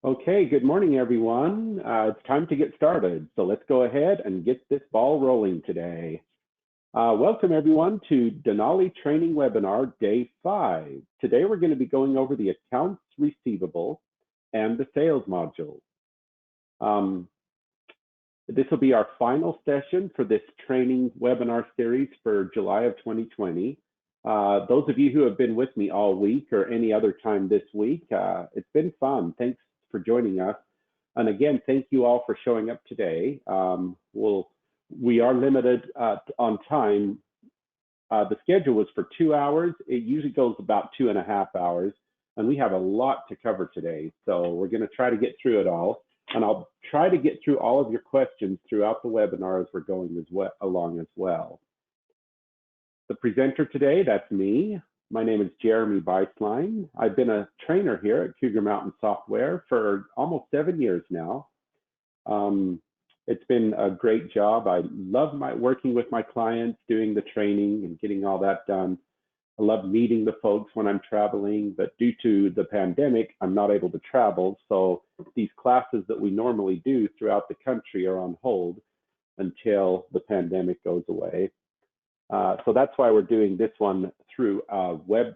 Okay, good morning, everyone. It's time to get started. So let's go ahead and get this ball rolling today. Welcome, everyone, to Denali Training Webinar Day 5. Today, we're going to be going over the accounts receivable and the sales module. This will be our final session for this training webinar series for July of 2020. Those of you who have been with me all week or any other time this week, it's been fun. Thanks for joining us. And again, thank you all for showing up today. We are limited on time. The schedule was for 2 hours. It usually goes about 2.5 hours, and we have a lot to cover today. So we're going to try to get through it all, and I'll try to get through all of your questions throughout the webinar as we're going along as well. The presenter today, that's me. My name is Jeremy Bistline. I've been a trainer here at Cougar Mountain Software for almost 7 years now. It's been a great job. I love working with my clients, doing the training and getting all that done. I love meeting the folks when I'm traveling, but due to the pandemic, I'm not able to travel. So these classes that we normally do throughout the country are on hold until the pandemic goes away. So that's why we're doing this one through a web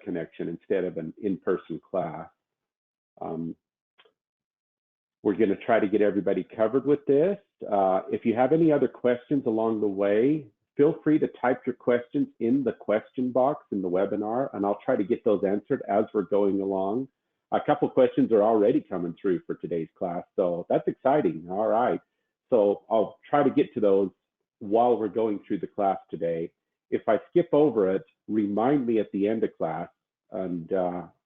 connection instead of an in-person class. We're going to try to get everybody covered with this. If you have any other questions along the way, feel free to type your questions in the question box in the webinar, and I'll try to get those answered as we're going along. A couple questions are already coming through for today's class, so that's exciting. All right. So I'll try to get to those while we're going through the class today. If I skip over it, remind me at the end of class, and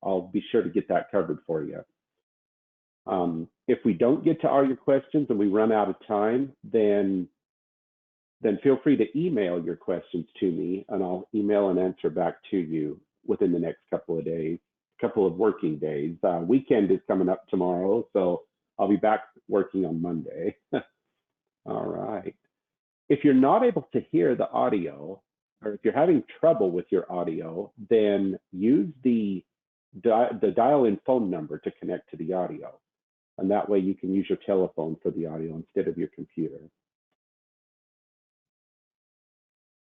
I'll be sure to get that covered for you. If we don't get to all your questions and we run out of time, then feel free to email your questions to me, and I'll email an answer back to you within the next couple of days, couple of working days. Weekend is coming up tomorrow, so I'll be back working on Monday. All right. If you're not able to hear the audio, or if you're having trouble with your audio, then use the dial-in phone number to connect to the audio. And that way you can use your telephone for the audio instead of your computer.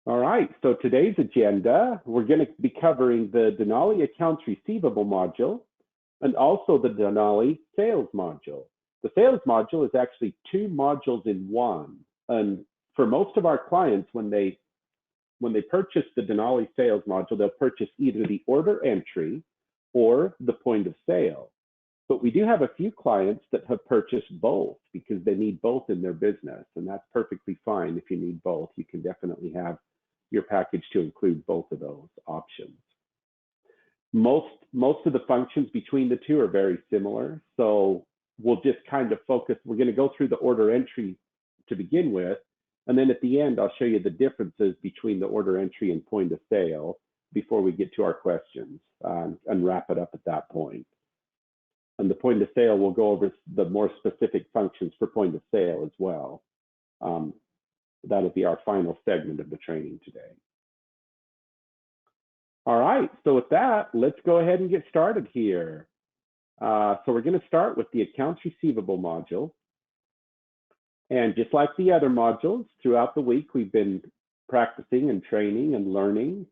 All right, so today's agenda, we're going to be covering the Denali Accounts Receivable module and also the Denali Sales module. The Sales module is actually 2 modules in one. And for most of our clients, when they purchase the Denali Sales module, they'll purchase either the order entry or the point of sale. But we do have a few clients that have purchased both because they need both in their business, and that's perfectly fine. If you need both, you can definitely have your package to include both of those options. Most of the functions between the two are very similar, so we'll just kind of focus. We're going to go through the order entry to begin with, and then at the end, I'll show you the differences between the order entry and point of sale before we get to our questions and wrap it up at that point. And the point of sale, we'll go over the more specific functions for point of sale as well. That'll be our final segment of the training today. All right, so with that, let's go ahead and get started here. So we're going to start with the accounts receivable module. And just like the other modules, throughout the week, we've been practicing and training and learning.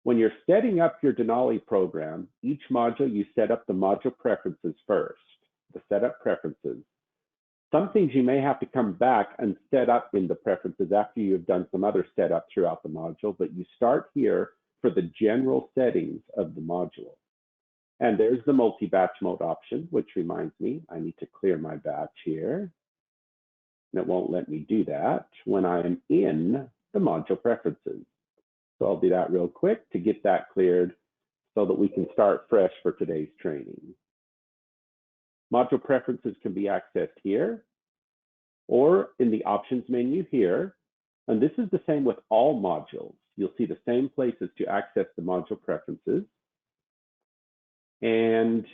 When you're setting up your Denali program, each module, you set up the module preferences first, the setup preferences. Some things you may have to come back and set up in the preferences after you've done some other setup throughout the module, but you start here for the general settings of the module. And there's the multi-batch mode option, which reminds me, I need to clear my batch here. And it won't let me do that when I am in the module preferences. So I'll do that real quick to get that cleared so that we can start fresh for today's training. Module preferences can be accessed here or in the options menu here. And this is the same with all modules. You'll see the same places to access the module preferences. And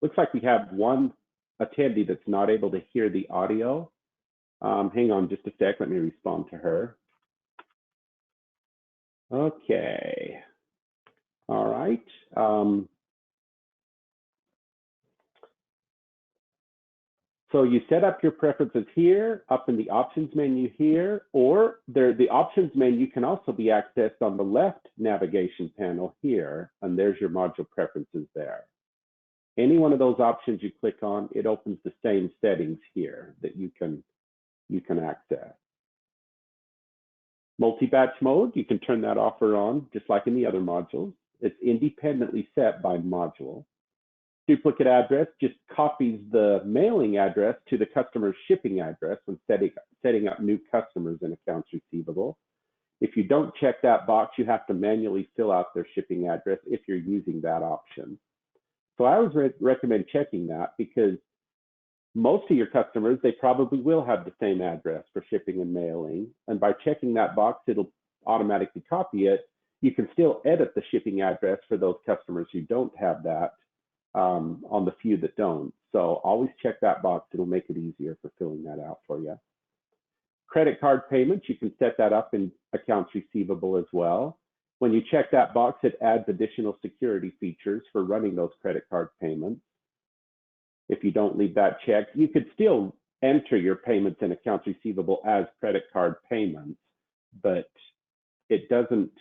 looks like we have one attendee that's not able to hear the audio. Hang on just a sec, let me respond to her. Okay, all right. So you set up your preferences here, up in the options menu here, or the options menu can also be accessed on the left navigation panel here, and there's your module preferences there. Any one of those options you click on, it opens the same settings here that you can access. Multi-batch mode, you can turn that off or on, just like in the other modules. It's independently set by module. Duplicate address just copies the mailing address to the customer's shipping address when setting up new customers in accounts receivable. If you don't check that box, you have to manually fill out their shipping address if you're using that option. So I always recommend checking that, because most of your customers, they probably will have the same address for shipping and mailing. And by checking that box, it'll automatically copy it. You can still edit the shipping address for those customers who don't have that, on the few that don't. So always check that box. It'll make it easier for filling that out for you. Credit card payments, you can set that up in accounts receivable as well. When you check that box, it adds additional security features for running those credit card payments. If you don't leave that checked, you could still enter your payments in accounts receivable as credit card payments, but it doesn't,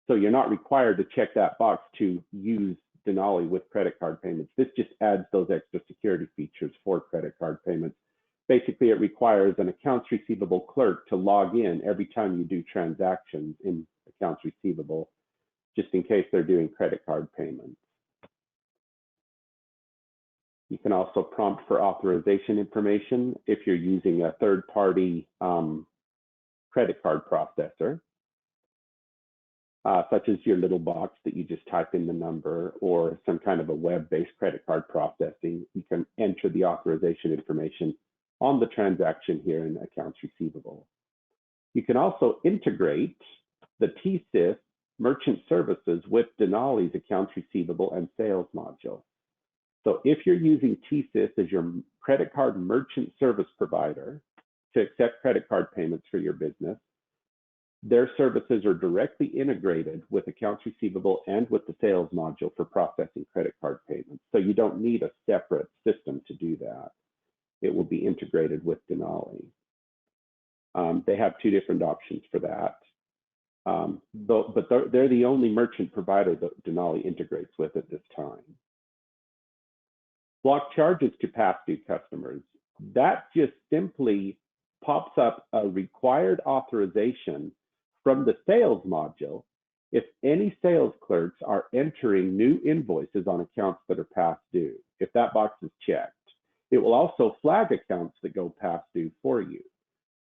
so you're not required to check that box to use Denali with credit card payments. This just adds those extra security features for credit card payments. Basically, it requires an accounts receivable clerk to log in every time you do transactions in accounts receivable, just in case they're doing credit card payments. You can also prompt for authorization information if you're using a third-party credit card processor. Such as your little box that you just type in the number, or some kind of a web-based credit card processing. You can enter the authorization information on the transaction here in accounts receivable. You can also integrate the TSYS merchant services with Denali's accounts receivable and sales module. So if you're using TSYS as your credit card merchant service provider to accept credit card payments for your business, their services are directly integrated with accounts receivable and with the sales module for processing credit card payments. So you don't need a separate system to do that. It will be integrated with Denali. They have two different options for that. But they're the only merchant provider that Denali integrates with at this time. Block charges to past due customers. That just simply pops up a required authorization from the sales module if any sales clerks are entering new invoices on accounts that are past due. If that box is checked, it will also flag accounts that go past due for you.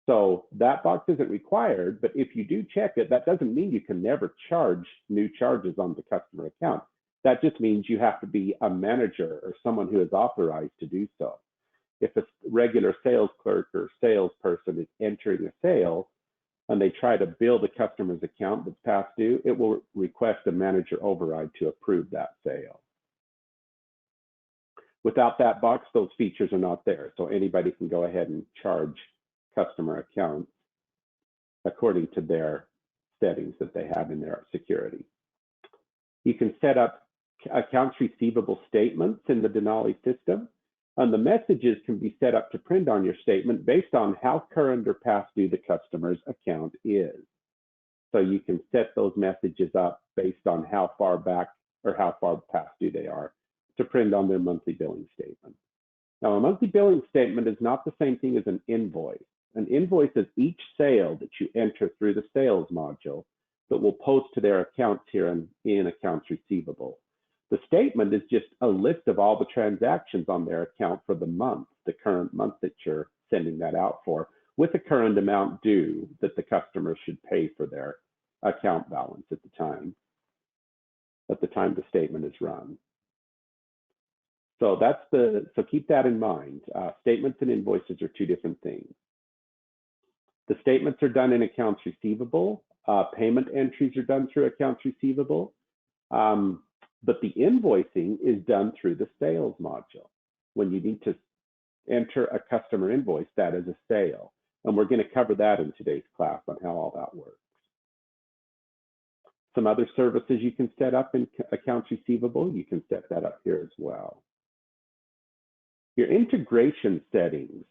So that box isn't required, but if you do check it, that doesn't mean you can never charge new charges on the customer account. That just means you have to be a manager or someone who is authorized to do so. If a regular sales clerk or salesperson is entering a sale and they try to bill the customer's account that's past due, it will request a manager override to approve that sale. Without that box, those features are not there. So anybody can go ahead and charge customer accounts according to their settings that they have in their security. You can set up accounts receivable statements in the Denali system, and the messages can be set up to print on your statement based on how current or past due the customer's account is. So you can set those messages up based on how far back or how far past due they are to print on their monthly billing statement. Now, a monthly billing statement is not the same thing as an invoice. An invoice is each sale that you enter through the sales module that will post to their accounts here in accounts receivable. The statement is just a list of all the transactions on their account for the month, the current month that you're sending that out for, with the current amount due that the customer should pay for their account balance at the time the statement is run. So so keep that in mind. Statements and invoices are two different things. The statements are done in accounts receivable. Payment entries are done through accounts receivable. But the invoicing is done through the sales module. When you need to enter a customer invoice, that is a sale. And we're going to cover that in today's class on how all that works. Some other services you can set up in accounts receivable, you can set that up here as well. Your integration settings.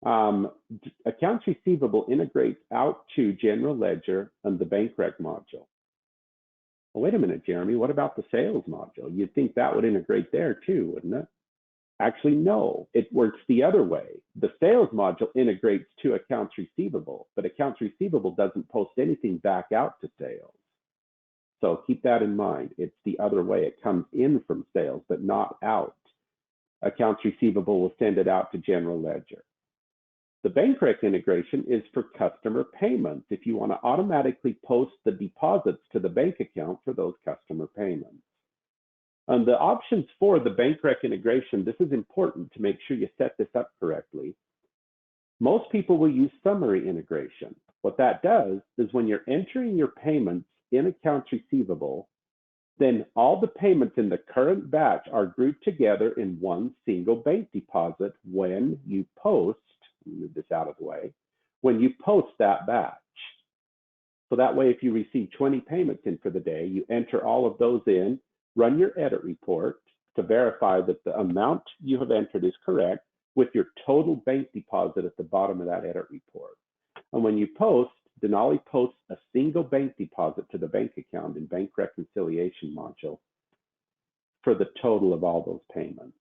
Accounts receivable integrates out to General Ledger and the Bank Rec module. Well, wait a minute, Jeremy, what about the sales module? You'd think that would integrate there too, wouldn't it? Actually, no, it works the other way. The sales module integrates to accounts receivable, but accounts receivable doesn't post anything back out to sales. So keep that in mind. It's the other way. It comes in from sales, but not out. Accounts receivable will send it out to General Ledger. The Bank Rec integration is for customer payments if you want to automatically post the deposits to the bank account for those customer payments. And the options for the Bank Rec integration, this is important to make sure you set this up correctly. Most people will use summary integration. What that does is when you're entering your payments in accounts receivable, then all the payments in the current batch are grouped together in one single bank deposit when you post, move this out of the way, when you post that batch. So that way, if you receive 20 payments in for the day, you enter all of those in, run your edit report to verify that the amount you have entered is correct with your total bank deposit at the bottom of that edit report. And when you post, Denali posts a single bank deposit to the bank account in Bank Reconciliation module for the total of all those payments.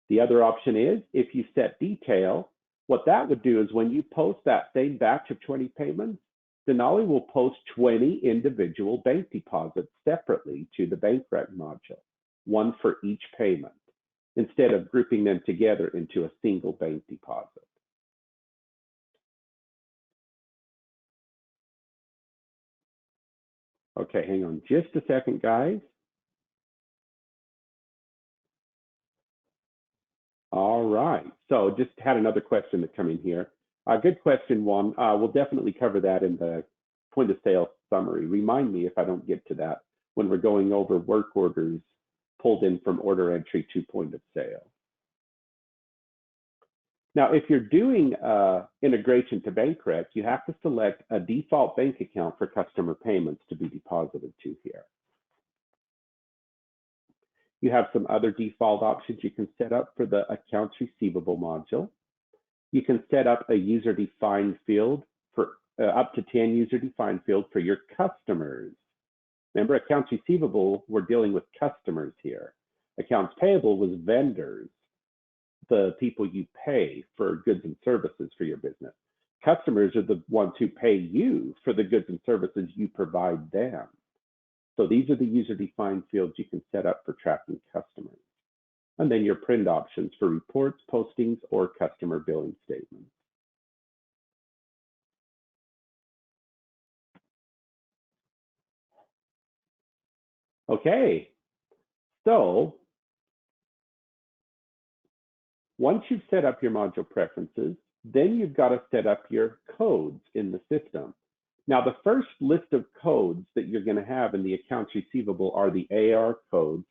The other option is if you set detail, what that would do is when you post that same batch of 20 payments, Denali will post 20 individual bank deposits separately to the Bank Rec module, one for each payment, instead of grouping them together into a single bank deposit. Okay, hang on just a second, guys. All right, so just had another question that come in here. Good question, Juan. We'll definitely cover that in the point of sale summary. Remind me if I don't get to that when we're going over work orders pulled in from order entry to point of sale. Now, if you're doing integration to Bank Rec, you have to select a default bank account for customer payments to be deposited to here. You have some other default options you can set up for the accounts receivable module. You can set up a user-defined field for up to 10 user-defined fields for your customers. Remember, accounts receivable, we're dealing with customers here. Accounts payable was vendors, the people you pay for goods and services for your business. Customers are the ones who pay you for the goods and services you provide them. So these are the user-defined fields you can set up for tracking customers. And then your print options for reports, postings, or customer billing statements. Okay, so once you've set up your module preferences, then you've got to set up your codes in the system. Now, the first list of codes that you're going to have in the accounts receivable are the AR codes.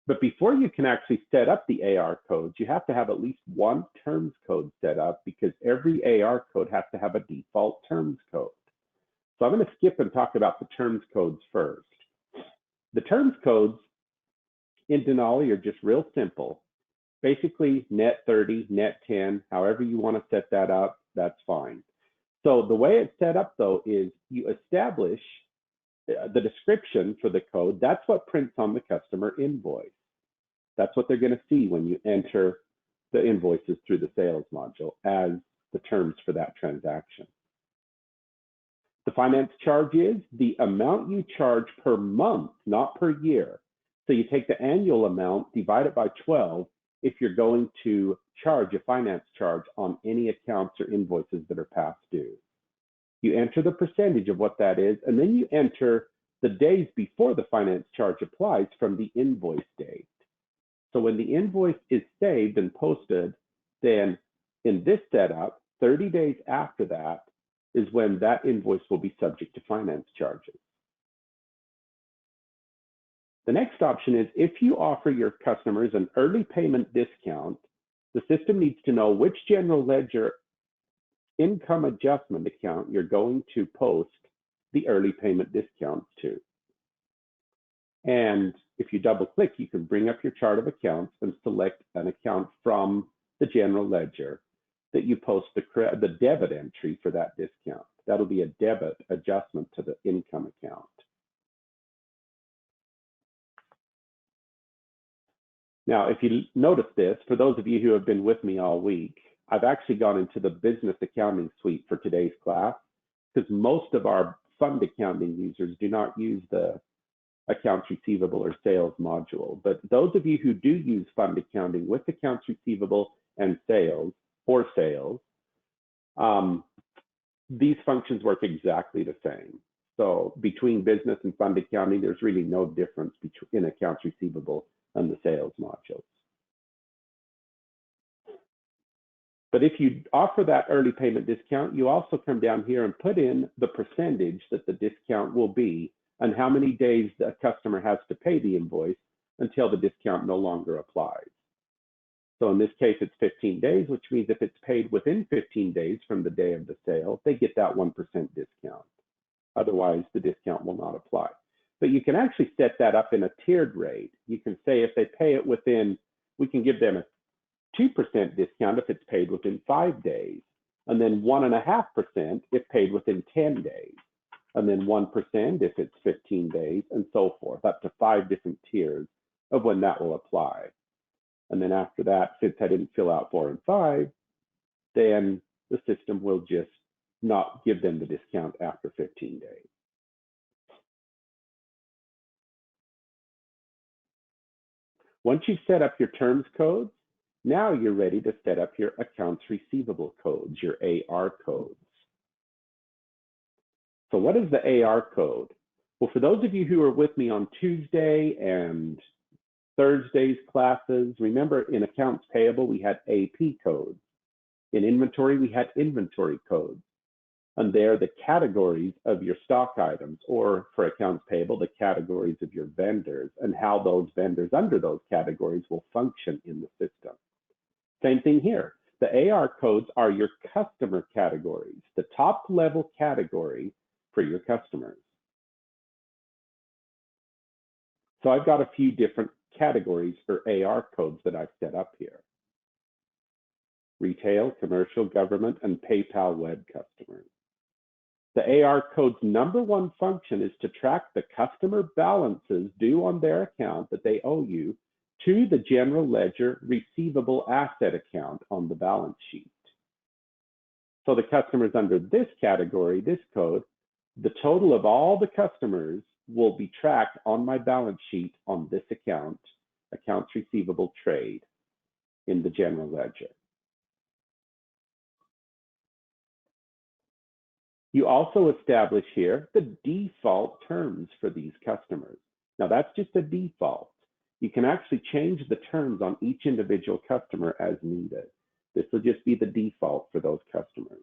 But before you can actually set up the AR codes, you have to have at least one terms code set up because every AR code has to have a default terms code. So I'm going to skip and talk about the terms codes first. The terms codes in Denali are just real simple. Basically, net 30, net 10, however you want to set that up, that's fine. So the way it's set up, though, is you establish the description for the code. That's what prints on the customer invoice. That's what they're going to see when you enter the invoices through the sales module as the terms for that transaction. The finance charge is the amount you charge per month, not per year. So you take the annual amount, divide it by 12 if you're going to charge a finance charge on any accounts or invoices that are past due. You enter the percentage of what that is, and then you enter the days before the finance charge applies from the invoice date. So when the invoice is saved and posted, then in this setup, 30 days after that is when that invoice will be subject to finance charges. The next option is if you offer your customers an early payment discount, the system needs to know which general ledger income adjustment account you're going to post the early payment discounts to. And if you double click, you can bring up your chart of accounts and select an account from the general ledger that you post the debit entry for that discount. That'll be a debit adjustment to the income account. Now, if you notice this, for those of you who have been with me all week, I've actually gone into the business accounting suite for today's class because most of our fund accounting users do not use the accounts receivable or sales module. But those of you who do use fund accounting with accounts receivable and sales, or sales, these functions work exactly the same. So between business and fund accounting, there's really no difference in accounts receivable and the sales modules. But if you offer that early payment discount, you also come down here and put in the percentage that the discount will be and how many days the customer has to pay the invoice until the discount no longer applies. So in this case, it's 15 days, which means if it's paid within 15 days from the day of the sale, they get that 1% discount. Otherwise, the discount will not apply. But you can actually set that up in a tiered rate. You can say if they pay it within, we can give them a 2% discount if it's paid within 5 days, and then 1.5% if paid within 10 days, and then 1% if it's 15 days, and so forth, up to 5 different tiers of when that will apply. And then after that, since I didn't fill out 4 and 5, then the system will just not give them the discount after 15 days. Once you've set up your terms codes, now you're ready to set up your accounts receivable codes, your AR codes. So what is the AR code? Well, for those of you who are with me on Tuesday and Thursday's classes, remember in accounts payable, we had AP codes. In inventory, we had inventory codes. And they're the categories of your stock items, or for accounts payable, the categories of your vendors and how those vendors under those categories will function in the system. Same thing here. The AR codes are your customer categories, the top level category for your customers. So I've got a few different categories for AR codes that I've set up here. Retail, commercial, government, and PayPal web customers. The AR code's #1 function is to track the customer balances due on their account that they owe you to the general ledger receivable asset account on the balance sheet. So the customers under this category, this code, the total of all the customers will be tracked on my balance sheet on this account, accounts receivable trade in the general ledger. You also establish here the default terms for these customers. Now that's just a default. You can actually change the terms on each individual customer as needed. This will just be the default for those customers.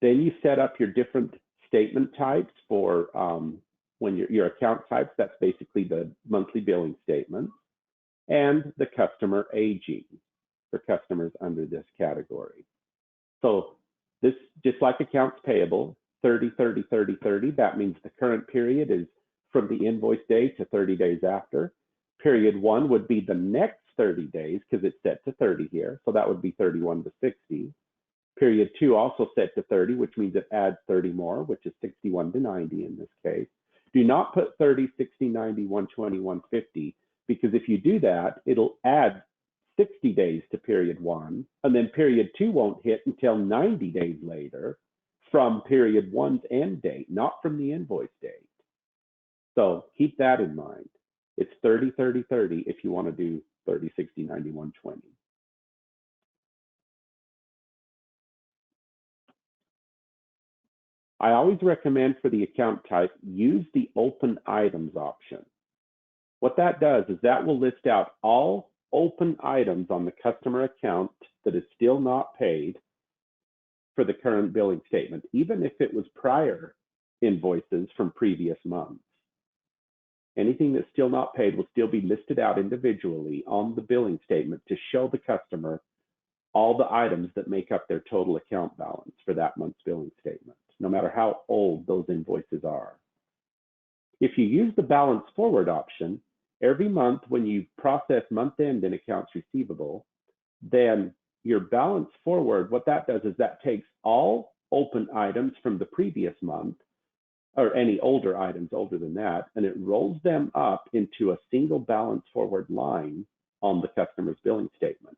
Then you set up your different statement types for when your account types, that's basically the monthly billing statement, and the customer aging for customers under this category. So this, just like accounts payable, 30, 30, 30, 30, that means the current period is from the invoice day to 30 days after. Period 1 would be the next 30 days because it's set to 30 here. So that would be 31 to 60. Period 2 also set to 30, which means it adds 30 more, which is 61 to 90 in this case. Do not put 30, 60, 90, 120, 150, because if you do that, it'll add 60 days to period 1, and then period 2 won't hit until 90 days later from period 1's end date, not from the invoice date. So keep that in mind. It's 30, 30, 30 if you want to do 30, 60, 90, 120. I always recommend for the account type, use the open items option. What that does is that will list out all open items on the customer account that is still not paid for the current billing statement, even if it was prior invoices from previous months. Anything that's still not paid will still be listed out individually on the billing statement to show the customer all the items that make up their total account balance for that month's billing statement, no matter how old those invoices are. If you use the balance forward option, every month when you process month end in accounts receivable, then your balance forward, what that does is that takes all open items from the previous month, or any older items older than that, and it rolls them up into a single balance forward line on the customer's billing statement.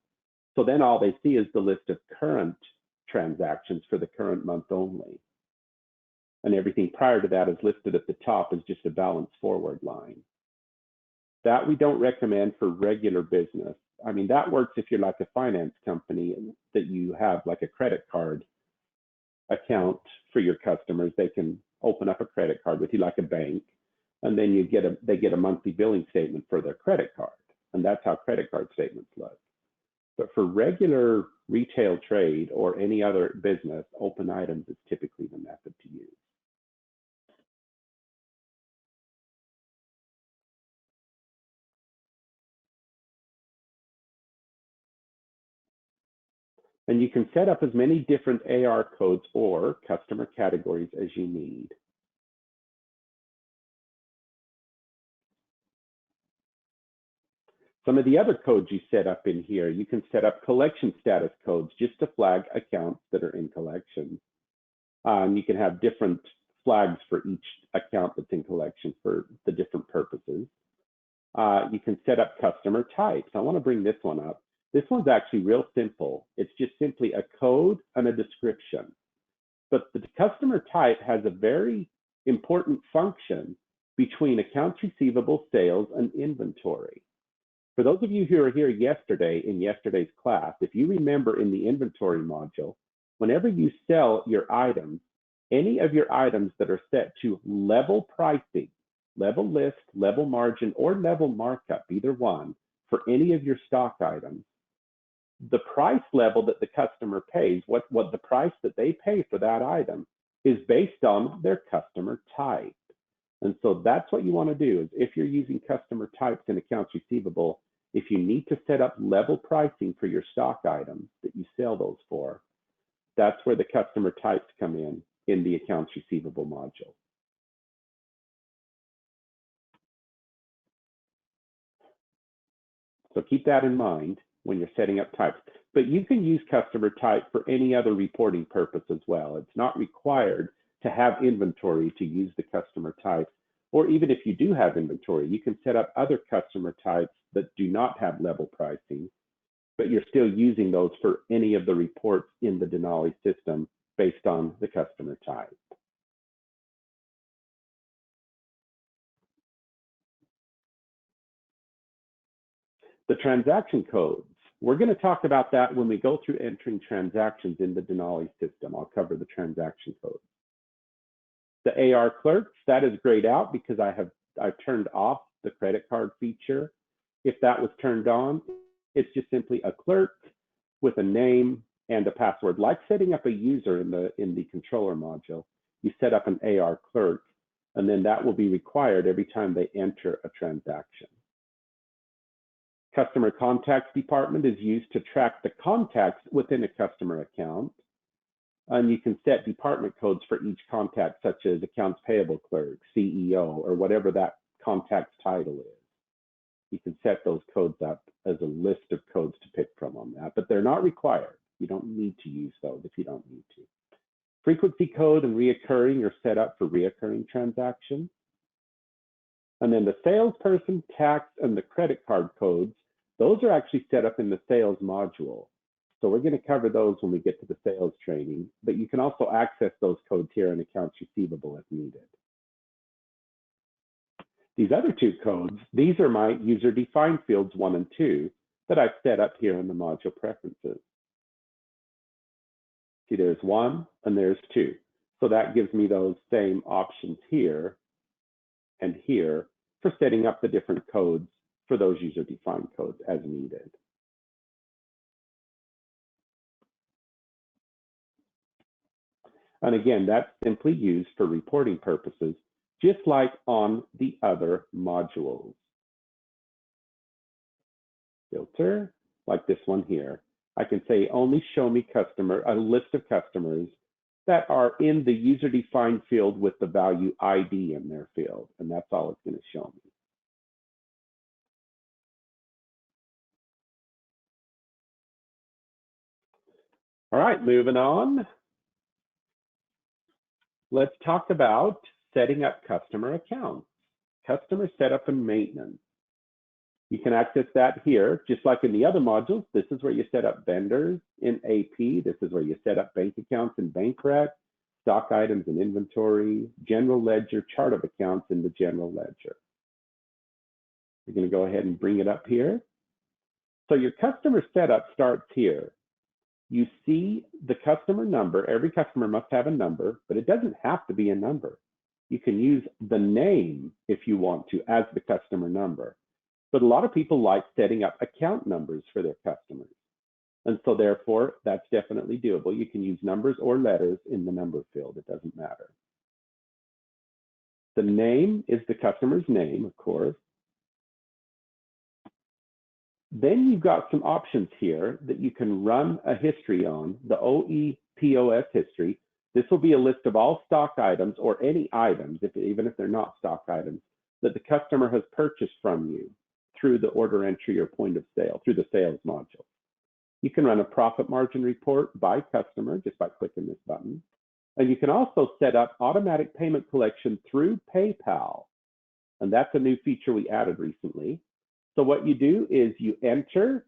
So then all they see is the list of current transactions for the current month only. And everything prior to that is listed at the top as just a balance forward line. That we don't recommend for regular business. I mean, that works if you're like a finance company that you have like a credit card account for your customers. They can open up a credit card with you like a bank, and then they get a monthly billing statement for their credit card. And that's how credit card statements look. But for regular retail trade or any other business, open items is typically the method to use. And you can set up as many different AR codes or customer categories as you need. Some of the other codes you set up in here, you can set up collection status codes just to flag accounts that are in collection. You can have different flags for each account that's in collection for the different purposes. You can set up customer types. I want to bring this one up. This one's actually real simple. It's just simply a code and a description. But the customer type has a very important function between accounts receivable, sales, and inventory. For those of you who were here yesterday in yesterday's class, if you remember in the inventory module, whenever you sell your items, any of your items that are set to level pricing, level list, level margin, or level markup, either one, for any of your stock items, the price level that the customer pays, what the price that they pay for that item is based on their customer type. And so that's what you want to do is if you're using customer types in accounts receivable, if you need to set up level pricing for your stock items that you sell those for, that's where the customer types come in the accounts receivable module. So keep that in mind when you're setting up types. But you can use customer type for any other reporting purpose as well. It's not required to have inventory to use the customer types. Or even if you do have inventory, you can set up other customer types that do not have level pricing, but you're still using those for any of the reports in the Denali system based on the customer type. The transaction codes, we're going to talk about that when we go through entering transactions in the Denali system. I'll cover the transaction codes. The AR clerks, that is grayed out because I've turned off the credit card feature. If that was turned on, it's just simply a clerk with a name and a password, like setting up a user in the controller module. You set up an AR clerk, and then that will be required every time they enter a transaction. Customer contacts department is used to track the contacts within a customer account. And you can set department codes for each contact, such as accounts payable clerk, CEO, or whatever that contact's title is. You can set those codes up as a list of codes to pick from on that, but they're not required. You don't need to use those if you don't need to. Frequency code and reoccurring are set up for reoccurring transactions. And then the salesperson, tax, and the credit card codes, those are actually set up in the sales module. So we're going to cover those when we get to the sales training, but you can also access those codes here in accounts receivable if needed. These other two codes, these are my user-defined fields 1 and 2 that I've set up here in the module preferences. See, there's 1 and there's 2. So that gives me those same options here and here for setting up the different codes for those user-defined codes as needed. And again, that's simply used for reporting purposes, just like on the other modules. Filter, like this one here. I can say only show me a list of customers that are in the user-defined field with the value ID in their field, and that's all it's going to show me. All right, moving on. Let's talk about setting up customer accounts, customer setup and maintenance. You can access that here, just like in the other modules. This is where you set up vendors in AP. This is where you set up bank accounts in bank rec, stock items in inventory, general ledger, chart of accounts in the general ledger. We're going to go ahead and bring it up here. So your customer setup starts here. You see the customer number. Every customer must have a number, but it doesn't have to be a number. You can use the name if you want to as the customer number. But a lot of people like setting up account numbers for their customers. And so therefore, that's definitely doable. You can use numbers or letters in the number field. It doesn't matter. The name is the customer's name, of course. Then you've got some options here that you can run a history on, the OEPOS history. This will be a list of all stock items or any items, even if they're not stock items, that the customer has purchased from you through the order entry or point of sale, through the sales module. You can run a profit margin report by customer just by clicking this button. And you can also set up automatic payment collection through PayPal. And that's a new feature we added recently. So what you do is you enter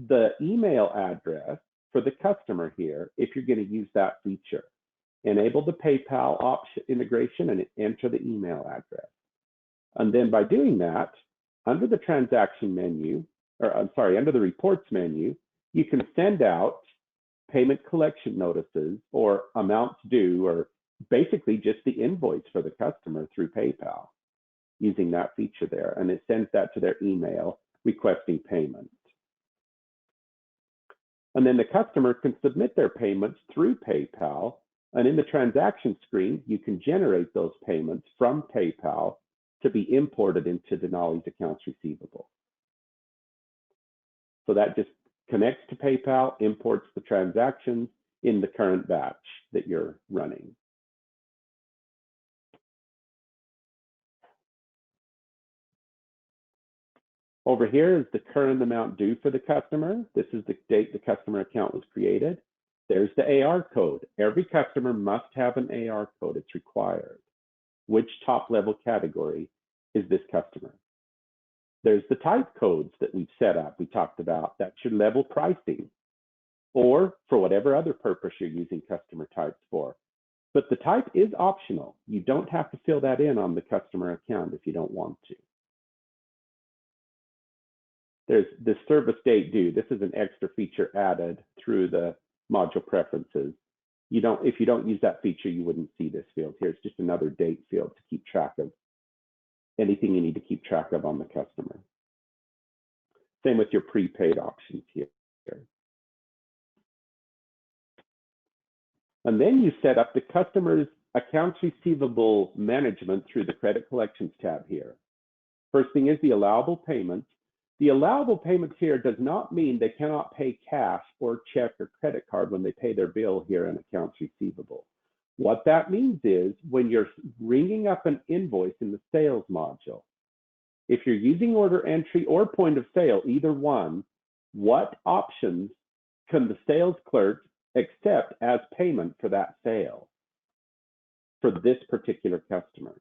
the email address for the customer here if you're going to use that feature. Enable the PayPal option integration and enter the email address. And then by doing that, under the transaction menu, or I'm sorry, under the reports menu, you can send out payment collection notices or amounts due, or basically just the invoice for the customer through PayPal using that feature there. And it sends that to their email requesting payment. And then the customer can submit their payments through PayPal. And in the transaction screen, you can generate those payments from PayPal to be imported into Denali's accounts receivable. So that just connects to PayPal, imports the transactions in the current batch that you're running. Over here is the current amount due for the customer. This is the date the customer account was created. There's the AR code. Every customer must have an AR code. It's required. Which top level category is this customer? There's the type codes that we've set up. We talked about that's your level pricing, or for whatever other purpose you're using customer types for. But the type is optional. You don't have to fill that in on the customer account if you don't want to. There's the service date due. This is an extra feature added through the module preferences. If you don't use that feature, you wouldn't see this field here. It's just another date field to keep track of anything you need to keep track of on the customer. Same with your prepaid options here. And then you set up the customer's accounts receivable management through the credit collections tab here. First thing is the allowable payments. The allowable payments here does not mean they cannot pay cash or check or credit card when they pay their bill here in accounts receivable. What that means is when you're ringing up an invoice in the sales module, if you're using order entry or point of sale, either one, what options can the sales clerk accept as payment for that sale for this particular customer?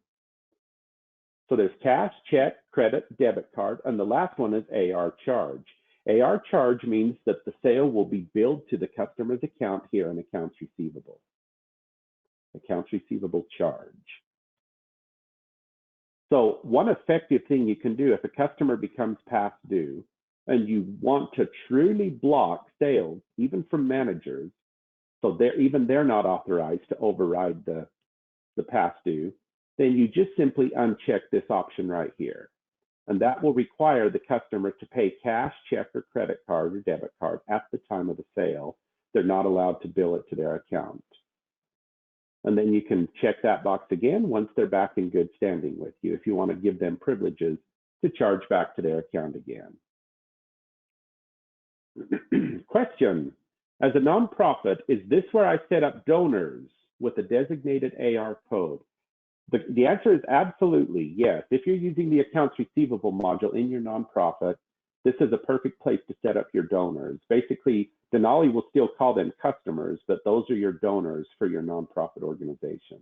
So there's cash, check, credit, debit card, and the last one is AR charge. AR charge means that the sale will be billed to the customer's account here in accounts receivable. Accounts receivable charge. So one effective thing you can do if a customer becomes past due and you want to truly block sales, even from managers, so they're not authorized to override the past due, then you just simply uncheck this option right here. And that will require the customer to pay cash, check, or credit card or debit card at the time of the sale. They're not allowed to bill it to their account. And then you can check that box again once they're back in good standing with you if you want to give them privileges to charge back to their account again. Question: as a nonprofit, is this where I set up donors with a designated AR code? The answer is absolutely yes. If you're using the accounts receivable module in your nonprofit, this is a perfect place to set up your donors. Basically, Denali will still call them customers, but those are your donors for your nonprofit organization.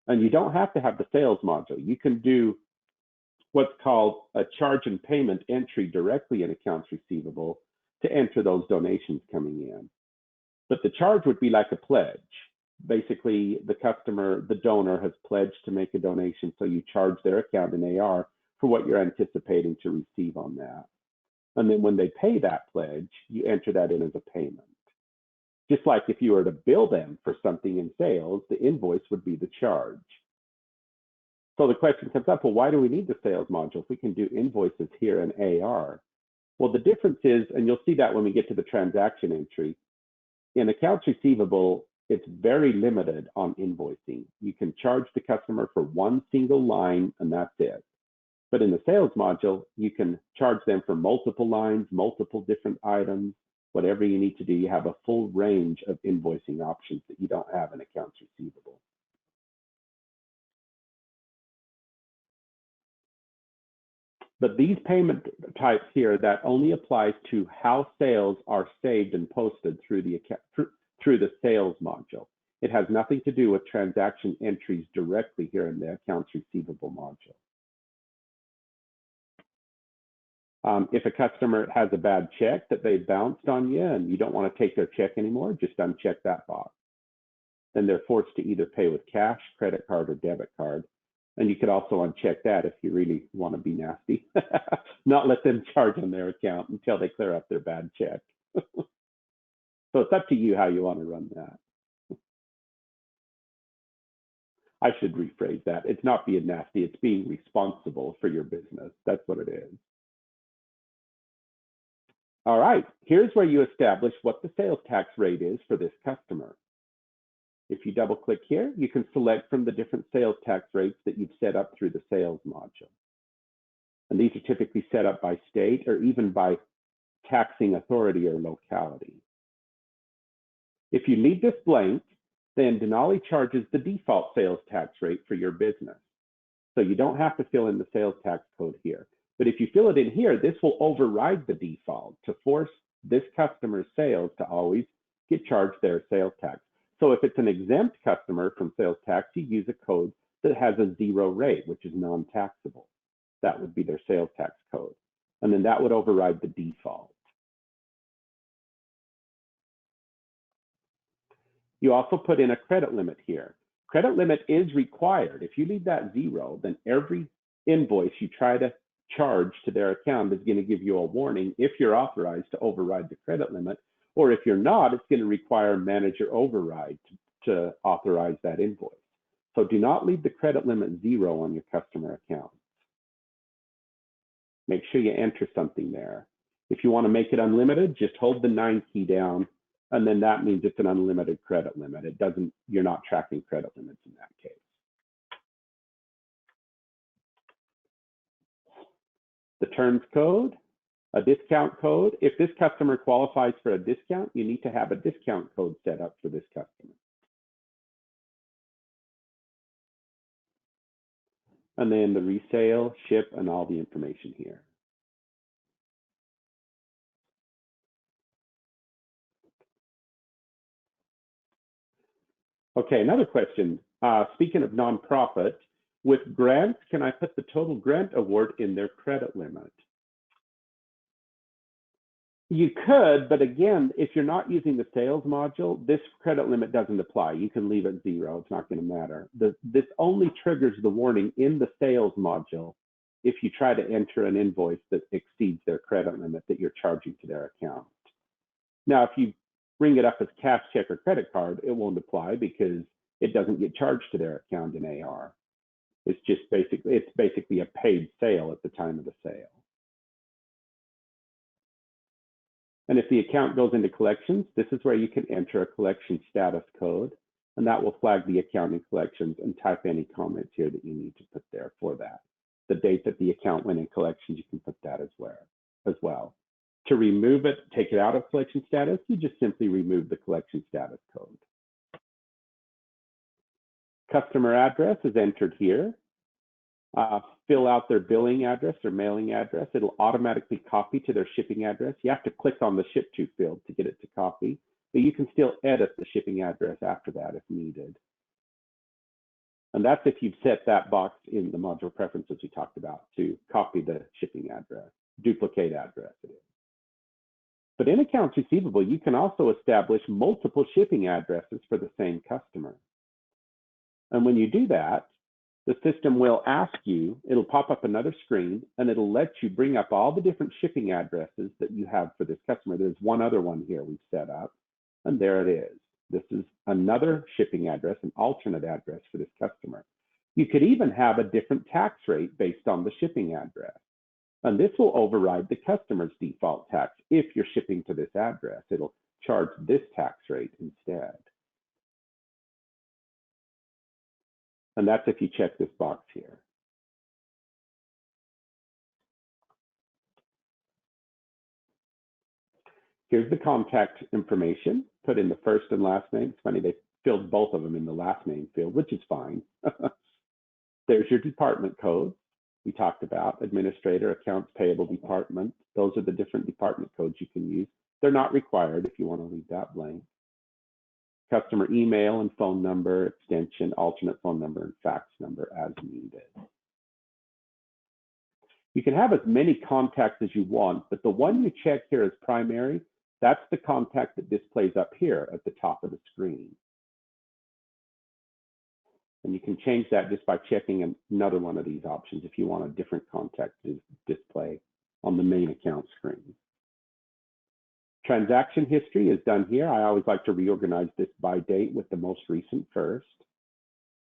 And you don't have to have the sales module. You can do what's called a charge and payment entry directly in accounts receivable to enter those donations coming in. But the charge would be like a pledge. Basically, the customer, the donor, has pledged to make a donation, so you charge their account in AR for what you're anticipating to receive on that. And then when they pay that pledge, you enter that in as a payment. Just like if you were to bill them for something in sales, the invoice would be the charge. So the question comes up, well, why do we need the sales module if we can do invoices here in AR? Well, the difference is, and you'll see that when we get to the transaction entry, in accounts receivable, it's very limited on invoicing. You can charge the customer for one single line and that's it. But in the sales module, you can charge them for multiple lines, multiple different items, whatever you need to do. You have a full range of invoicing options that you don't have in accounts receivable. But these payment types here, that only applies to how sales are saved and posted through the sales module. It has nothing to do with transaction entries directly here in the accounts receivable module. If a customer has a bad check that they bounced on you and you don't want to take their check anymore, just uncheck that box. Then they're forced to either pay with cash, credit card, or debit card. And you could also uncheck that if you really want to be nasty. Not let them charge on their account until they clear up their bad check. So it's up to you how you want to run that. I should rephrase that. It's not being nasty, it's being responsible for your business. That's what it is. All right, here's where you establish what the sales tax rate is for this customer. If you double click here, you can select from the different sales tax rates that you've set up through the sales module. And these are typically set up by state or even by taxing authority or locality. If you leave this blank, then Denali charges the default sales tax rate for your business. So you don't have to fill in the sales tax code here. But if you fill it in here, this will override the default to force this customer's sales to always get charged their sales tax. So if it's an exempt customer from sales tax, you use a code that has a 0 rate, which is non-taxable. That would be their sales tax code. And then that would override the default. You also put in a credit limit here. Credit limit is required. If you leave that 0, then every invoice you try to charge to their account is going to give you a warning if you're authorized to override the credit limit, or if you're not, it's going to require manager override to authorize that invoice. So do not leave the credit limit 0 on your customer account. Make sure you enter something there. If you want to make it unlimited, just hold the 9 key down, and then that means it's an unlimited credit limit. It doesn't, you're not tracking credit limits in that case. The terms code, a discount code. If this customer qualifies for a discount, you need to have a discount code set up for this customer. And then the resale, ship, and all the information here. Okay, another question. Speaking of nonprofit, with grants, can I put the total grant award in their credit limit? You could, but again, if you're not using the sales module, this credit limit doesn't apply. You can leave it 0. It's not going to matter. This only triggers the warning in the sales module if you try to enter an invoice that exceeds their credit limit that you're charging to their account. Now, if you bring it up as cash, check, or credit card, it won't apply because it doesn't get charged to their account in AR. It's just basically a paid sale at the time of the sale. And if the account goes into collections, this is where you can enter a collection status code, and that will flag the account in collections and type any comments here that you need to put there for that. The date that the account went in collections, you can put that as well. To remove it, take it out of collection status, you just simply remove the collection status code. Customer address is entered here. Fill out their billing address or mailing address. It'll automatically copy to their shipping address. You have to click on the ship to field to get it to copy, but you can still edit the shipping address after that if needed. And that's if you've set that box in the module preferences we talked about to copy the shipping address, duplicate address it is. But in accounts receivable, you can also establish multiple shipping addresses for the same customer. And when you do that, the system will ask you, it'll pop up another screen, and it'll let you bring up all the different shipping addresses that you have for this customer. There's one other one here we've set up, and there it is. This is another shipping address, an alternate address for this customer. You could even have a different tax rate based on the shipping address. And this will override the customer's default tax. If you're shipping to this address, it'll charge this tax rate instead. And that's if you check this box here. Here's the contact information, put in the first and last name. It's funny, they filled both of them in the last name field, which is fine. There's your department code. We talked about administrator, accounts payable department. Those are the different department codes you can use. They're not required if you want to leave that blank. Customer email and phone number, extension, alternate phone number, and fax number as needed. You can have as many contacts as you want, but the one you check here as primary, that's the contact that displays up here at the top of the screen. And you can change that just by checking another one of these options if you want a different contact to display on the main account screen. Transaction history is done here. I always like to reorganize this by date with the most recent first.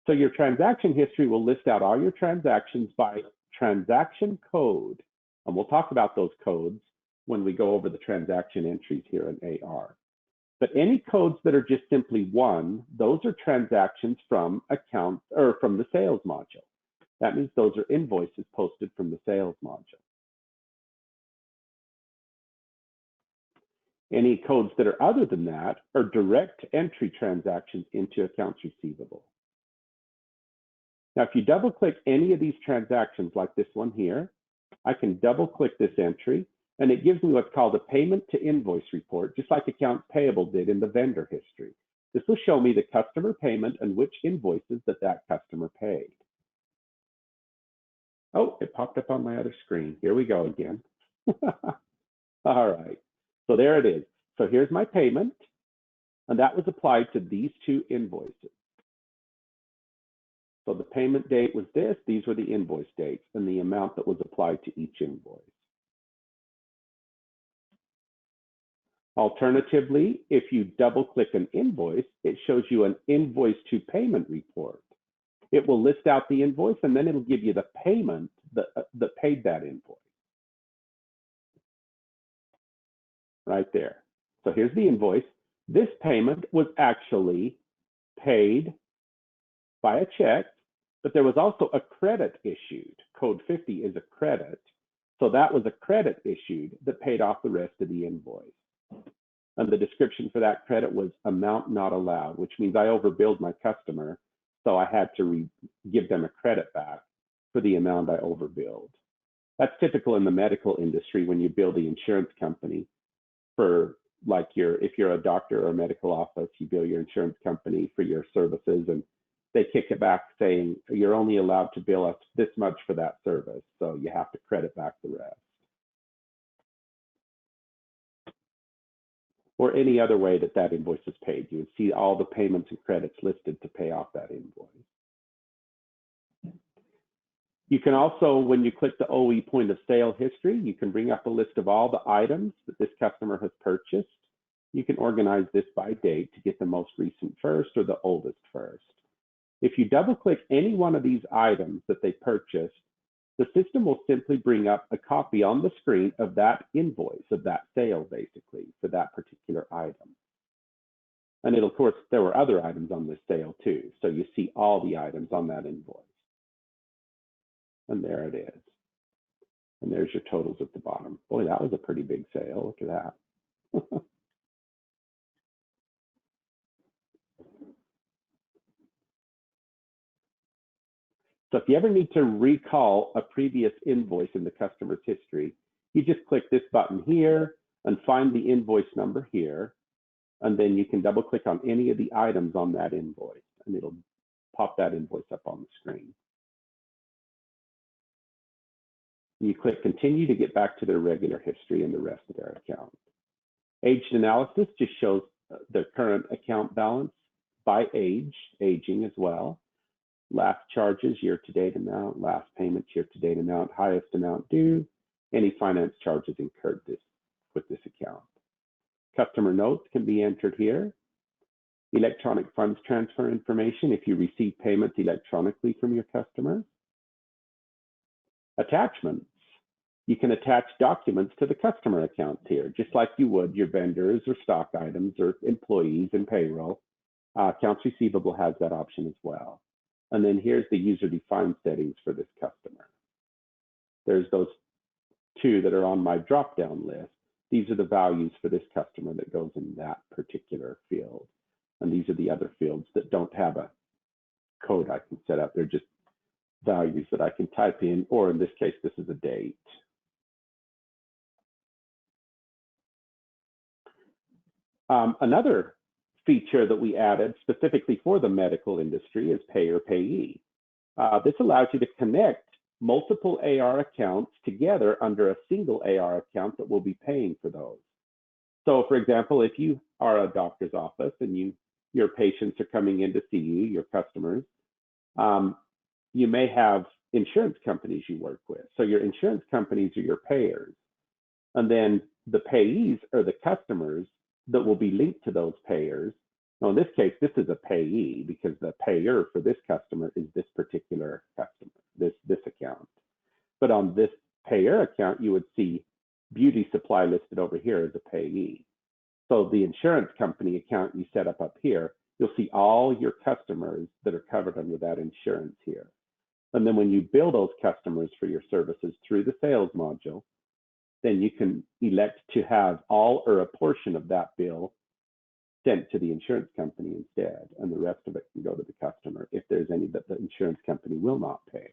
So your transaction history will list out all your transactions by transaction code. And we'll talk about those codes when we go over the transaction entries here in AR. But any codes that are just simply one, those are transactions from accounts or from the sales module. That means those are invoices posted from the sales module. Any codes that are other than that are direct entry transactions into accounts receivable. Now, if you double click any of these transactions like this one here, I can double click this entry and it gives me what's called a payment to invoice report, just like accounts payable did in the vendor history. This will show me the customer payment and which invoices that customer paid. Oh, it popped up on my other screen. Here we go again. All right. So there it is. So here's my payment, and that was applied to these two invoices. So the payment date was this, these were the invoice dates, and the amount that was applied to each invoice. Alternatively, if you double click an invoice, it shows you an invoice to payment report. It will list out the invoice, and then it'll give you the payment that paid that invoice. Right there. So here's the invoice. This payment was actually paid by a check, but there was also a credit issued. Code 50 is a credit. So that was a credit issued that paid off the rest of the invoice. And the description for that credit was amount not allowed, which means I overbilled my customer. So I had to give them a credit back for the amount I overbilled. That's typical in the medical industry when you bill the insurance company for like if you're a doctor or a medical office, you bill your insurance company for your services and they kick it back saying you're only allowed to bill us this much for that service. So you have to credit back the rest. Or any other way that invoice is paid. You would see all the payments and credits listed to pay off that invoice. You can also, when you click the OE point of sale history, you can bring up a list of all the items that this customer has purchased. You can organize this by date to get the most recent first or the oldest first. If you double click any one of these items that they purchased, the system will simply bring up a copy on the screen of that invoice, of that sale, basically, for that particular item. And it'll, of course, there were other items on this sale too. So you see all the items on that invoice. And there it is. And there's your totals at the bottom. Boy, that was a pretty big sale. Look at that. So if you ever need to recall a previous invoice in the customer's history, you just click this button here and find the invoice number here, and then you can double click on any of the items on that invoice, and it'll pop that invoice up on the screen. You click continue to get back to their regular history and the rest of their account. Aged analysis just shows the current account balance by age, aging as well. Last charges, year-to-date amount, last payments, year-to-date amount, highest amount due, any finance charges incurred with this account. Customer notes can be entered here. Electronic funds transfer information if you receive payments electronically from your customers. Attachments. You can attach documents to the customer accounts here, just like you would your vendors or stock items or employees and payroll. Accounts receivable has that option as well. And then here's the user-defined settings for this customer. There's those two that are on my drop-down list. These are the values for this customer that goes in that particular field. And these are the other fields that don't have a code I can set up. They're just values that I can type in, or in this case, this is a date. Another feature that we added specifically for the medical industry is payer-payee. This allows you to connect multiple AR accounts together under a single AR account that will be paying for those. So for example, if you are a doctor's office and your patients are coming in to see you, your customers, you may have insurance companies you work with. So your insurance companies are your payers. And then the payees are the customers that will be linked to those payers. Now, in this case, this is a payee because the payer for this customer is this particular customer, this account. But on this payer account, you would see beauty supply listed over here as a payee. So the insurance company account you set up here, you'll see all your customers that are covered under that insurance here. And then when you bill those customers for your services through the sales module, then you can elect to have all or a portion of that bill sent to the insurance company instead, and the rest of it can go to the customer if there's any that the insurance company will not pay.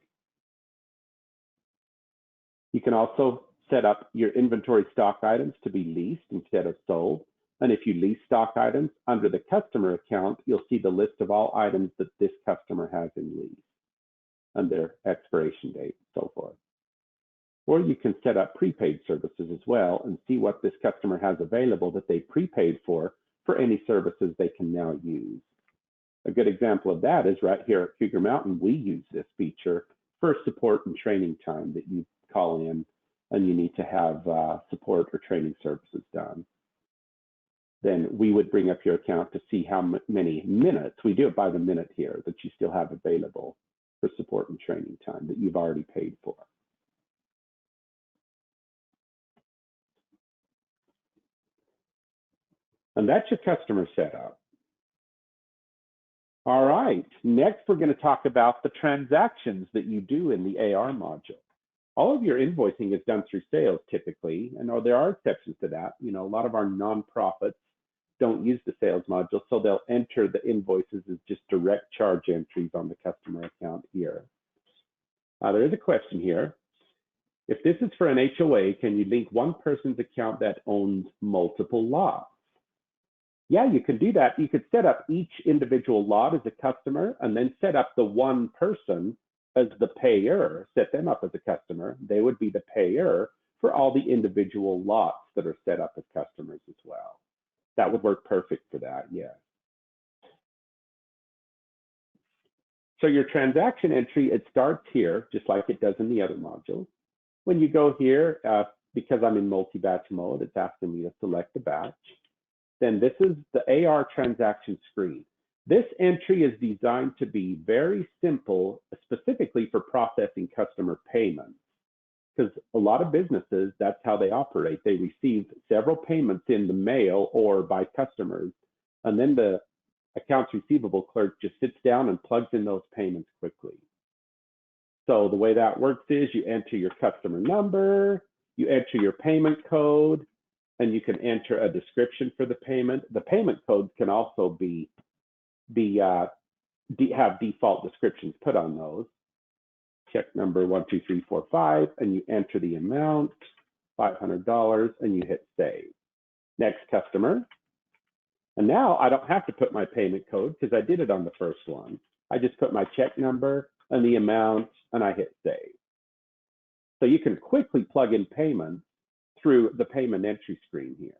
You can also set up your inventory stock items to be leased instead of sold. And if you lease stock items under the customer account, you'll see the list of all items that this customer has in lease and their expiration date, and so forth. Or you can set up prepaid services as well and see what this customer has available that they prepaid for any services they can now use. A good example of that is right here at Cougar Mountain. We use this feature for support and training time that you call in and you need to have support or training services done. Then we would bring up your account to see how many minutes, we do it by the minute here, that you still have available for support and training time that you've already paid for. And that's your customer setup. All right, next we're going to talk about the transactions that you do in the AR module. All of your invoicing is done through sales typically, and there are exceptions to that. You know, a lot of our nonprofits don't use the sales module, so they'll enter the invoices as just direct charge entries on the customer account here. There is a question here. If this is for an HOA, can you link one person's account that owns multiple lots? Yeah, you can do that. You could set up each individual lot as a customer and then set up the one person as the payer, set them up as a customer. They would be the payer for all the individual lots that are set up as customers as well. That would work perfect for that, yeah. So your transaction entry, it starts here, just like it does in the other modules. When you go here, because I'm in multi-batch mode, it's asking me to select a batch. Then this is the AR transaction screen. This entry is designed to be very simple, specifically for processing customer payments. Because a lot of businesses, that's how they operate. They receive several payments in the mail or by customers, and then the accounts receivable clerk just sits down and plugs in those payments quickly. So the way that works is you enter your customer number, you enter your payment code, and you can enter a description for the payment. The payment codes can also have default descriptions put on those. check number 12345, and you enter the amount, $500, and you hit save. Next customer. And now I don't have to put my payment code because I did it on the first one. I just put my check number and the amount, and I hit save. So you can quickly plug in payments through the payment entry screen here.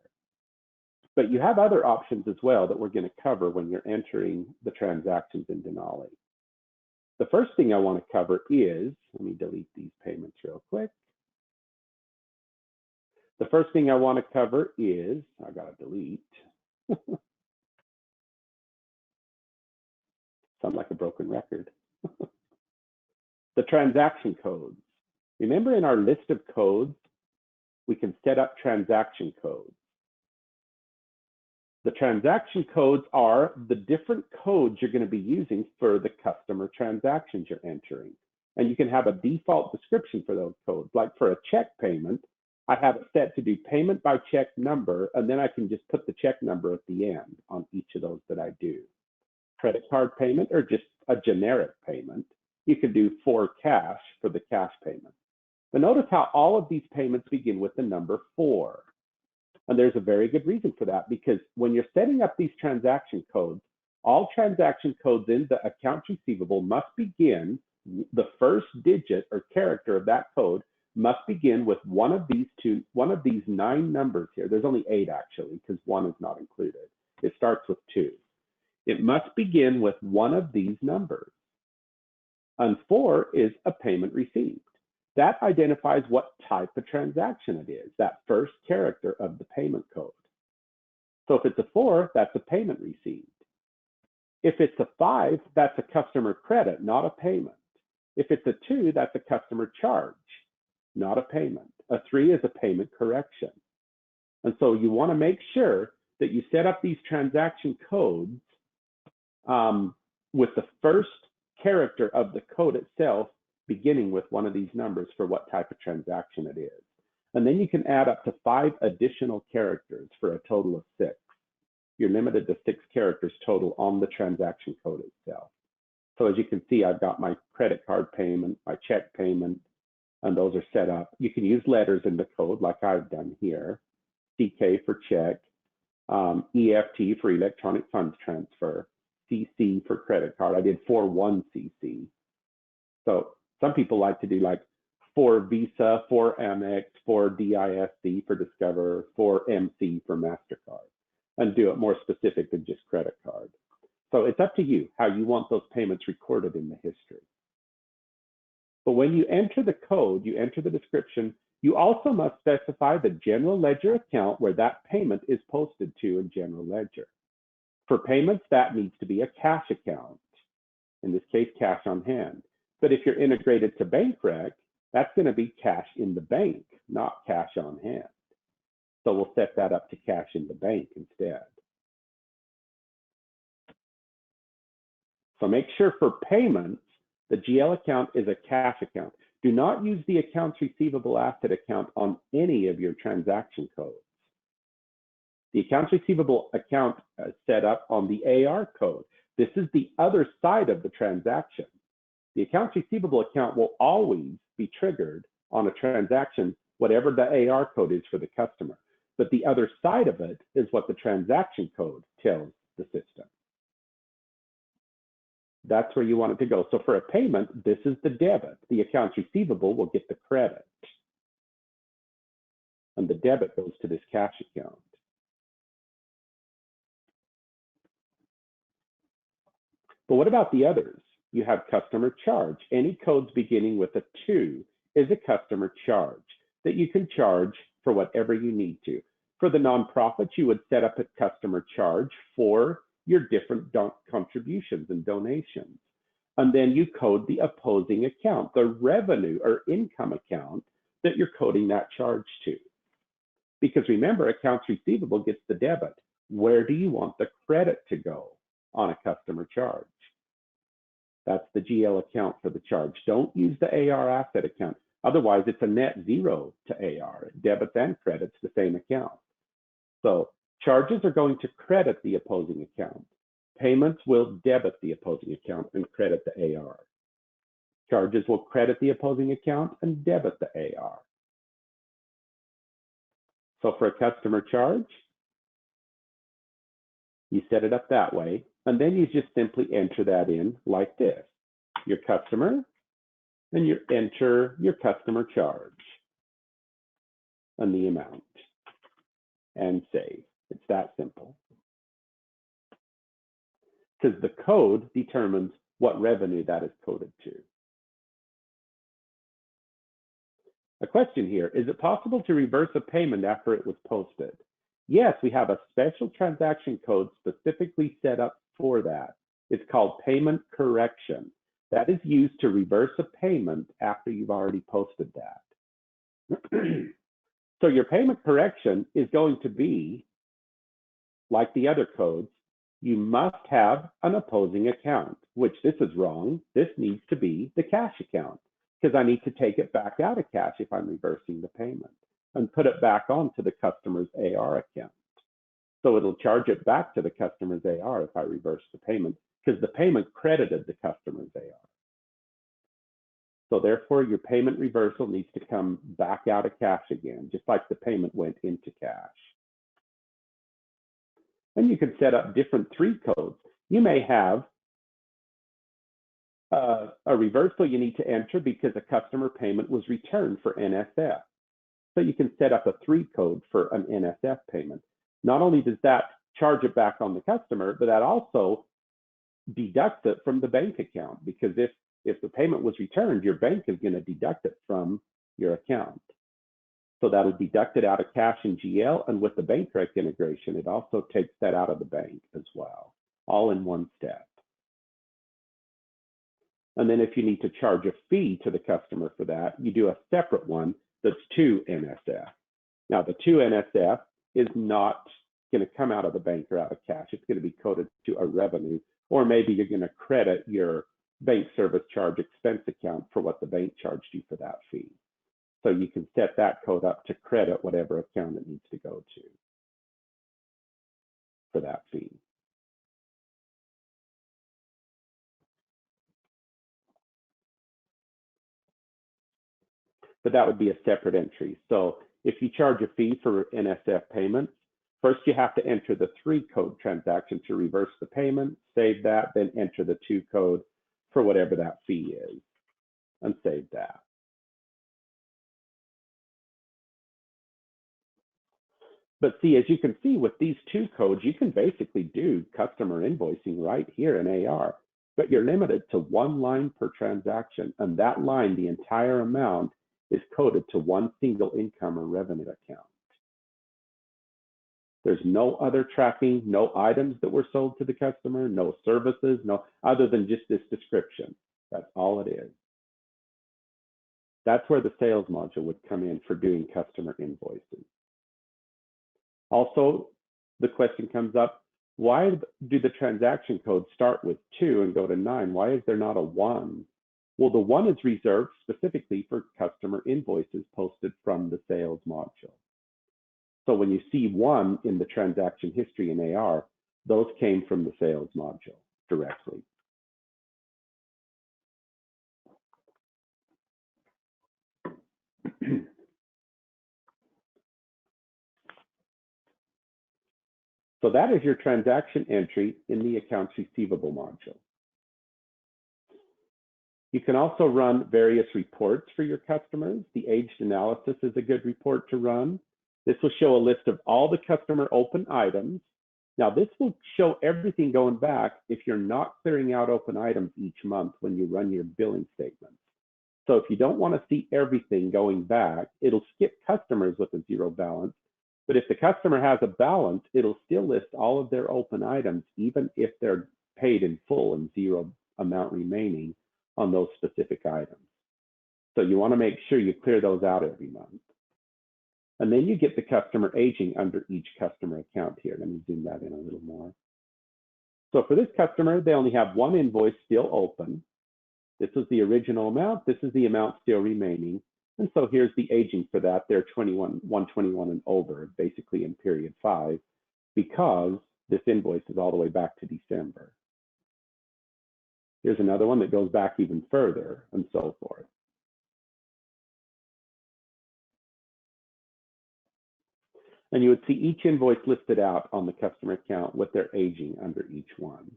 But you have other options as well that we're going to cover when you're entering the transactions in Denali. The first thing I want to cover is, let me delete these payments real quick. The first thing I want to cover is, I got to delete. Sound like a broken record. The transaction codes. Remember, in our list of codes, we can set up transaction codes. The transaction codes are the different codes you're going to be using for the customer transactions you're entering. And you can have a default description for those codes. Like for a check payment, I have it set to do payment by check number, and then I can just put the check number at the end on each of those that I do. Credit card payment or just a generic payment, you can do for cash for the cash payment. But notice how all of these payments begin with the number 4. And there's a very good reason for that, because when you're setting up these transaction codes, all transaction codes in the accounts receivable must begin, the first digit or character of that code must begin with one of these 9 numbers here. There's only 8 actually, because 1 is not included. It starts with 2. It must begin with one of these numbers. And 4 is a payment received. That identifies what type of transaction it is, that first character of the payment code. So if it's a 4, that's a payment received. If it's a 5, that's a customer credit, not a payment. If it's a 2, that's a customer charge, not a payment. A 3 is a payment correction. And so you want to make sure that you set up these transaction codes with the first character of the code itself beginning with one of these numbers for what type of transaction it is. And then you can add up to 5 additional characters for a total of 6. You're limited to 6 characters total on the transaction code itself. So as you can see, I've got my credit card payment, my check payment, and those are set up. You can use letters in the code like I've done here. CK for check, EFT for electronic funds transfer, CC for credit card. I did 41CC. So some people like to do like 4 Visa, 4 Amex, 4 DISC for Discover, 4 MC for MasterCard, and do it more specific than just credit card. So it's up to you how you want those payments recorded in the history. But when you enter the code, you enter the description, you also must specify the general ledger account where that payment is posted to in general ledger. For payments, that needs to be a cash account, in this case, cash on hand. But if you're integrated to bank rec, that's going to be cash in the bank, not cash on hand. So we'll set that up to cash in the bank instead. So make sure for payments, the GL account is a cash account. Do not use the accounts receivable asset account on any of your transaction codes. The accounts receivable account is set up on the AR code. This is the other side of the transaction. The accounts receivable account will always be triggered on a transaction, whatever the AR code is for the customer. But the other side of it is what the transaction code tells the system. That's where you want it to go. So for a payment, this is the debit. The accounts receivable will get the credit. And the debit goes to this cash account. But what about the others? You have customer charge. Any codes beginning with a 2 is a customer charge that you can charge for whatever you need to. For the nonprofits, you would set up a customer charge for your different contributions and donations. And then you code the opposing account, the revenue or income account that you're coding that charge to. Because remember, accounts receivable gets the debit. Where do you want the credit to go on a customer charge? That's the GL account for the charge. Don't use the AR asset account. Otherwise, it's a net 0 to AR. It debits and credits the same account. So charges are going to credit the opposing account. Payments will debit the opposing account and credit the AR. Charges will credit the opposing account and debit the AR. So for a customer charge, you set it up that way, and then you just simply enter that in like this. Your customer, and you enter your customer charge and the amount, and save. It's that simple. Because the code determines what revenue that is coded to. A question here, is it possible to reverse a payment after it was posted? Yes, we have a special transaction code specifically set up for that. It's called payment correction. That is used to reverse a payment after you've already posted that. So your payment correction is going to be, like the other codes, you must have an opposing account, which this is wrong. This needs to be the cash account, because I need to take it back out of cash if I'm reversing the payment and put it back onto the customer's AR account. So it'll charge it back to the customer's AR if I reverse the payment, because the payment credited the customer's AR. So therefore, your payment reversal needs to come back out of cash again, just like the payment went into cash. And you can set up different 3 codes. You may have a reversal you need to enter because a customer payment was returned for NSF. So you can set up a 3 code for an NSF payment. Not only does that charge it back on the customer, but that also deducts it from the bank account, because if the payment was returned, your bank is going to deduct it from your account. So that'll deduct it out of cash and GL, and with the bank correct integration, it also takes that out of the bank as well, all in one step. And then if you need to charge a fee to the customer for that, you do a separate one that's to NSF. Now the to NSF is not going to come out of the bank or out of cash. It's going to be coded to a revenue, or maybe you're going to credit your bank service charge expense account for what the bank charged you for that fee. So you can set that code up to credit whatever account it needs to go to for that fee. But that would be a separate entry. So if you charge a fee for NSF payments, first you have to enter the 3 code transaction to reverse the payment, save that, then enter the 2 code for whatever that fee is, and save that. But see, as you can see with these 2 codes, you can basically do customer invoicing right here in AR, but you're limited to 1 line per transaction, and that line, the entire amount, is coded to 1 single income or revenue account. There's no other tracking, no items that were sold to the customer, no services, no other than just this description. That's all it is. That's where the sales module would come in for doing customer invoices. Also, the question comes up, why do the transaction codes start with 2 and go to 9? Why is there not a 1? Well, the 1 is reserved specifically for customer invoices posted from the sales module. So when you see 1 in the transaction history in AR, those came from the sales module directly. So that is your transaction entry in the accounts receivable module. You can also run various reports for your customers. The aged analysis is a good report to run. This will show a list of all the customer open items. Now this will show everything going back if you're not clearing out open items each month when you run your billing statements. So if you don't want to see everything going back, it'll skip customers with a 0 balance. But if the customer has a balance, it'll still list all of their open items, even if they're paid in full and 0 amount remaining on those specific items. So you want to make sure you clear those out every month. And then you get the customer aging under each customer account here. Let me zoom that in a little more. So for this customer, they only have 1 invoice still open. This is the original amount. This is the amount still remaining. And so here's the aging for that. They're 121 and over, basically in period 5, because this invoice is all the way back to December. Here's another one that goes back even further, and so forth. And you would see each invoice listed out on the customer account with their aging under each one.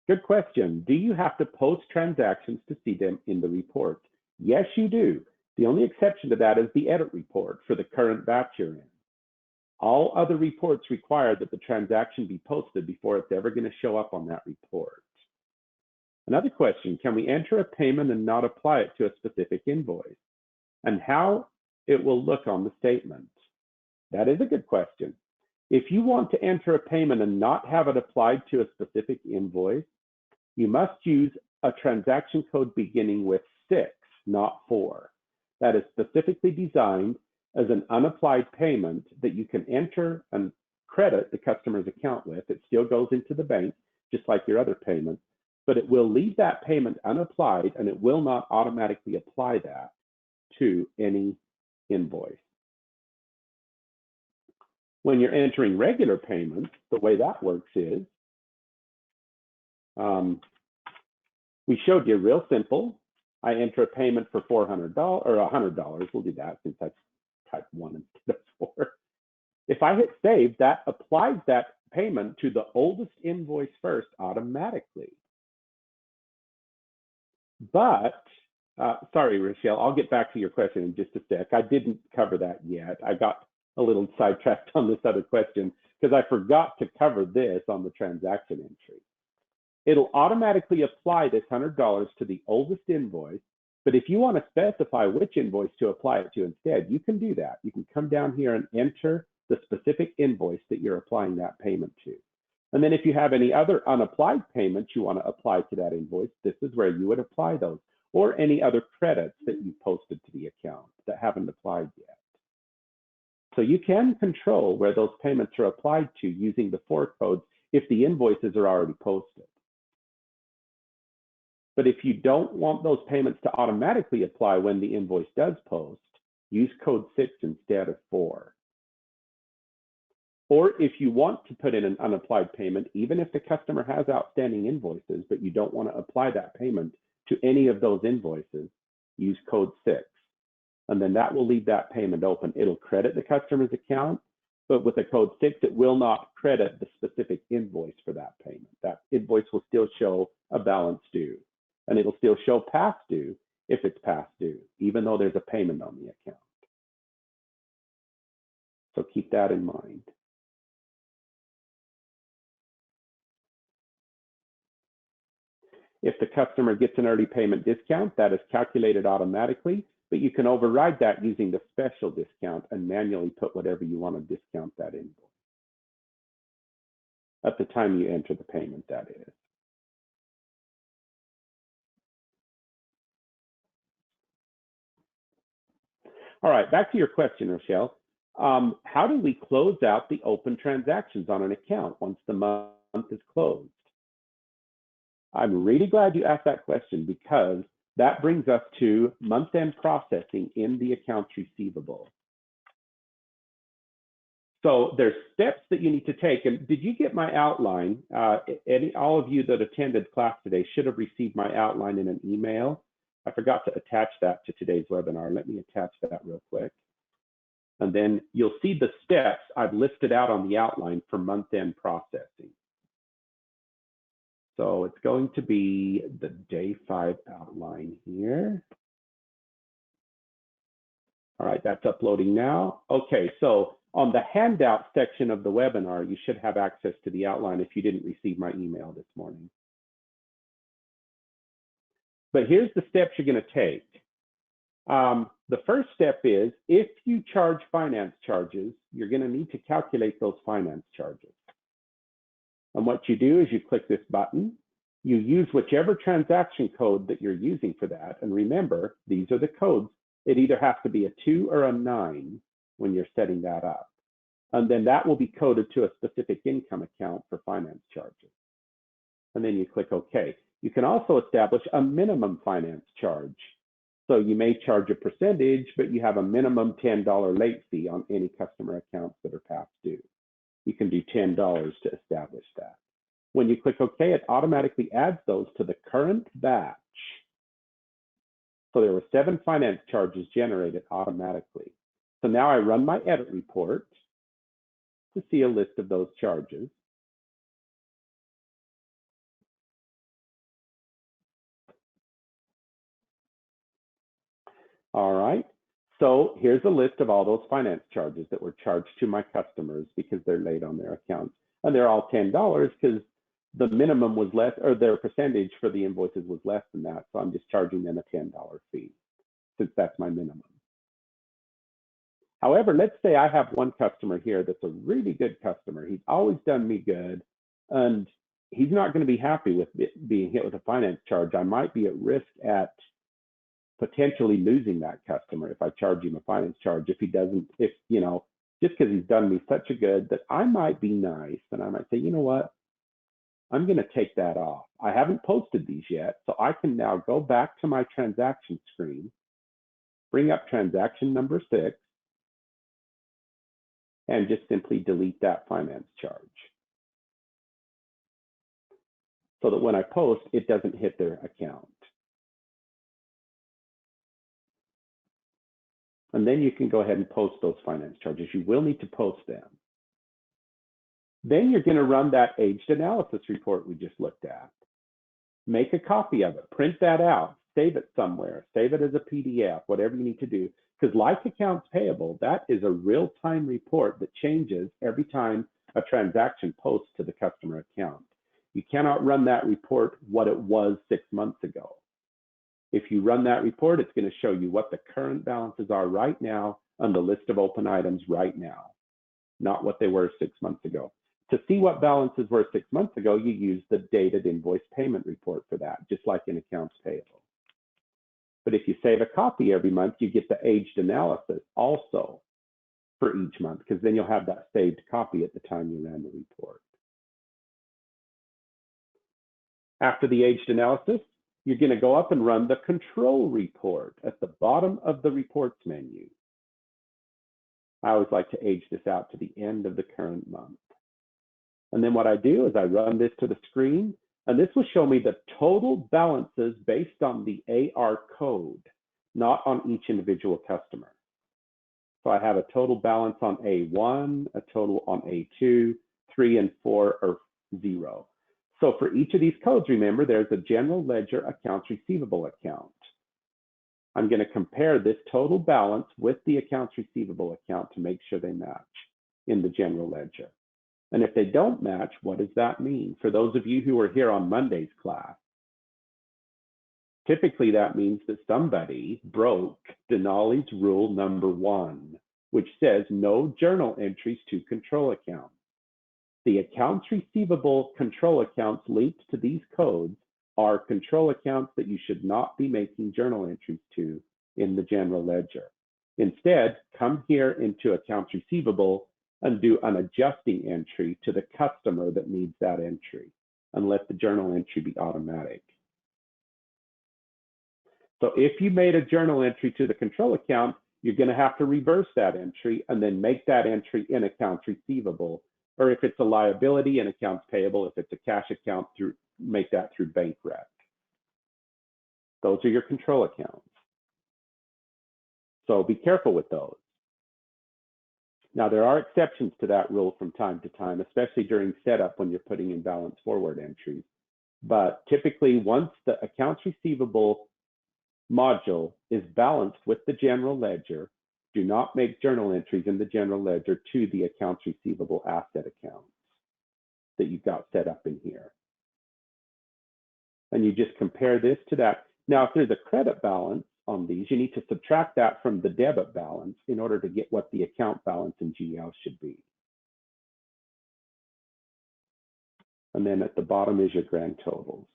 Good question. Do you have to post transactions to see them in the report? Yes, you do. The only exception to that is the edit report for the current batch you're in. All other reports require that the transaction be posted before it's ever going to show up on that report. Another question, can we enter a payment and not apply it to a specific invoice? And how it will look on the statement? That is a good question. If you want to enter a payment and not have it applied to a specific invoice, you must use a transaction code beginning with 6, not 4. That is specifically designed as an unapplied payment that you can enter and credit the customer's account with. It still goes into the bank, just like your other payments, but it will leave that payment unapplied and it will not automatically apply that to any invoice. When you're entering regular payments, the way that works is, we showed you real simple. I enter a payment for $400 or $100. We'll do that since I typed 1 instead of 4. If I hit save, that applies that payment to the oldest invoice first automatically. But, sorry, Rochelle, I'll get back to your question in just a sec. I didn't cover that yet. I got a little sidetracked on this other question because I forgot to cover this on the transaction entry. It'll automatically apply this $100 to the oldest invoice, but if you want to specify which invoice to apply it to instead, you can do that. You can come down here and enter the specific invoice that you're applying that payment to. And then if you have any other unapplied payments you want to apply to that invoice, this is where you would apply those, or any other credits that you posted to the account that haven't applied yet. So you can control where those payments are applied to using the 4 codes if the invoices are already posted. But if you don't want those payments to automatically apply when the invoice does post, use code 6 instead of 4. Or if you want to put in an unapplied payment, even if the customer has outstanding invoices, but you don't want to apply that payment to any of those invoices, use code 6. And then that will leave that payment open. It'll credit the customer's account, but with the code 6, it will not credit the specific invoice for that payment. That invoice will still show a balance due, and it'll still show past due if it's past due, even though there's a payment on the account. So keep that in mind. If the customer gets an early payment discount, that is calculated automatically, but you can override that using the special discount and manually put whatever you want to discount that invoice at the time you enter the payment, that is. All right, back to your question, Rochelle. How do we close out the open transactions on an account once the month is closed? I'm really glad you asked that question because that brings us to month-end processing in the accounts receivable. So there's steps that you need to take. And did you get my outline? All of you that attended class today should have received my outline in an email. I forgot to attach that to today's webinar. Let me attach that real quick. And then you'll see the steps I've listed out on the outline for month-end processing. So it's going to be the day 5 outline here. All right, that's uploading now. Okay, so on the handout section of the webinar, you should have access to the outline if you didn't receive my email this morning. But here's the steps you're going to take. The first step is, if you charge finance charges, you're going to need to calculate those finance charges. And what you do is you click this button, you use whichever transaction code that you're using for that. And remember, these are the codes. It either has to be a 2 or a 9 when you're setting that up. And then that will be coded to a specific income account for finance charges. And then you click OK. You can also establish a minimum finance charge. So you may charge a percentage, but you have a minimum $10 late fee on any customer accounts that are past due. You can do $10 to establish that. When you click OK, it automatically adds those to the current batch. So there were 7 finance charges generated automatically. So now I run my edit report to see a list of those charges. All right. So here's a list of all those finance charges that were charged to my customers because they're late on their accounts. And they're all $10 because the minimum was less, or their percentage for the invoices was less than that. So I'm just charging them a $10 fee since that's my minimum. However, let's say I have one customer here that's a really good customer. He's always done me good, and he's not going to be happy with being hit with a finance charge. I might be at risk at potentially losing that customer if I charge him a finance charge, if he doesn't, if, you know, just because he's done me such a good that I might be nice and I might say, you know what, I'm going to take that off. I haven't posted these yet, so I can now go back to my transaction screen, bring up transaction number 6, and just simply delete that finance charge. So that when I post, it doesn't hit their account. And then you can go ahead and post those finance charges. You will need to post them. Then you're going to run that aged analysis report we just looked at. Make a copy of it, print that out, save it somewhere, save it as a PDF, whatever you need to do. Because like accounts payable, that is a real-time report that changes every time a transaction posts to the customer account. You cannot run that report what it was 6 months ago. If you run that report, it's going to show you what the current balances are right now on the list of open items right now, not what they were 6 months ago. To see what balances were 6 months ago, you use the dated invoice payment report for that, just like in accounts payable. But if you save a copy every month, you get the aged analysis also for each month, because then you'll have that saved copy at the time you ran the report. After the aged analysis, you're going to go up and run the control report at the bottom of the reports menu. I always like to age this out to the end of the current month. And then what I do is I run this to the screen, and this will show me the total balances based on the AR code, not on each individual customer. So I have a total balance on A1, a total on A2, 3 and 4 are 0. So for each of these codes, remember, there's a general ledger accounts receivable account. I'm going to compare this total balance with the accounts receivable account to make sure they match in the general ledger. And if they don't match, what does that mean? For those of you who were here on Monday's class, typically that means that somebody broke Denali's rule number 1, which says no journal entries to control accounts. The accounts receivable control accounts linked to these codes are control accounts that you should not be making journal entries to in the general ledger. Instead, come here into accounts receivable and do an adjusting entry to the customer that needs that entry, and let the journal entry be automatic. So if you made a journal entry to the control account, you're going to have to reverse that entry and then make that entry in accounts receivable. Or if it's a liability in accounts payable, if it's a cash account, make that through bank rec. Those are your control accounts. So be careful with those. Now, there are exceptions to that rule from time to time, especially during setup when you're putting in balance forward entries. But typically, once the accounts receivable module is balanced with the general ledger, do not make journal entries in the general ledger to the accounts receivable asset accounts that you've got set up in here. And you just compare this to that. Now, if there's a credit balance on these, you need to subtract that from the debit balance in order to get what the account balance in GL should be. And then at the bottom is your grand totals.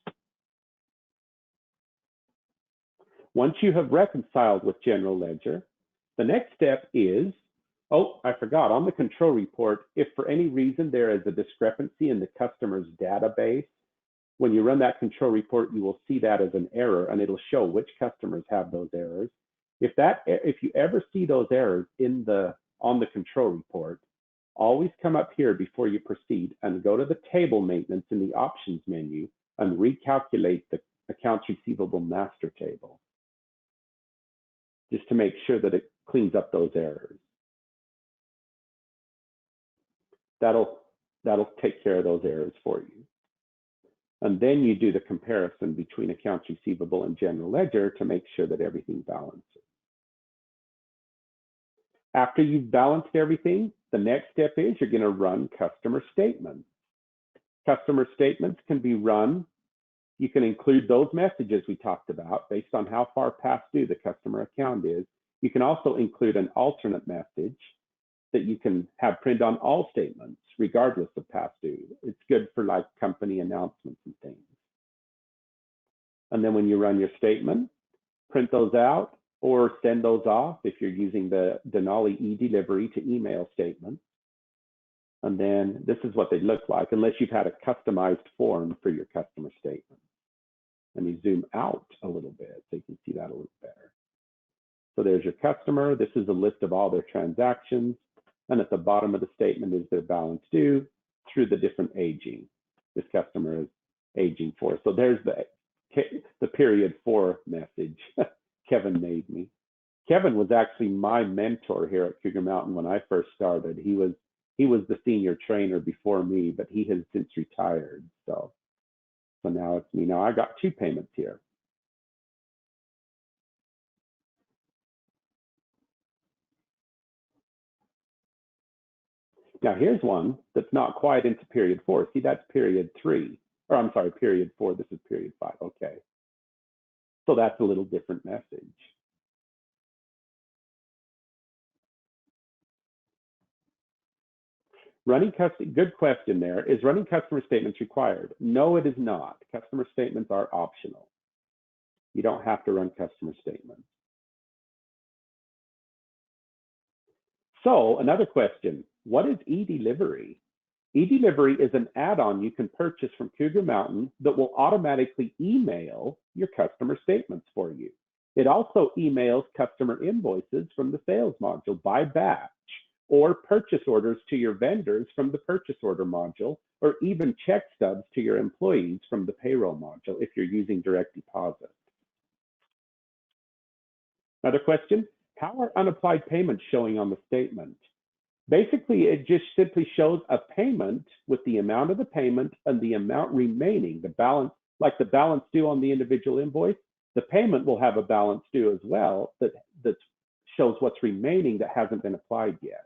Once you have reconciled with general ledger, the next step is, oh, I forgot, on the control report, if for any reason there is a discrepancy in the customer's database, when you run that control report, you will see that as an error, and it'll show which customers have those errors. If you ever see those errors on the control report, always come up here before you proceed and go to the table maintenance in the options menu and recalculate the accounts receivable master table, just to make sure that it cleans up those errors. That'll take care of those errors for you. And then you do the comparison between accounts receivable and general ledger to make sure that everything balances. After you've balanced everything, the next step is you're going to run customer statements. Customer statements can be run. You can include those messages we talked about based on how far past due the customer account is. You can also include an alternate message that you can have print on all statements, regardless of past due. It's good for like company announcements and things. And then when you run your statement, print those out or send those off if you're using the Denali e-delivery to email statements. And then this is what they look like, unless you've had a customized form for your customer statement. Let me zoom out a little bit so you can see that a little better. So there's your customer. This is a list of all their transactions. And at the bottom of the statement is their balance due through the different aging. This customer is aging 4. So there's the period 4 message Kevin made me. Kevin was actually my mentor here at Cougar Mountain when I first started. He was the senior trainer before me, but he has since retired. So now it's me. Now I got 2 payments here. Now here's one that's not quite into period 4. See, that's period 3, or I'm sorry, period 4. This is period 5. Okay. So that's a little different message. Good question there. Is running customer statements required? No, it is not. Customer statements are optional. You don't have to run customer statements. So another question, what is e-delivery? E-delivery is an add-on you can purchase from Cougar Mountain that will automatically email your customer statements for you. It also emails customer invoices from the sales module by batch, or purchase orders to your vendors from the purchase order module, or even check stubs to your employees from the payroll module if you're using direct deposit. Another question, how are unapplied payments showing on the statement? Basically, it just simply shows a payment with the amount of the payment and the amount remaining, the balance, like the balance due on the individual invoice. The payment will have a balance due as well that shows what's remaining that hasn't been applied yet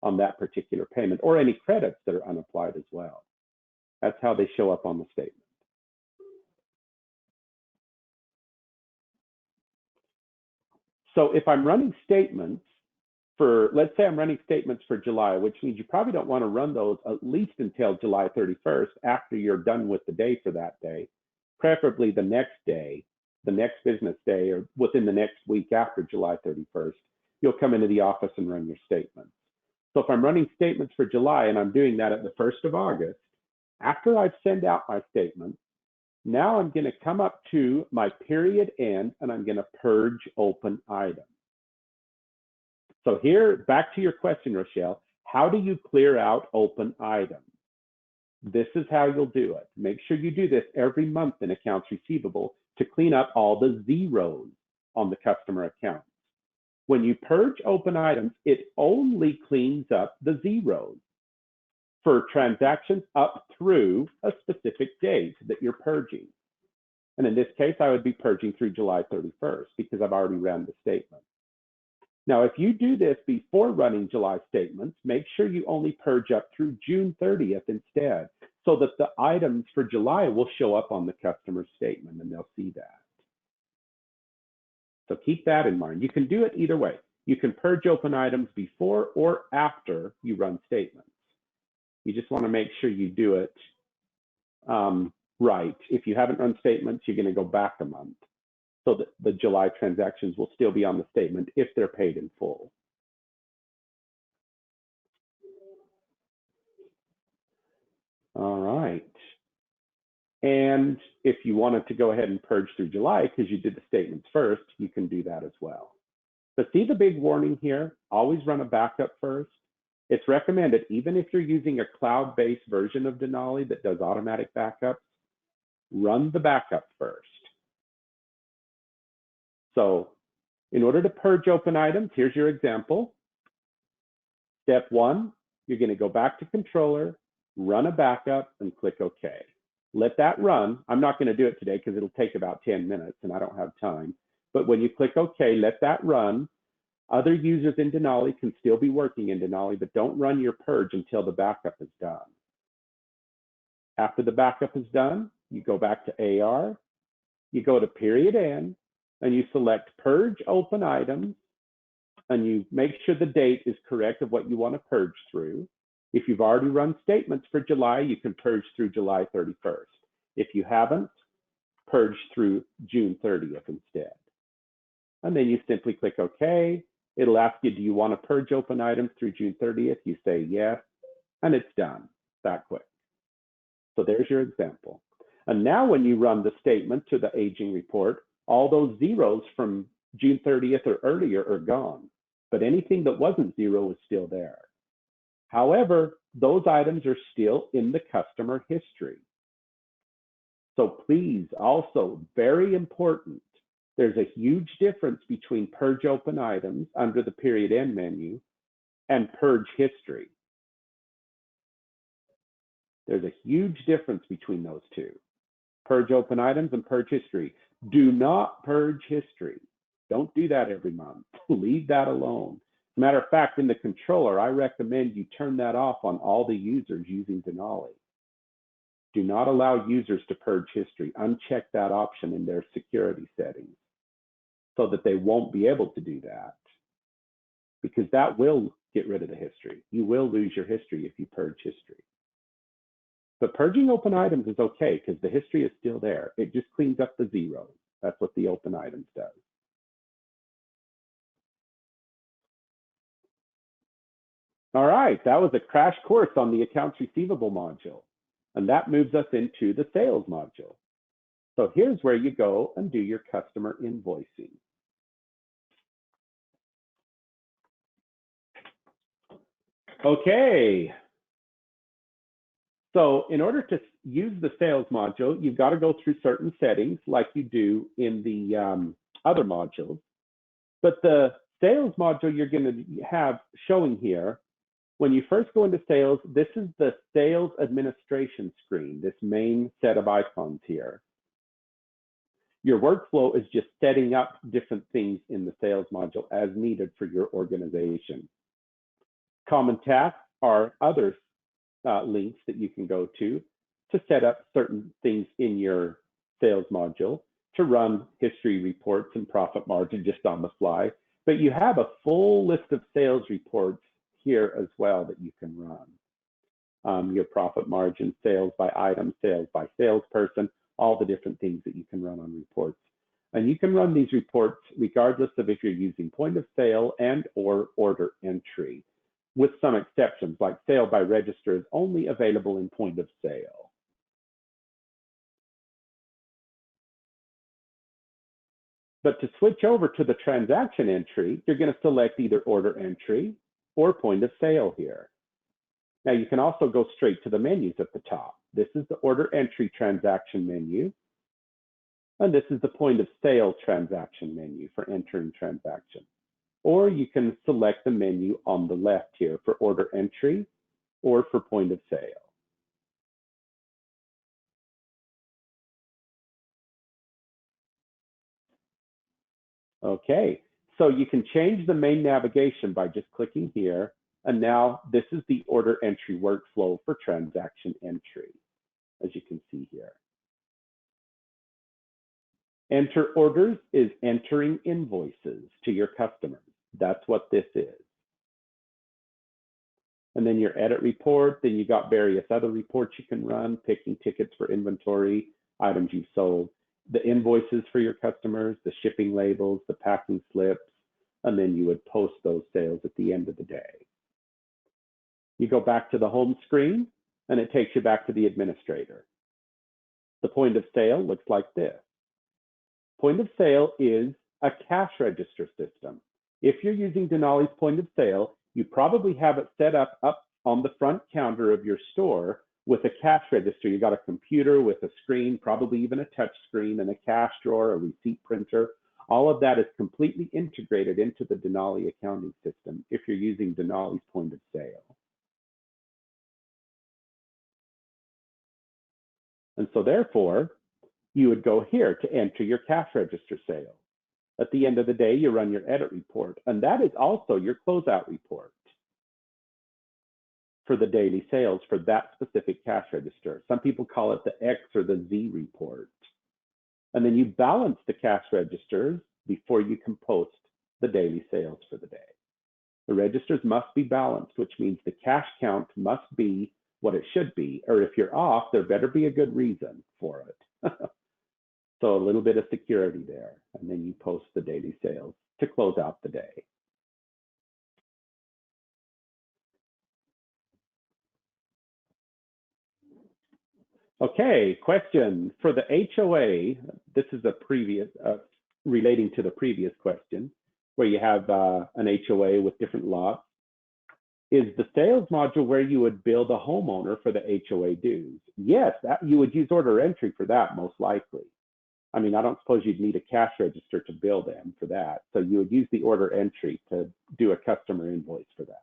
on that particular payment, or any credits that are unapplied as well. That's how they show up on the statement. So if I'm running statements for, let's say I'm running statements for July, which means you probably don't want to run those at least until July 31st after you're done with the day for that day, preferably the next day, the next business day, or within the next week after July 31st, you'll come into the office and run your statements. So if I'm running statements for July and I'm doing that at the 1st of August, after I've sent out my statement, now I'm going to come up to my period end and I'm going to purge open items. So here, back to your question, Rochelle, how do you clear out open items? This is how you'll do it. Make sure you do this every month in accounts receivable to clean up all the zeros on the customer accounts. When you purge open items, it only cleans up the zeros for transactions up through a specific date that you're purging. And in this case, I would be purging through July 31st because I've already ran the statement. Now, if you do this before running July statements, make sure you only purge up through June 30th instead, so that the items for July will show up on the customer statement and they'll see that. So keep that in mind. You can do it either way. You can purge open items before or after you run statements. You just want to make sure you do it right. If you haven't run statements, you're going to go back a month, so that the July transactions will still be on the statement if they're paid in full. All right. And if you wanted to go ahead and purge through July because you did the statements first, you can do that as well. But see the big warning here? Always run a backup first. It's recommended, even if you're using a cloud-based version of Denali that does automatic backups, run the backup first. So in order to purge open items, here's your example. Step 1, you're going to go back to controller, run a backup, and click OK. Let that run. I'm not going to do it today because it'll take about 10 minutes and I don't have time. But when you click OK, let that run. Other users in Denali can still be working in Denali, but don't run your purge until the backup is done. After the backup is done, you go back to AR, you go to period end, and you select purge open items, and you make sure the date is correct of what you want to purge through. If you've already run statements for July, you can purge through July 31st. If you haven't, purge through June 30th instead. And then you simply click OK. It'll ask you, do you want to purge open items through June 30th? You say yes, and it's done that quick. So there's your example. And now when you run the statement to the aging report, all those zeros from June 30th or earlier are gone, but anything that wasn't zero is still there. However, those items are still in the customer history. So please, also very important, there's a huge difference between purge open items under the period end menu and purge history. There's a huge difference between those two. Purge open items and purge history. Do not purge history. Don't do that every month. Leave that alone. As a matter of fact, in the controller, I recommend you turn that off on all the users using Denali. Do not allow users to purge history. Uncheck that option in their security settings so that they won't be able to do that, because that will get rid of the history. You will lose your history if you purge history. But purging open items is okay because the history is still there. It just cleans up the zeros. That's what the open items does. All right, that was a crash course on the accounts receivable module. And that moves us into the sales module. So here's where you go and do your customer invoicing. Okay. So in order to use the sales module, you've got to go through certain settings like you do in the other modules. But the sales module you're going to have showing here, when you first go into sales, this is the sales administration screen, this main set of icons here. Your workflow is just setting up different things in the sales module as needed for your organization. Common tasks are other links that you can go to set up certain things in your sales module, to run history reports and profit margin just on the fly. But you have a full list of sales reports here as well that you can run. Your profit margin, sales by item, sales by salesperson, all the different things that you can run on reports. And you can run these reports regardless of if you're using point of sale and or order entry, with some exceptions, like sale by register is only available in point of sale. But to switch over to the transaction entry, you're going to select either order entry or point of sale here. Now you can also go straight to the menus at the top. This is the order entry transaction menu, and this is the point of sale transaction menu for entering transaction. Or you can select the menu on the left here for order entry or for point of sale. Okay, so you can change the main navigation by just clicking here. And now this is the order entry workflow for transaction entry, as you can see here. Enter orders is entering invoices to your customers. That's what this is. And then your edit report, then you got various other reports you can run, picking tickets for inventory, items you've sold, the invoices for your customers, the shipping labels, the packing slips, and then you would post those sales at the end of the day. You go back to the home screen and it takes you back to the administrator. The point of sale looks like this. Point of sale is a cash register system. If you're using Denali's point of sale, You probably have it set up on the front counter of your store with a cash register. You got a computer with a screen, probably even a touch screen, and a cash drawer, a receipt printer. All of that is completely integrated into the Denali accounting system if you're using Denali's point of sale. And so therefore, you would go here to enter your cash register sale. At the end of the day, you run your edit report, and that is also your closeout report for the daily sales for that specific cash register. Some people call it the X or the Z report. And then you balance the cash registers before you can post the daily sales for the day. The registers must be balanced, which means the cash count must be what it should be, or if you're off, there better be a good reason for it. So a little bit of security there, and then you post the daily sales to close out the day. Okay, question for the HOA. This is a previous, relating to the previous question, where you have an HOA with different lots. Is the sales module where you would bill the homeowner for the HOA dues? Yes, you would use order entry for that most likely. I mean, I don't suppose you'd need a cash register to bill them for that. So you would use the order entry to do a customer invoice for that.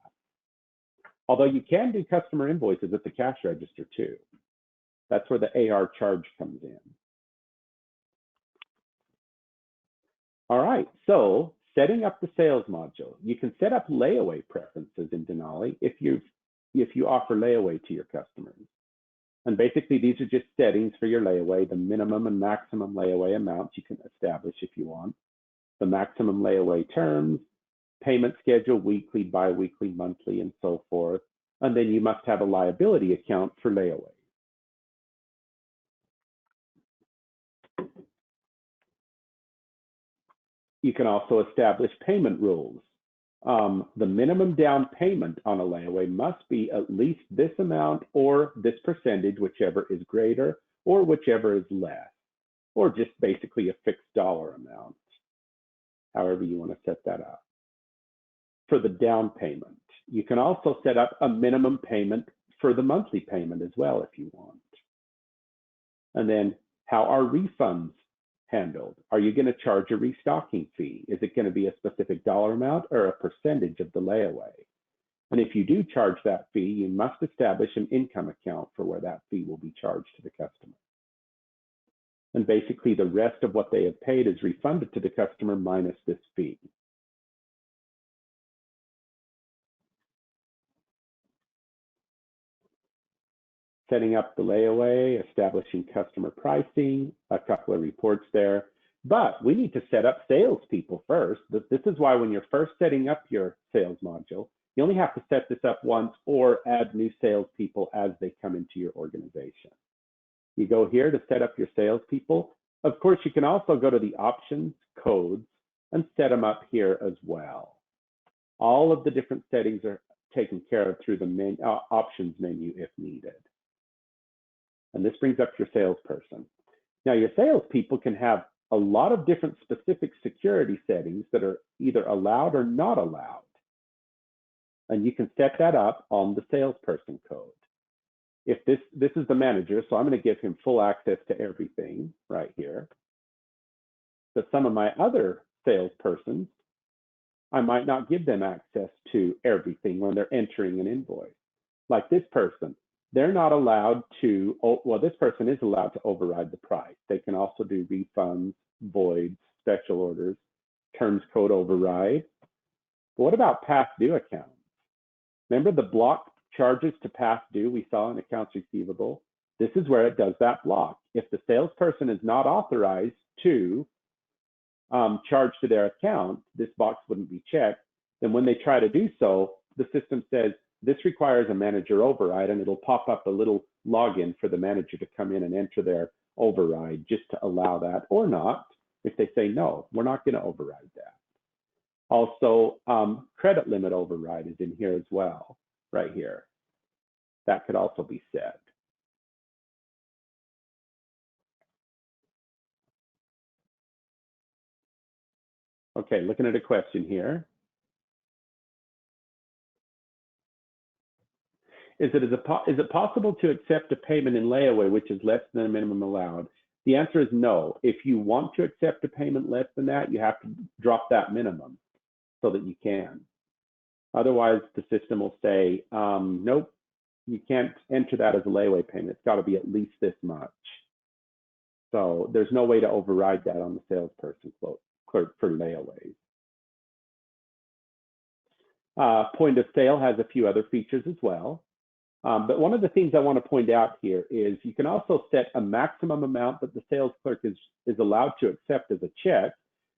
Although you can do customer invoices at the cash register too. That's where the AR charge comes in. All right, so setting up the sales module. You can set up layaway preferences in Denali if you offer layaway to your customers. And basically, these are just settings for your layaway, the minimum and maximum layaway amounts you can establish if you want, the maximum layaway terms, payment schedule, weekly, biweekly, monthly, and so forth. And then you must have a liability account for layaway. You can also establish payment rules. The minimum down payment on a layaway must be at least this amount or this percentage, whichever is greater or whichever is less, or just basically a fixed dollar amount, however you want to set that up. For the down payment, you can also set up a minimum payment for the monthly payment as well if you want. And then how are refunds handled? Are you going to charge a restocking fee? Is it going to be a specific dollar amount or a percentage of the layaway? And if you do charge that fee, you must establish an income account for where that fee will be charged to the customer. And basically the rest of what they have paid is refunded to the customer minus this fee. Setting up the layaway, establishing customer pricing, a couple of reports there. But we need to set up salespeople first. This is why when you're first setting up your sales module, you only have to set this up once or add new salespeople as they come into your organization. You go here to set up your salespeople. Of course, you can also go to the options, codes, and set them up here as well. All of the different settings are taken care of through the options menu if needed. And this brings up your salesperson. Now, your salespeople can have a lot of different specific security settings that are either allowed or not allowed. And you can set that up on the salesperson code. If this is the manager, so I'm going to give him full access to everything right here. But some of my other salespersons, I might not give them access to everything when they're entering an invoice. Like this person, they're not allowed to, well, this person is allowed to override the price. They can also do refunds, voids, special orders, terms code override. But what about past due accounts? Remember the block charges to past due we saw in accounts receivable? This is where it does that block. If the salesperson is not authorized to charge to their account, this box wouldn't be checked. Then when they try to do so, the system says, this requires a manager override, and it'll pop up a little login for the manager to come in and enter their override just to allow that, or not, if they say, no, we're not going to override that. Also, credit limit override is in here as well, right here. That could also be set. Okay, looking at a question here. Is it possible to accept a payment in layaway which is less than the minimum allowed? The answer is no. If you want to accept a payment less than that, you have to drop that minimum so that you can. Otherwise, the system will say, nope, you can't enter that as a layaway payment. It's got to be at least this much. So there's no way to override that on the salesperson clerk for layaways. Point of sale has a few other features as well. But one of the things I want to point out here is you can also set a maximum amount that the sales clerk is allowed to accept as a check.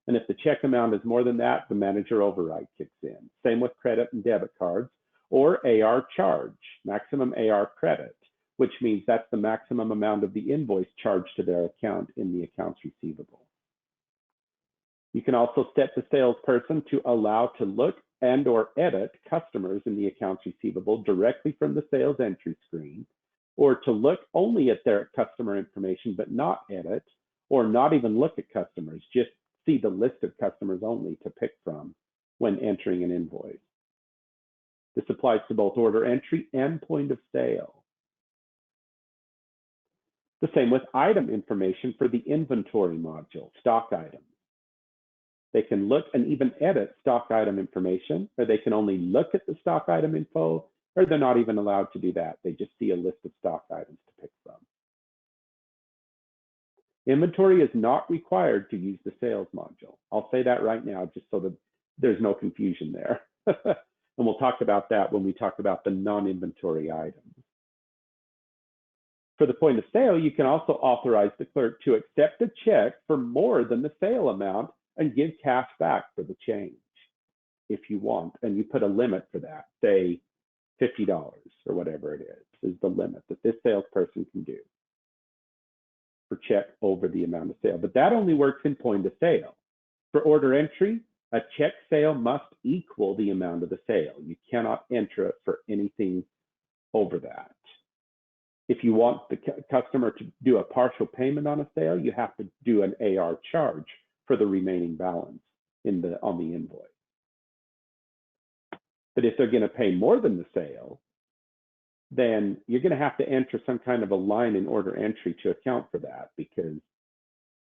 And if the check amount is more than that, the manager override kicks in. Same with credit and debit cards or AR charge, maximum AR credit, which means that's the maximum amount of the invoice charged to their account in the accounts receivable. You can also set the salesperson to allow to look and or edit customers in the accounts receivable directly from the sales entry screen, or to look only at their customer information but not edit, or not even look at customers, just see the list of customers only to pick from when entering an invoice. This applies to both order entry and point of sale. The same with item information for the inventory module, stock items. They can look and even edit stock item information, or they can only look at the stock item info, or they're not even allowed to do that. They just see a list of stock items to pick from. Inventory is not required to use the sales module. I'll say that right now, just so that there's no confusion there. And we'll talk about that when we talk about the non-inventory items. For the point of sale, you can also authorize the clerk to accept a check for more than the sale amount and give cash back for the change if you want. And you put a limit for that, say $50 or whatever it is the limit that this salesperson can do for check over the amount of sale. But that only works in point of sale. For order entry, a check sale must equal the amount of the sale. You cannot enter it for anything over that. If you want the customer to do a partial payment on a sale, you have to do an AR charge for the remaining balance on the invoice. But if they're going to pay more than the sale, then you're going to have to enter some kind of a line in order entry to account for that, because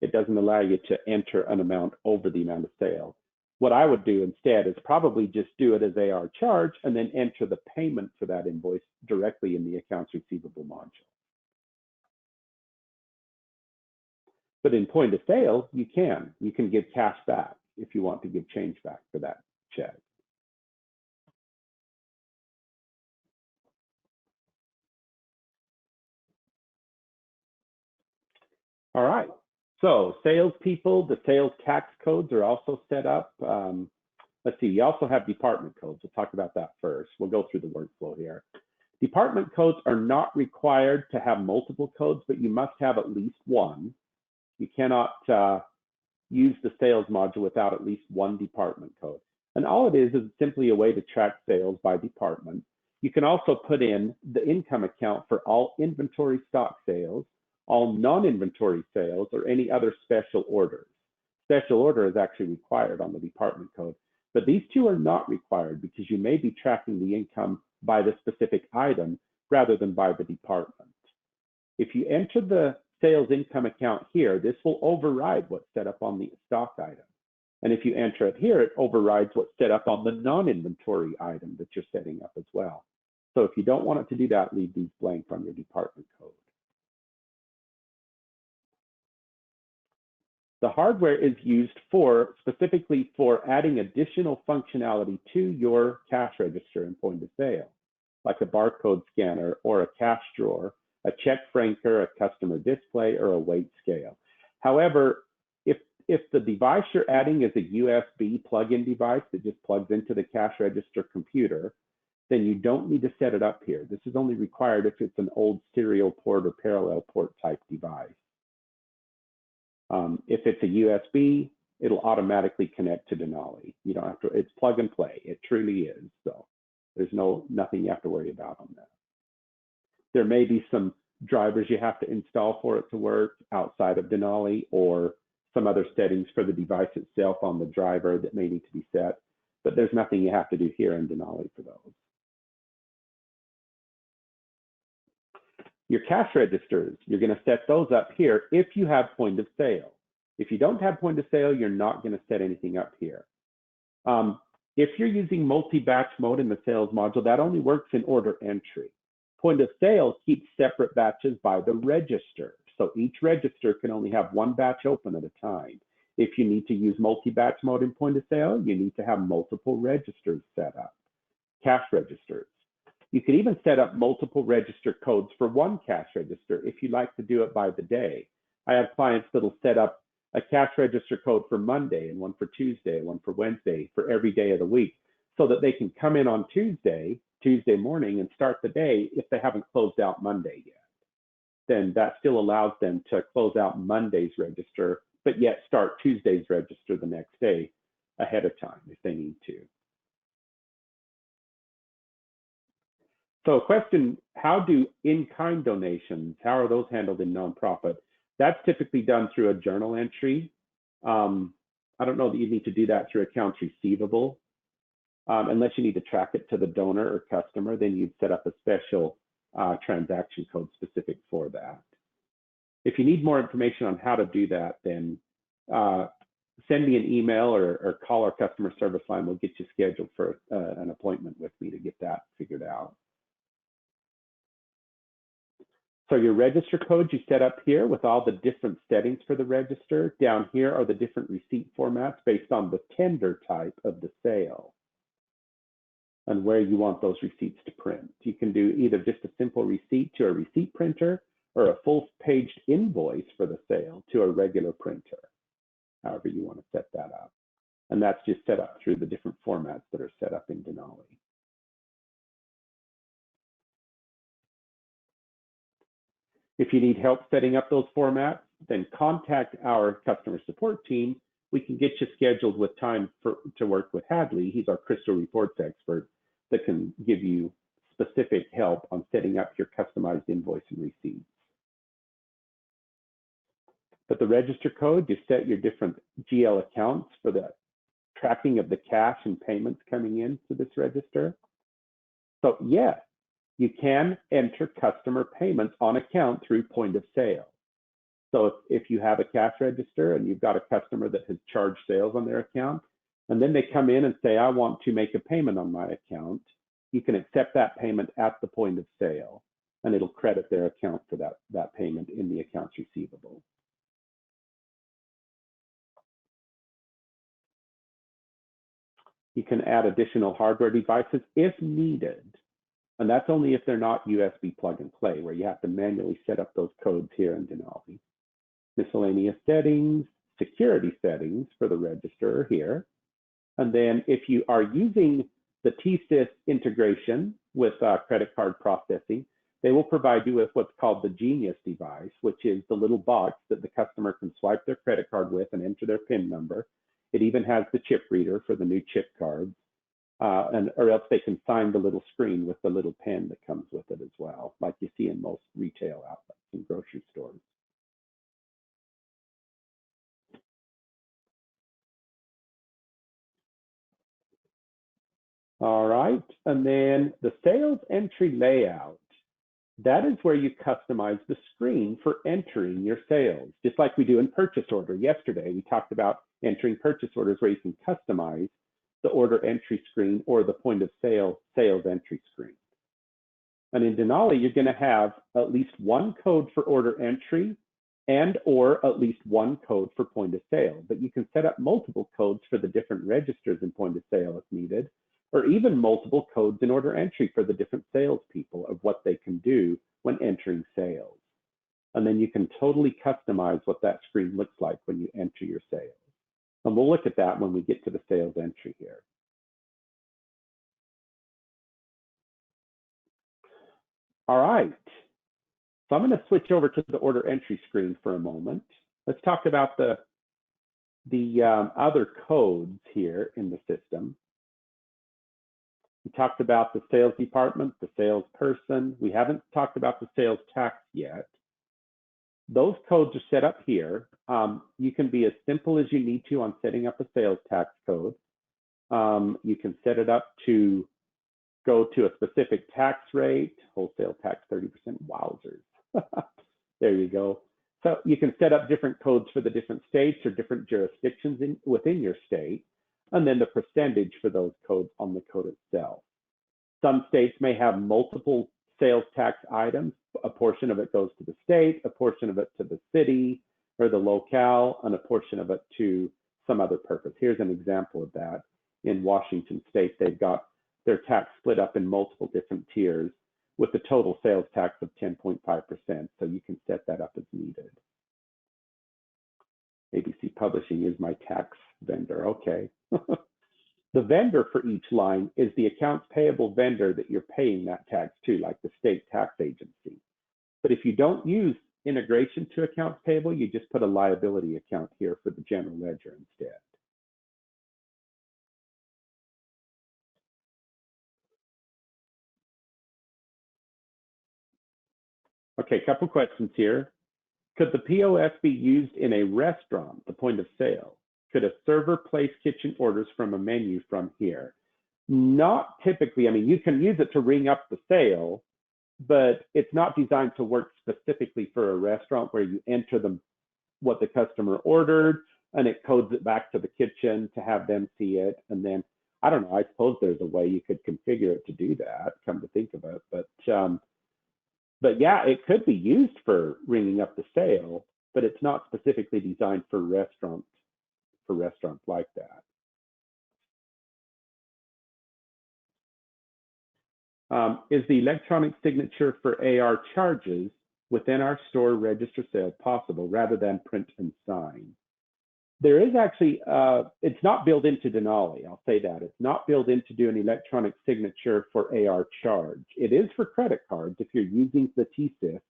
it doesn't allow you to enter an amount over the amount of sale. What I would do instead is probably just do it as AR charge and then enter the payment for that invoice directly in the accounts receivable module. But in point of sale, you can give cash back if you want to give change back for that check. All right, so salespeople, the sales tax codes are also set up. Let's see, you also have department codes. We'll talk about that first. We'll go through the workflow here. Department codes are not required to have multiple codes, but you must have at least one. You cannot use the sales module without at least one department code. And all it is simply a way to track sales by department. You can also put in the income account for all inventory stock sales, all non-inventory sales, or any other special orders. Special order is actually required on the department code, but these two are not required because you may be tracking the income by the specific item rather than by the department. If you enter the sales income account here, this will override what's set up on the stock item. And if you enter it here, it overrides what's set up on the non-inventory item that you're setting up as well. So if you don't want it to do that, leave these blank on your department code. The hardware is used specifically for adding additional functionality to your cash register and point of sale, like a barcode scanner or a cash drawer, a check franker, a customer display, or a weight scale. However, if the device you're adding is a USB plug-in device that just plugs into the cash register computer, then you don't need to set it up here. This is only required if it's an old serial port or parallel port type device. If it's a USB, it'll automatically connect to Denali. You don't have to, it's plug and play. It truly is. So there's nothing you have to worry about on that. There may be some drivers you have to install for it to work outside of Denali, or some other settings for the device itself on the driver that may need to be set, but there's nothing you have to do here in Denali for those. Your cash registers, you're going to set those up here if you have point of sale. If you don't have point of sale, you're not going to set anything up here. If you're using multi-batch mode in the sales module, that only works in order entry. Point of sale keeps separate batches by the register. So each register can only have one batch open at a time. If you need to use multi-batch mode in point of sale, you need to have multiple registers set up, cash registers. You can even set up multiple register codes for one cash register if you like to do it by the day. I have clients that'll set up a cash register code for Monday and one for Tuesday, one for Wednesday, for every day of the week, so that they can come in on Tuesday morning and start the day if they haven't closed out Monday yet. Then that still allows them to close out Monday's register, but yet start Tuesday's register the next day ahead of time if they need to. So question, how do in-kind donations, how are those handled in nonprofit? That's typically done through a journal entry. I don't know that you need to do that through accounts receivable. Unless you need to track it to the donor or customer, then you'd set up a special transaction code specific for that. If you need more information on how to do that, then send me an email or call our customer service line. We'll get you scheduled for an appointment with me to get that figured out. So your register codes you set up here with all the different settings for the register. Down here are the different receipt formats based on the tender type of the sale and where you want those receipts to print. You can do either just a simple receipt to a receipt printer or a full-paged invoice for the sale to a regular printer, however you want to set that up. And that's just set up through the different formats that are set up in Denali. If you need help setting up those formats, then contact our customer support team. We can get you scheduled with time to work with Hadley. He's our Crystal Reports expert that can give you specific help on setting up your customized invoice and receipts. But the register code, you set your different GL accounts for the tracking of the cash and payments coming into this register. So yes, you can enter customer payments on account through point of sale. So if you have a cash register and you've got a customer that has charged sales on their account, and then they come in and say, I want to make a payment on my account, you can accept that payment at the point of sale, and it'll credit their account for that payment in the accounts receivable. You can add additional hardware devices if needed. And that's only if they're not USB plug and play, where you have to manually set up those codes here in Denali. Miscellaneous settings, security settings for the register here. And then if you are using the TSYS integration with credit card processing, they will provide you with what's called the Genius device, which is the little box that the customer can swipe their credit card with and enter their PIN number. It even has the chip reader for the new chip cards. Or else they can sign the little screen with the little pen that comes with it as well, like you see in most retail outlets and grocery stores. All right, and then the sales entry layout. That is where you customize the screen for entering your sales, just like we do in purchase order. Yesterday, we talked about entering purchase orders where you can customize the order entry screen or the point of sale sales entry screen. And in Denali, you're going to have at least one code for order entry and or at least one code for point of sale. But you can set up multiple codes for the different registers in point of sale if needed, or even multiple codes in order entry for the different salespeople of what they can do when entering sales. And then you can totally customize what that screen looks like when you enter your sales. And we'll look at that when we get to the sales entry here. All right, so I'm going to switch over to the order entry screen for a moment. Let's talk about the other codes here in the system. We talked about the sales department, the salesperson. We haven't talked about the sales tax yet. Those codes are set up here. You can be as simple as you need to on setting up a sales tax code. You can set it up to go to a specific tax rate, wholesale tax 30%, wowzers. go. So you can set up different codes for the different states or different jurisdictions within your state, and then the percentage for those codes on the code itself. Some states may have multiple sales tax items. A portion of it goes to the state, a portion of it to the city or the locale, and a portion of it to some other purpose. Here's an example of that. In Washington state, they've got their tax split up in multiple different tiers with a total sales tax of 10.5%. So you can set that up as needed. ABC Publishing is my tax vendor. Okay. The vendor for each line is the accounts payable vendor that you're paying that tax to, like the state tax agency. But if you don't use integration to accounts payable, you just put a liability account here for the general ledger instead. Okay, a couple questions here. Could the POS be used in a restaurant, the point of sale? Could a server place kitchen orders from a menu from here? Not typically. I mean, you can use it to ring up the sale, but it's not designed to work specifically for a restaurant where you enter what the customer ordered and it codes it back to the kitchen to have them see it. And then, I don't know, I suppose there's a way you could configure it to do that, come to think of it. But yeah, it could be used for ringing up the sale, but it's not specifically designed for restaurants like that. Is the electronic signature for AR charges within our store register sale possible rather than print and sign? There is actually, it's not built into Denali, I'll say that. It's not built in to do an electronic signature for AR charge. It is for credit cards if you're using the TSYS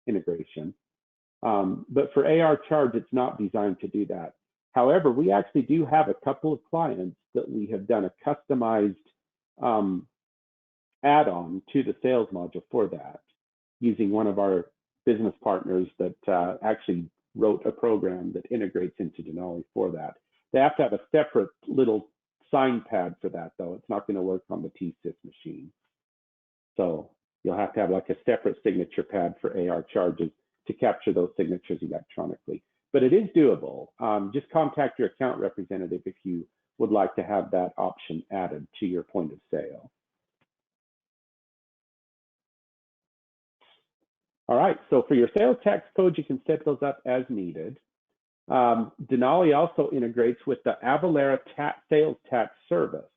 integration. But for AR charge, it's not designed to do that. However, we actually do have a couple of clients that we have done a customized add-on to the sales module for that, using one of our business partners that actually wrote a program that integrates into Denali for that. They have to have a separate little sign pad for that, though. It's not going to work on the TSYS machine. So you'll have to have like a separate signature pad for AR charges to capture those signatures electronically. But it is doable. Just contact your account representative if you would like to have that option added to your point of sale. All right, so for your sales tax code, you can set those up as needed. Denali also integrates with the Avalara sales tax service.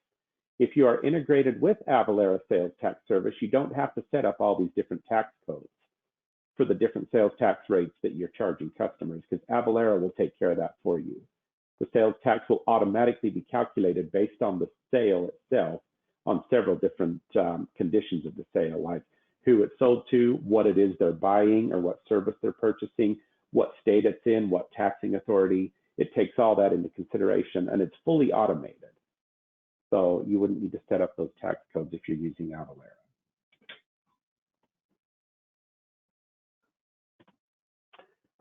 If you are integrated with Avalara sales tax service, you don't have to set up all these different tax codes for the different sales tax rates that you're charging customers, because Avalara will take care of that for you. The sales tax will automatically be calculated based on the sale itself on several different conditions of the sale, like who it's sold to, what it is they're buying or what service they're purchasing, what state it's in, what taxing authority. It takes all that into consideration, and it's fully automated. So you wouldn't need to set up those tax codes if you're using Avalara.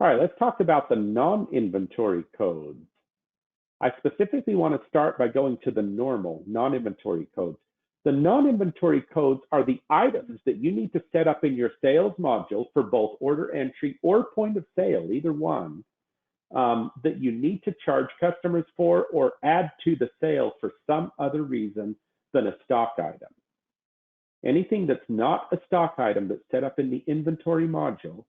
All right, let's talk about the non-inventory codes. I specifically want to start by going to the normal non-inventory codes. The non-inventory codes are the items that you need to set up in your sales module for both order entry or point of sale, either one, that you need to charge customers for or add to the sale for some other reason than a stock item. Anything that's not a stock item that's set up in the inventory module,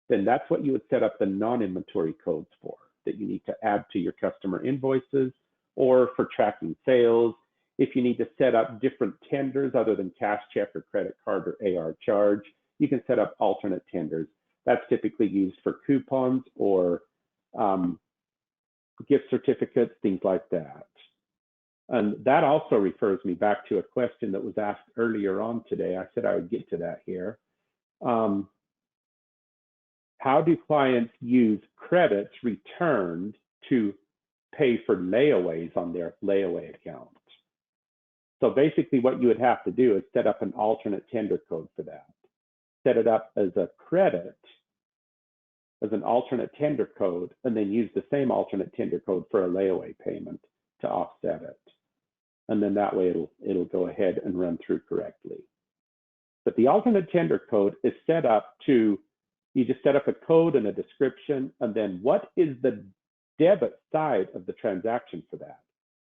then that's what you would set up the non-inventory codes for, that you need to add to your customer invoices or for tracking sales. If you need to set up different tenders other than cash check or credit card or AR charge, you can set up alternate tenders. That's typically used for coupons or gift certificates, things like that. And that also refers me back to a question that was asked earlier on today. I said I would get to that here. How do clients use credits returned to pay for layaways on their layaway account? So basically what you would have to do is set up an alternate tender code for that. Set it up as a credit, as an alternate tender code, and then use the same alternate tender code for a layaway payment to offset it. And then that way it'll go ahead and run through correctly. But the alternate tender code is set up to You just set up a code and a description, and then what is the debit side of the transaction for that?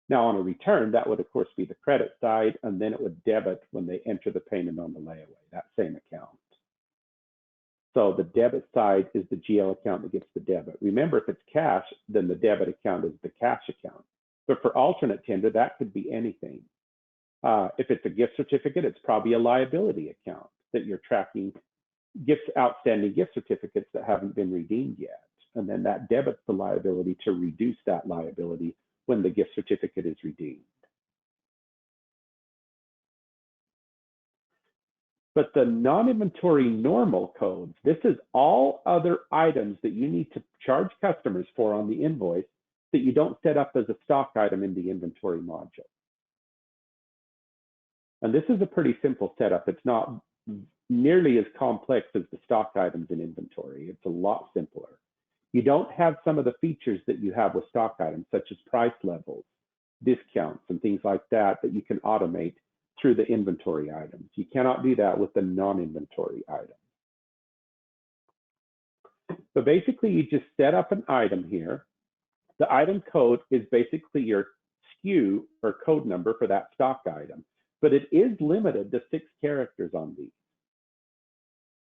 Now on a return, that would of course be the credit side, and then it would debit when they enter the payment on the layaway, that same account. So the debit side is the GL account that gets the debit. Remember, if it's cash, then the debit account is the cash account. But for alternate tender, that could be anything. If it's a gift certificate, it's probably a liability account that you're tracking outstanding gift certificates that haven't been redeemed yet. And then that debits the liability to reduce that liability when the gift certificate is redeemed. But the non-inventory normal codes, this is all other items that you need to charge customers for on the invoice that you don't set up as a stock item in the inventory module. And this is a pretty simple setup. It's not nearly as complex as the stock items in inventory. It's a lot simpler. You don't have some of the features that you have with stock items, such as price levels, discounts, and things like that, that you can automate through the inventory items. You cannot do that with the non-inventory items. So basically, you just set up an item here. The item code is basically your SKU or code number for that stock item, but it is limited to 6 characters on these.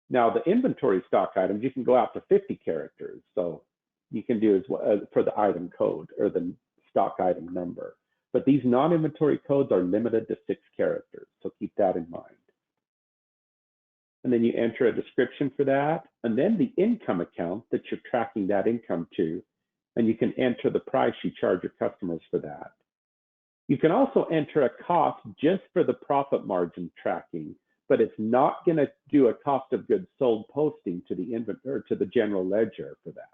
Now, the inventory stock items, you can go out to 50 characters. So you can do as well for the item code or the stock item number. But these non-inventory codes are limited to 6 characters. So keep that in mind. And then you enter a description for that. And then the income account that you're tracking that income to. And you can enter the price you charge your customers for that. You can also enter a cost just for the profit margin tracking, but it's not going to do a cost of goods sold posting to the inventory or to the general ledger for that.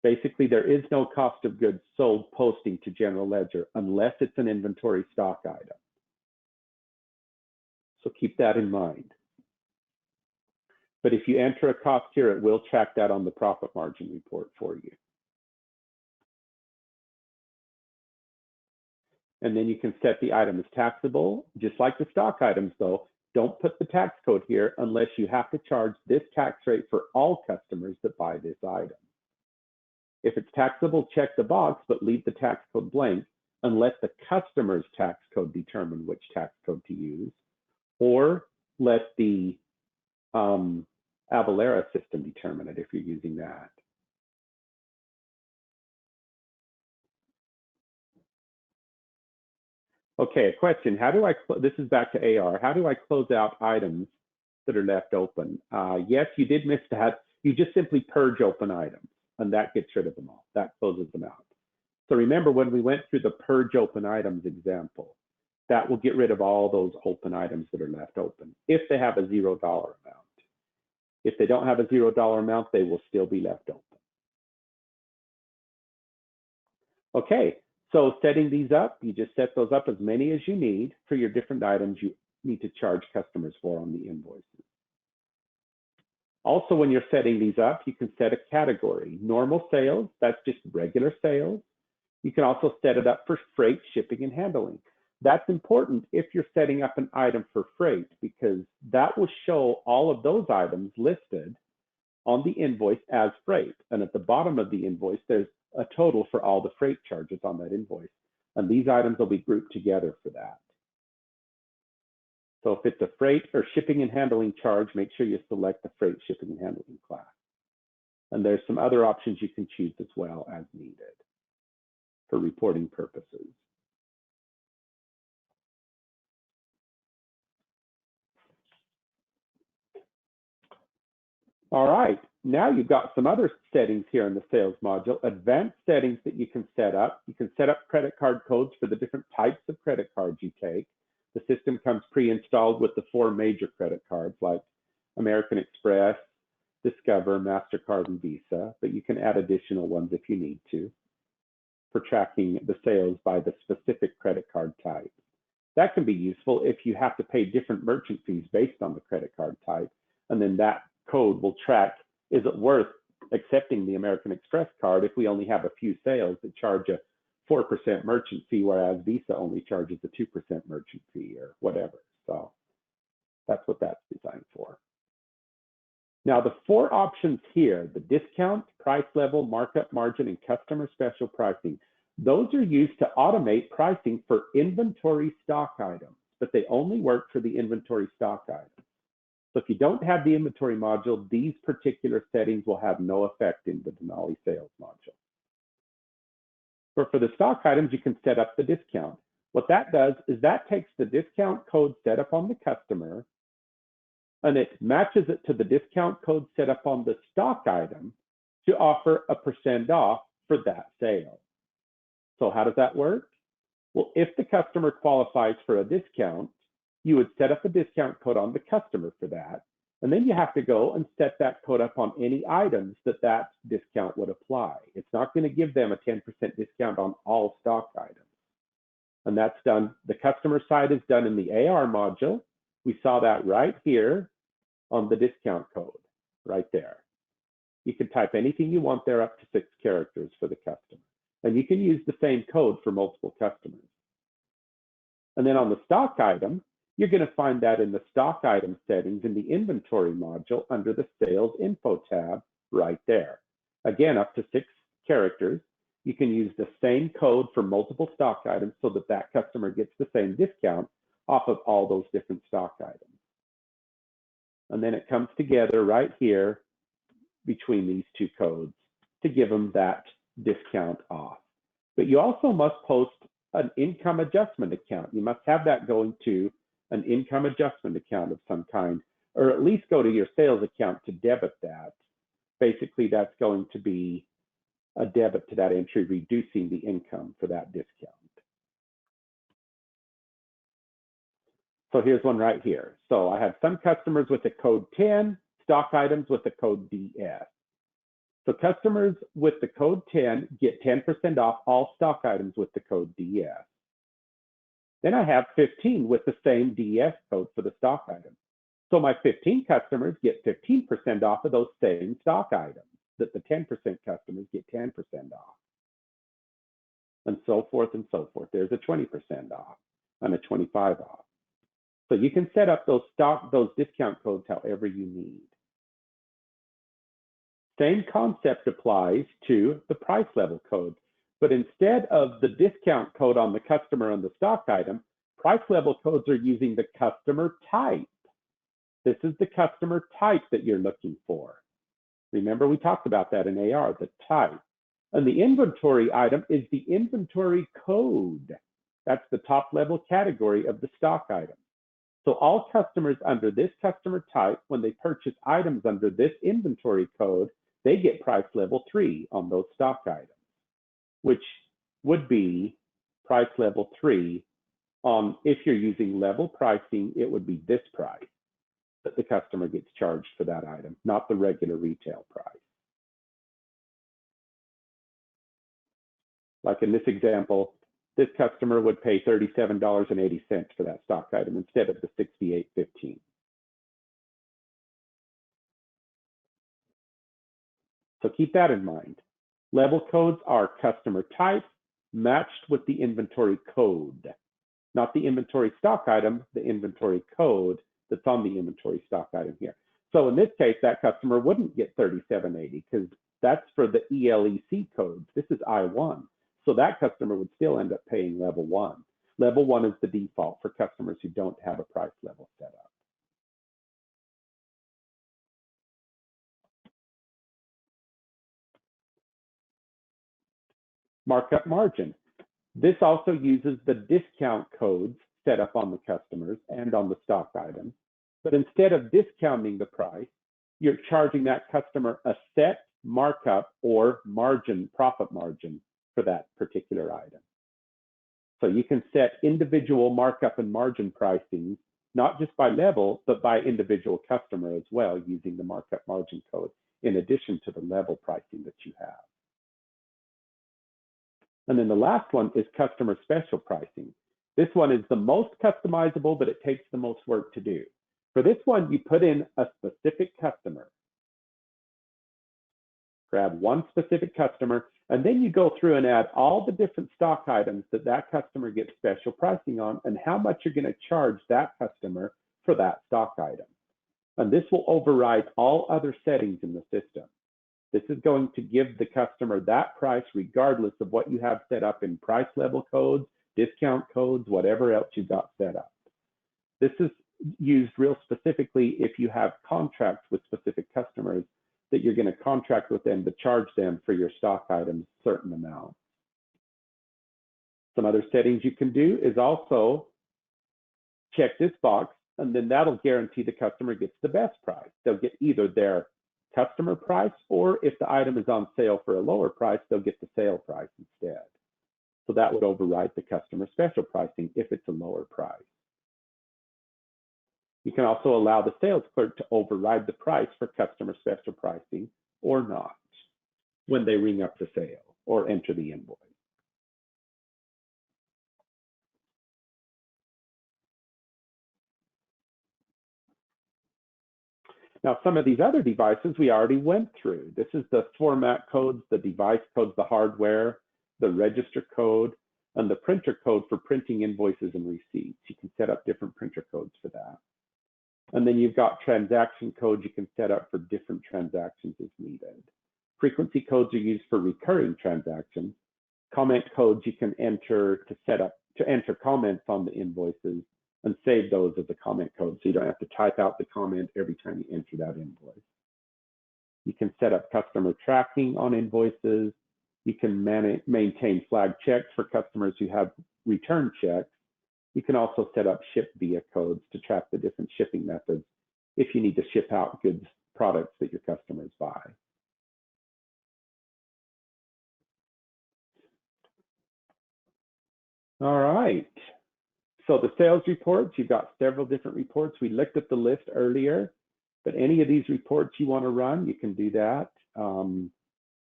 Basically, there is no cost of goods sold posting to general ledger unless it's an inventory stock item. So keep that in mind. But if you enter a cost here, it will track that on the profit margin report for you. And then you can set the item as taxable, just like the stock items though. Don't put the tax code here unless you have to charge this tax rate for all customers that buy this item. If it's taxable, check the box, but leave the tax code blank unless the customer's tax code determine which tax code to use, or let the Avalara system determine it if you're using that. Okay, a question. How do I, this is back to AR. How do I close out items that are left open? Yes, you did miss that. You just simply purge open items and that gets rid of them all. That closes them out. So remember when we went through the purge open items example, that will get rid of all those open items that are left open if they have a $0 amount. If they don't have a $0 amount, they will still be left open. Okay, so setting these up, you just set those up as many as you need for your different items you need to charge customers for on the invoices. Also, when you're setting these up, you can set a category. Normal sales, that's just regular sales. You can also set it up for freight, shipping, and handling. That's important if you're setting up an item for freight, because that will show all of those items listed on the invoice as freight. And at the bottom of the invoice, there's a total for all the freight charges on that invoice. And these items will be grouped together for that. So if it's a freight or shipping and handling charge, make sure you select the freight, shipping, and handling class. And there's some other options you can choose as well as needed for reporting purposes. All right, now you've got some other settings here in the sales module, advanced settings that you can set up. You can set up credit card codes for the different types of credit cards you take. The system comes pre-installed with the 4 major credit cards like American Express, Discover, MasterCard, and Visa, but you can add additional ones if you need to for tracking the sales by the specific credit card type. That can be useful if you have to pay different merchant fees based on the credit card type, and then that code will track, is it worth accepting the American Express card if we only have a few sales that charge a 4% merchant fee, whereas Visa only charges a 2% merchant fee or whatever. So that's what that's designed for. Now, the four options here, the discount, price level, markup margin, and customer special pricing, those are used to automate pricing for inventory stock items, but they only work for the inventory stock items. So if you don't have the inventory module, these particular settings will have no effect in the Denali sales module. But for the stock items, you can set up the discount. What that does is that takes the discount code set up on the customer and it matches it to the discount code set up on the stock item to offer a % off for that sale. So how does that work? Well, if the customer qualifies for a discount, you would set up a discount code on the customer for that, and then you have to go and set that code up on any items that that discount would apply. It's not going to give them a 10% discount on all stock items. And that's done, the customer side is done in the AR module. We saw that right here on the discount code, right there. You can type anything you want there up to 6 characters for the customer. And you can use the same code for multiple customers. And then on the stock item, you're going to find that in the stock item settings in the inventory module under the sales info tab right there. Again, up to 6 characters. You can use the same code for multiple stock items so that that customer gets the same discount off of all those different stock items. And then it comes together right here between these two codes to give them that discount off. But you also must post an income adjustment account. You must have that going to an income adjustment account of some kind, or at least go to your sales account to debit that. Basically, that's going to be a debit to that entry, reducing the income for that discount. So here's one right here. So I have some customers with the code 10, stock items with the code DS. So customers with the code 10 get 10% off all stock items with the code DS. Then I have 15 with the same DS code for the stock item. So my 15 customers get 15% off of those same stock items that the 10% customers get 10% off. And so forth and so forth. There's a 20% off and a 25 off. So you can set up those discount codes however you need. Same concept applies to the price level code, but instead of the discount code on the customer and the stock item, price level codes are using the customer type. This is the customer type that you're looking for. Remember, we talked about that in AR, the type. And the inventory item is the inventory code. That's the top level category of the stock item. So all customers under this customer type, when they purchase items under this inventory code, they get price level 3 on those stock items, which would be price level 3 on, if you're using level pricing, it would be this price that the customer gets charged for that item, not the regular retail price. Like in this example, this customer would pay $37.80 for that stock item instead of the $68.15. So keep that in mind. Level codes are customer type matched with the inventory code, not the inventory stock item, the inventory code that's on the inventory stock item here. So in this case, that customer wouldn't get $37.80 because that's for the ELEC codes. This is I1. So that customer would still end up paying level 1. Level 1 is the default for customers who don't have a price level set up. Markup margin. This also uses the discount codes set up on the customers and on the stock item. But instead of discounting the price, you're charging that customer a set markup or margin, profit margin for that particular item. So you can set individual markup and margin pricing, not just by level, but by individual customer as well, using the markup margin code in addition to the level pricing that you have. And then the last one is customer special pricing. This one is the most customizable, but it takes the most work to do. For this one, you put in a specific customer. Grab one specific customer, and then you go through and add all the different stock items that that customer gets special pricing on and how much you're going to charge that customer for that stock item. And this will override all other settings in the system. This is going to give the customer that price regardless of what you have set up in price level codes, discount codes, whatever else you've got set up. This is used real specifically if you have contracts with specific customers that you're going to contract with them to charge them for your stock items a certain amount. Some other settings you can do is also check this box, and then that'll guarantee the customer gets the best price. They'll get either their customer price, or if the item is on sale for a lower price, they'll get the sale price instead. So that would override the customer special pricing if it's a lower price. You can also allow the sales clerk to override the price for customer special pricing or not when they ring up the sale or enter the invoice. Now, some of these other devices we already went through. This is the format codes, the device codes, the hardware, the register code, and the printer code for printing invoices and receipts. You can set up different printer codes for that. And then you've got transaction codes you can set up for different transactions as needed. Frequency codes are used for recurring transactions. Comment codes you can enter to enter comments on the invoices and save those as a comment code so you don't have to type out the comment every time you enter that invoice. You can set up customer tracking on invoices. You can maintain flag checks for customers who have return checks. You can also set up ship via codes to track the different shipping methods if you need to ship out goods, products that your customers buy. All right. So the sales reports, you've got several different reports. We looked at the list earlier, but any of these reports you want to run, you can do that.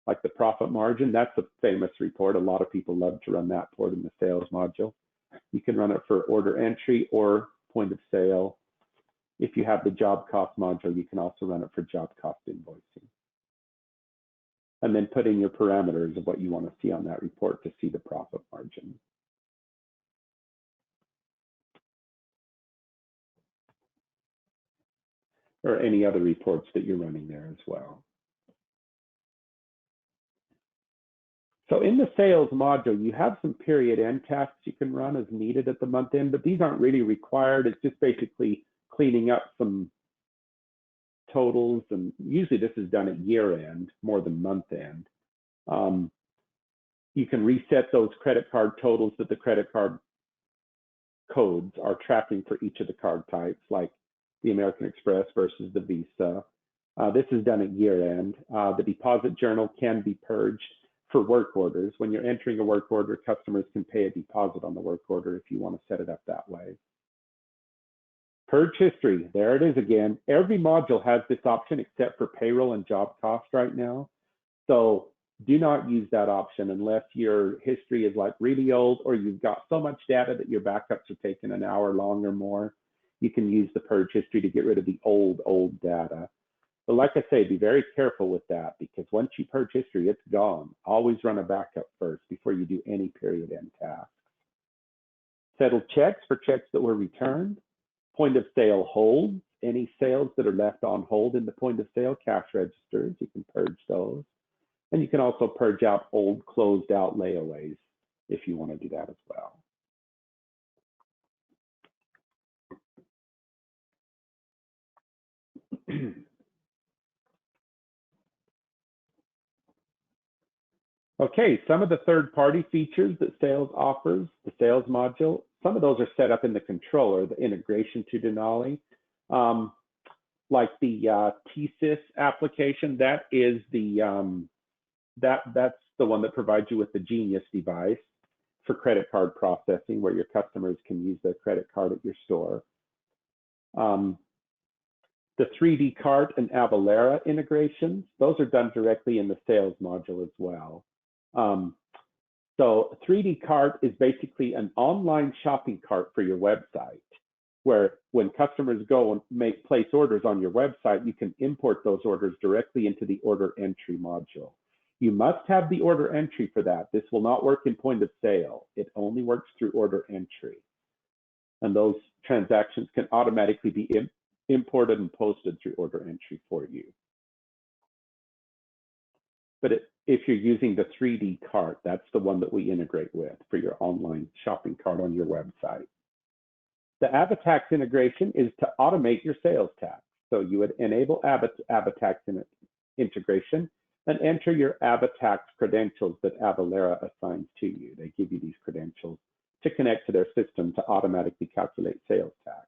Like the profit margin, that's a famous report. A lot of people love to run that report in the sales module. You can run it for order entry or point of sale. If you have the job cost module, you can also run it for job cost invoicing. And then put in your parameters of what you want to see on that report to see the profit margin. Or any other reports that you're running there as well. So in the sales module, you have some period end tasks you can run as needed at the month end, but these aren't really required. It's just basically cleaning up some totals, and usually this is done at year end more than month end. You can reset those credit card totals that the credit card codes are tracking for each of the card types, like the American Express versus the Visa. This is done at year end. The deposit journal can be purged for work orders. When you're entering a work order, customers can pay a deposit on the work order if you want to set it up that way. Purge history, there it is again. Every module has this option except for payroll and job cost right now. So do not use that option unless your history is like really old or you've got so much data that your backups are taking an hour long or more. You can use the purge history to get rid of the old data. But like I say, be very careful with that, because once you purge history, it's gone. Always run a backup first before you do any period end tasks. Settle checks for checks that were returned. Point of sale holds, any sales that are left on hold in the point of sale cash registers, you can purge those. And you can also purge out old closed out layaways if you want to do that as well. Okay, some of the third-party features that sales offers, the sales module, some of those are set up in the controller, the integration to Denali. Like the TSYS application, that is the that's the one that provides you with the Genius device for credit card processing, where your customers can use their credit card at your store. The 3D Cart and Avalara integrations, those are done directly in the sales module as well. So 3D Cart is basically an online shopping cart for your website, where when customers go and place orders on your website, you can import those orders directly into the order entry module. You must have the order entry for that. This will not work in point of sale. It only works through order entry. And those transactions can automatically be imported and posted through order entry for you. But if you're using the 3D cart, that's the one that we integrate with for your online shopping cart on your website. The AvaTax integration is to automate your sales tax. So you would enable AvaTax integration and enter your AvaTax credentials that Avalara assigns to you. They give you these credentials to connect to their system to automatically calculate sales tax.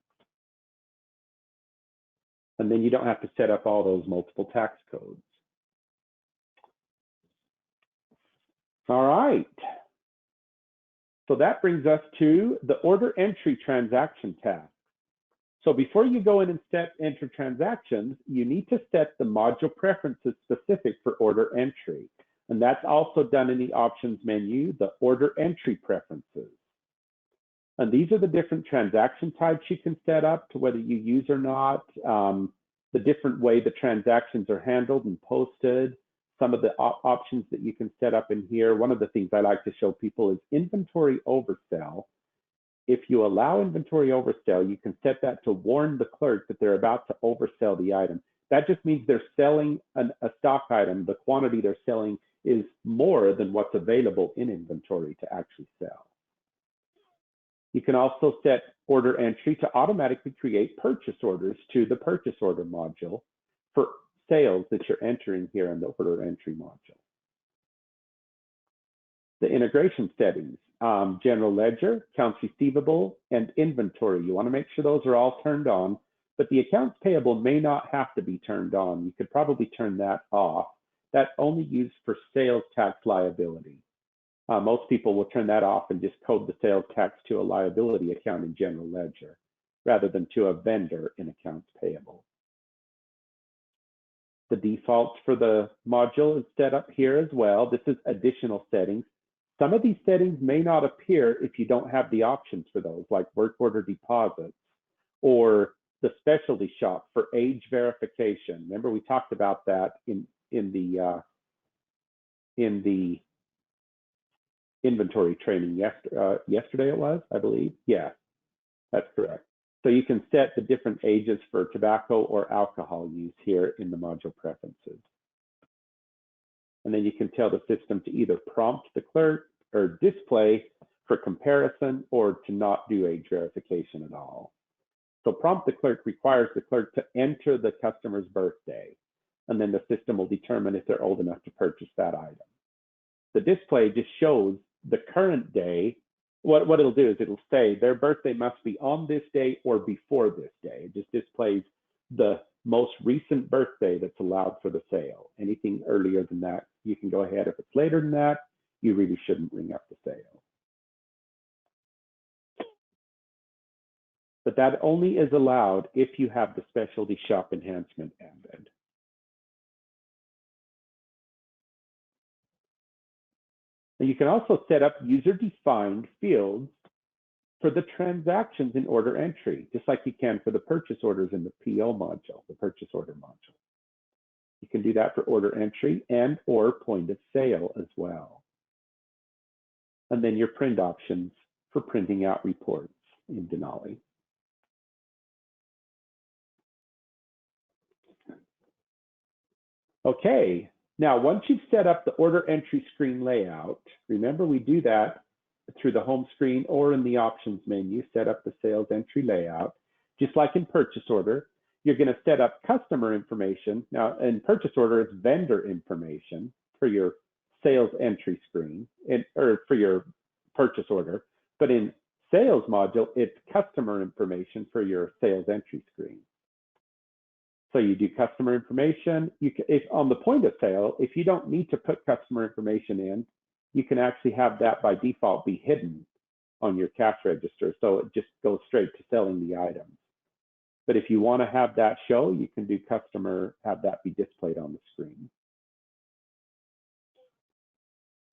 And then you don't have to set up all those multiple tax codes. All right. So that brings us to the order entry transaction task. So before you go in and enter transactions, you need to set the module preferences specific for order entry. And that's also done in the options menu, the order entry preferences. And these are the different transaction types you can set up to whether you use or not, the different way the transactions are handled and posted, some of the options that you can set up in here. One of the things I like to show people is inventory oversell. If you allow inventory oversell, you can set that to warn the clerk that they're about to oversell the item. That just means they're selling a stock item. The quantity they're selling is more than what's available in inventory to actually sell. You can also set order entry to automatically create purchase orders to the purchase order module for sales that you're entering here in the order entry module. The integration settings, general ledger, accounts receivable, and inventory. You want to make sure those are all turned on, but the accounts payable may not have to be turned on. You could probably turn that off. That's only used for sales tax liability. Most people will turn that off and just code the sales tax to a liability account in general ledger rather than to a vendor in accounts payable. The defaults for the module is set up here as well. This is additional settings. Some of these settings may not appear if you don't have the options for those, like work order deposits or the specialty shop for age verification. Remember, we talked about that in the inventory training yesterday it was, I believe. Yeah, that's correct. So you can set the different ages for tobacco or alcohol use here in the module preferences. And then you can tell the system to either prompt the clerk or display for comparison or to not do age verification at all. So prompt the clerk requires the clerk to enter the customer's birthday, and then the system will determine if they're old enough to purchase that item. The display just shows the current day. What it'll do is it'll say their birthday must be on this day or before this day. It just displays the most recent birthday that's allowed for the sale. Anything earlier than that, you can go ahead. If it's later than that, you really shouldn't ring up the sale. But that only is allowed if you have the specialty shop enhancement added. And you can also set up user-defined fields for the transactions in order entry, just like you can for the purchase orders in the PO module, the purchase order module. You can do that for order entry and or point of sale as well. And then your print options for printing out reports in Denali. Okay, now once you've set up the order entry screen layout, remember we do that through the home screen or in the options menu, set up the sales entry layout. Just like in purchase order, you're going to set up customer information. Now in purchase order, it's vendor information for your sales entry screen or for your purchase order. But in sales module, it's customer information for your sales entry screen. So you do customer information. If on the point of sale, if you don't need to put customer information in, you can actually have that by default be hidden on your cash register. So it just goes straight to selling the items. But if you want to have that show, you can do customer, have that be displayed on the screen.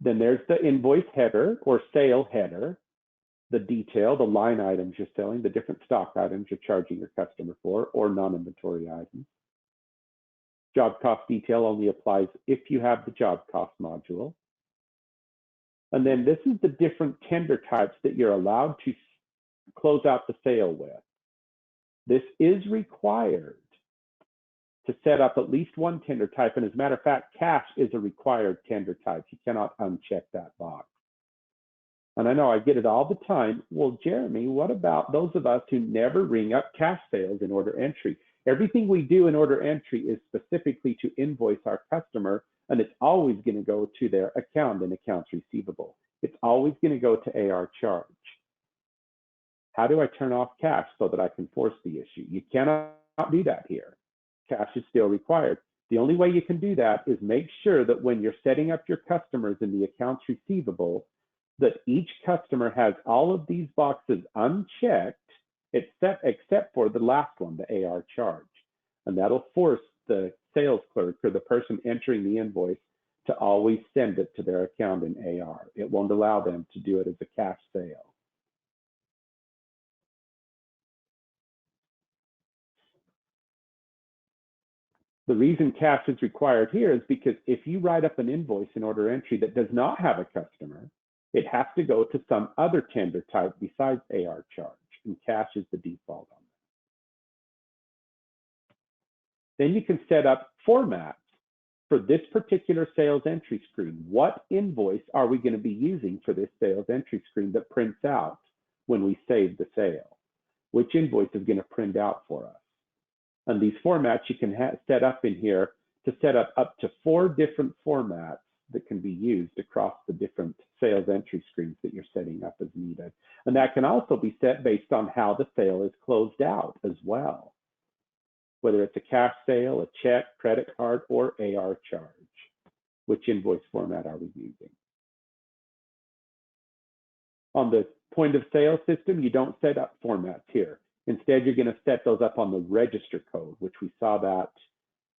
Then there's the invoice header or sale header, the detail, the line items you're selling, the different stock items you're charging your customer for, or non-inventory items. Job cost detail only applies if you have the job cost module. And then this is the different tender types that you're allowed to close out the sale with. This is required to set up at least one tender type. And as a matter of fact, cash is a required tender type. You cannot uncheck that box. And I know I get it all the time. Well, Jeremy, what about those of us who never ring up cash sales in order entry? Everything we do in order entry is specifically to invoice our customer, and it's always going to go to their account in accounts receivable. It's always going to go to AR charge. How do I turn off cash so that I can force the issue? You cannot do that here. Cash is still required. The only way you can do that is make sure that when you're setting up your customers in the accounts receivable, that each customer has all of these boxes unchecked, except for the last one, the AR charge. And that'll force the sales clerk or the person entering the invoice to always send it to their account in AR. It won't allow them to do it as a cash sale. The reason cash is required here is because if you write up an invoice in order entry that does not have a customer, it has to go to some other tender type besides AR charge, and cash is the default on that. Then you can set up formats for this particular sales entry screen. What invoice are we going to be using for this sales entry screen that prints out when we save the sale? Which invoice is going to print out for us? And these formats you can set up in here to set up to 4 different formats that can be used across the different sales entry screens that you're setting up as needed. And that can also be set based on how the sale is closed out as well, whether it's a cash sale, a check, credit card, or AR charge. Which invoice format are we using? On the point of sale system, you don't set up formats here. Instead, you're going to set those up on the register code, which we saw that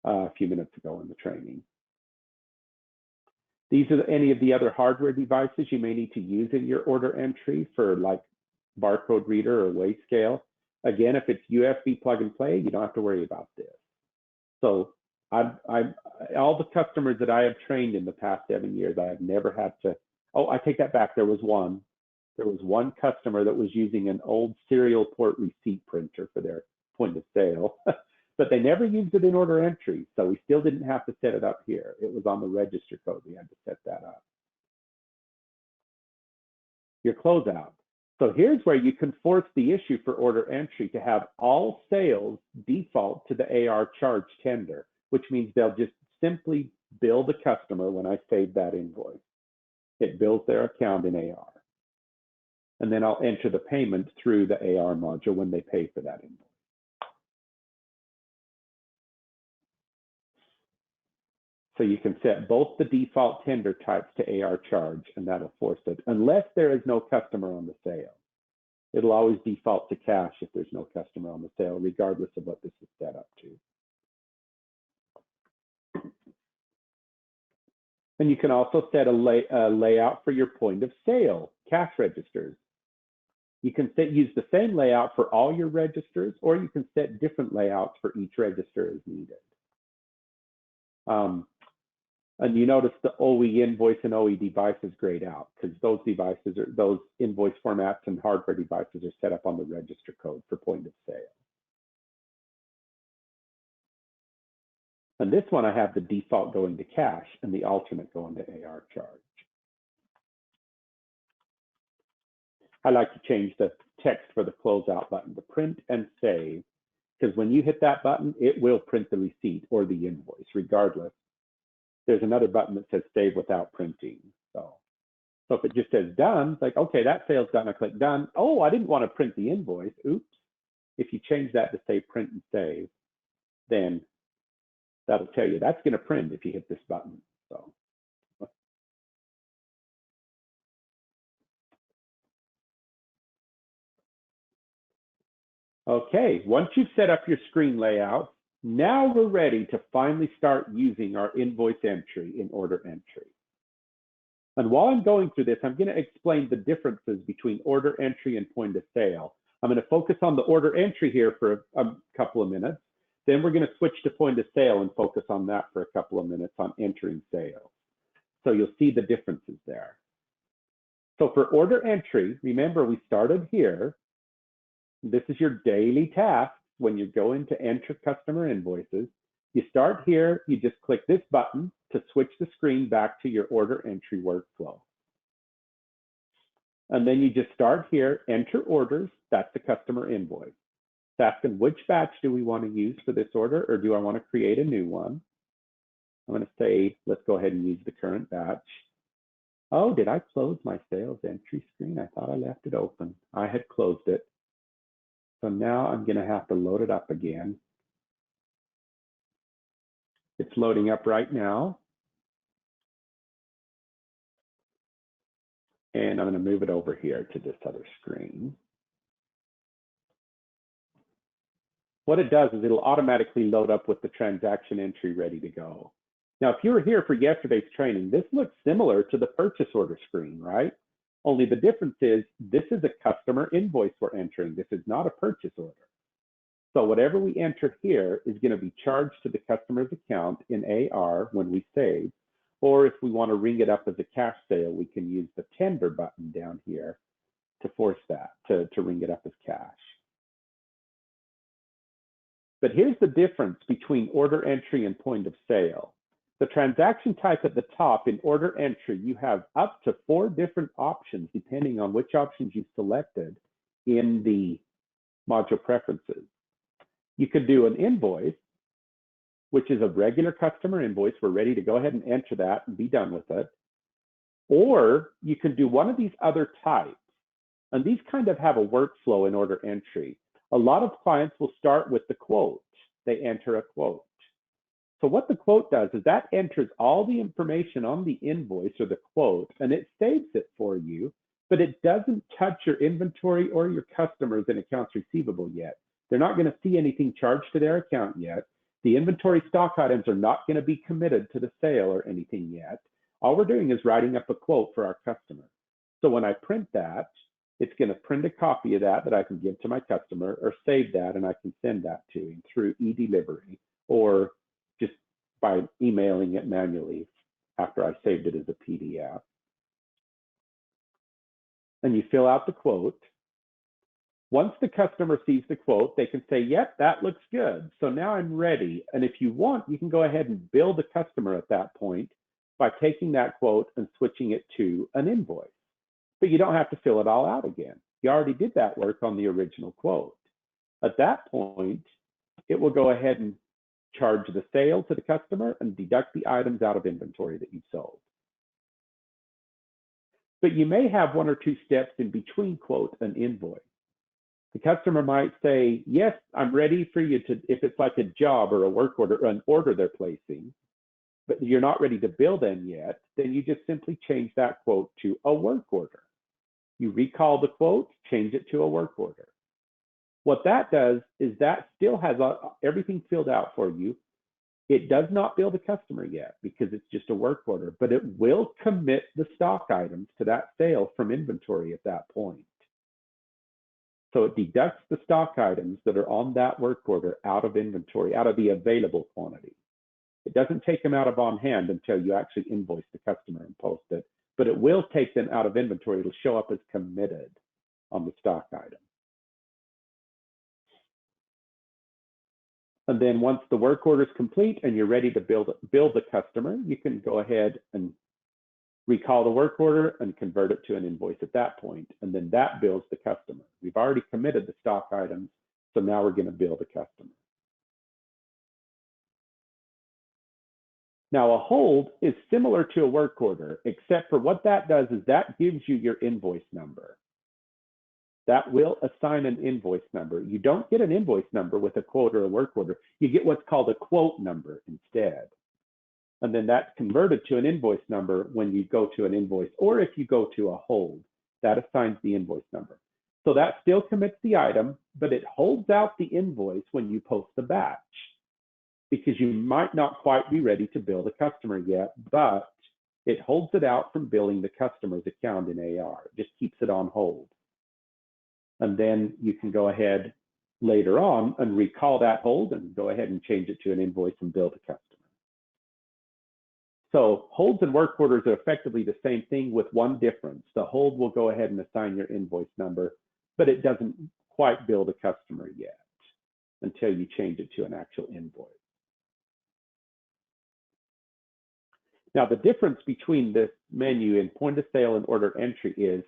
a few minutes ago in the training. These are any of the other hardware devices you may need to use in your order entry for like barcode reader or weigh scale. Again, if it's USB plug and play, you don't have to worry about this. So all the customers that I have trained in the past 7 years, I have never had to, oh, I take that back. There was one customer that was using an old serial port receipt printer for their point of sale, but they never used it in order entry. So we still didn't have to set it up here. It was on the register code. We had to set that up. Your closeout. So here's where you can force the issue for order entry to have all sales default to the AR charge tender, which means they'll just simply bill the customer when I save that invoice. It bills their account in AR. And then I'll enter the payment through the AR module when they pay for that invoice. So you can set both the default tender types to AR charge, and that'll force it, unless there is no customer on the sale. It'll always default to cash if there's no customer on the sale, regardless of what this is set up to. And you can also set a layout for your point of sale cash registers. You can use the same layout for all your registers, or you can set different layouts for each register as needed. And you notice the OE invoice and OE devices grayed out because those devices are, those invoice formats and hardware devices are set up on the register code for point of sale. And this one, I have the default going to cash and the alternate going to AR charge. I like to change the text for the closeout button to print and save, because when you hit that button, it will print the receipt or the invoice regardless. There's another button that says save without printing. So if it just says done, it's like, okay, that sale's done. I click done. Oh, I didn't want to print the invoice. Oops. If you change that to say print and save, then that'll tell you that's going to print if you hit this button. So. Okay, once you've set up your screen layout, now we're ready to finally start using our invoice entry in order entry. And while I'm going through this, I'm going to explain the differences between order entry and point of sale. I'm going to focus on the order entry here for a couple of minutes. Then we're going to switch to point of sale and focus on that for a couple of minutes on entering sales. So you'll see the differences there. So for order entry, remember we started here. This is your daily task when you go into enter customer invoices, you start here, you just click this button to switch the screen back to your order entry workflow. And then you just start here, enter orders, that's the customer invoice. It's asking which batch do we want to use for this order, or do I want to create a new one? I'm going to say, let's go ahead and use the current batch. Oh, did I close my sales entry screen? I thought I left it open. I had closed it. So now I'm going to have to load it up again. It's loading up right now. And I'm going to move it over here to this other screen. What it does is it'll automatically load up with the transaction entry ready to go. Now, if you were here for yesterday's training, this looks similar to the purchase order screen, right? Only the difference is this is a customer invoice we're entering. This is not a purchase order. So whatever we enter here is going to be charged to the customer's account in AR when we save. Or if we want to ring it up as a cash sale, we can use the tender button down here to force that, to ring it up as cash. But here's the difference between order entry and point of sale. The transaction type at the top in order entry, you have up to 4 different options depending on which options you selected in the module preferences. You could do an invoice, which is a regular customer invoice. We're ready to go ahead and enter that and be done with it. Or you can do one of these other types. And these kind of have a workflow in order entry. A lot of clients will start with the quote. They enter a quote. So what the quote does is that enters all the information on the invoice or the quote, and it saves it for you, but it doesn't touch your inventory or your customers in accounts receivable yet. They're not going to see anything charged to their account yet. The inventory stock items are not going to be committed to the sale or anything yet. All we're doing is writing up a quote for our customer. So when I print that, it's going to print a copy of that I can give to my customer, or save that and I can send that to him through e-delivery, or just by emailing it manually after I saved it as a PDF. And you fill out the quote. Once the customer sees the quote, they can say, yep, that looks good. So now I'm ready. And if you want, you can go ahead and bill the customer at that point by taking that quote and switching it to an invoice. But you don't have to fill it all out again. You already did that work on the original quote. At that point, it will go ahead and charge the sale to the customer and deduct the items out of inventory that you've sold. But you may have 1 or 2 steps in between quote and invoice. The customer might say, yes, I'm ready for you to, if it's like a job or a work order or an order they're placing, but you're not ready to bill them yet, then you just simply change that quote to a work order. You recall the quote, change it to a work order. What that does is that still has everything filled out for you. It does not bill the customer yet because it's just a work order, but it will commit the stock items to that sale from inventory at that point. So it deducts the stock items that are on that work order out of inventory, out of the available quantity. It doesn't take them out of on hand until you actually invoice the customer and post it, but it will take them out of inventory. It'll show up as committed on the stock item. And then once the work order is complete and you're ready to bill the customer, you can go ahead and recall the work order and convert it to an invoice at that point. And then that bills the customer. We've already committed the stock items, so now we're going to bill the customer. Now, a hold is similar to a work order, except for what that does is that gives you your invoice number. That will assign an invoice number. You don't get an invoice number with a quote or a work order. You get what's called a quote number instead. And then that's converted to an invoice number when you go to an invoice, or if you go to a hold, that assigns the invoice number. So that still commits the item, but it holds out the invoice when you post the batch, because you might not quite be ready to bill the customer yet, but it holds it out from billing the customer's account in AR. It just keeps it on hold. And then you can go ahead later on and recall that hold and go ahead and change it to an invoice and bill the customer. So holds and work orders are effectively the same thing with one difference. The hold will go ahead and assign your invoice number, but it doesn't quite bill the customer yet. until you change it to an actual invoice. Now, the difference between this menu in point of sale and order entry is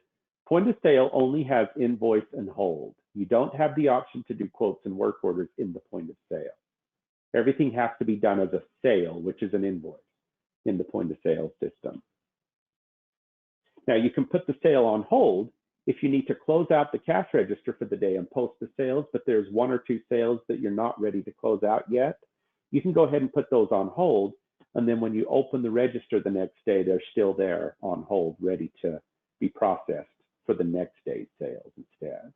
point of sale only has invoice and hold. You don't have the option to do quotes and work orders in the point of sale. Everything has to be done as a sale, which is an invoice in the point of sale system. Now, you can put the sale on hold if you need to close out the cash register for the day and post the sales, but there's 1 or 2 sales that you're not ready to close out yet. You can go ahead and put those on hold. And then when you open the register the next day, they're still there on hold, ready to be processed for the next day's sales instead.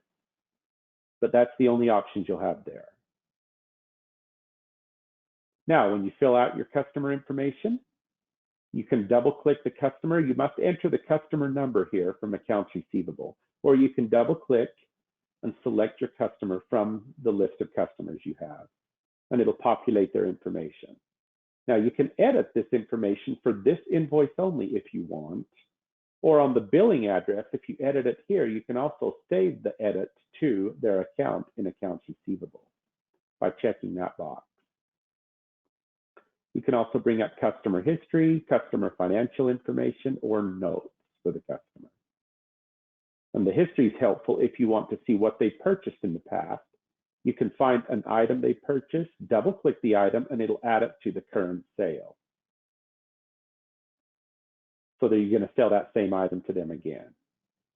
But that's the only options you'll have there. Now, when you fill out your customer information, you can double click the customer. You must enter the customer number here from accounts receivable, or you can double click and select your customer from the list of customers you have, and it'll populate their information. Now, you can edit this information for this invoice only if you want, or on the billing address, if you edit it here, you can also save the edit to their account in accounts receivable by checking that box. You can also bring up customer history, customer financial information, or notes for the customer. And the history is helpful if you want to see what they purchased in the past. You can find an item they purchased, double click the item, and it'll add it to the current sale. So that you're going to sell that same item to them again.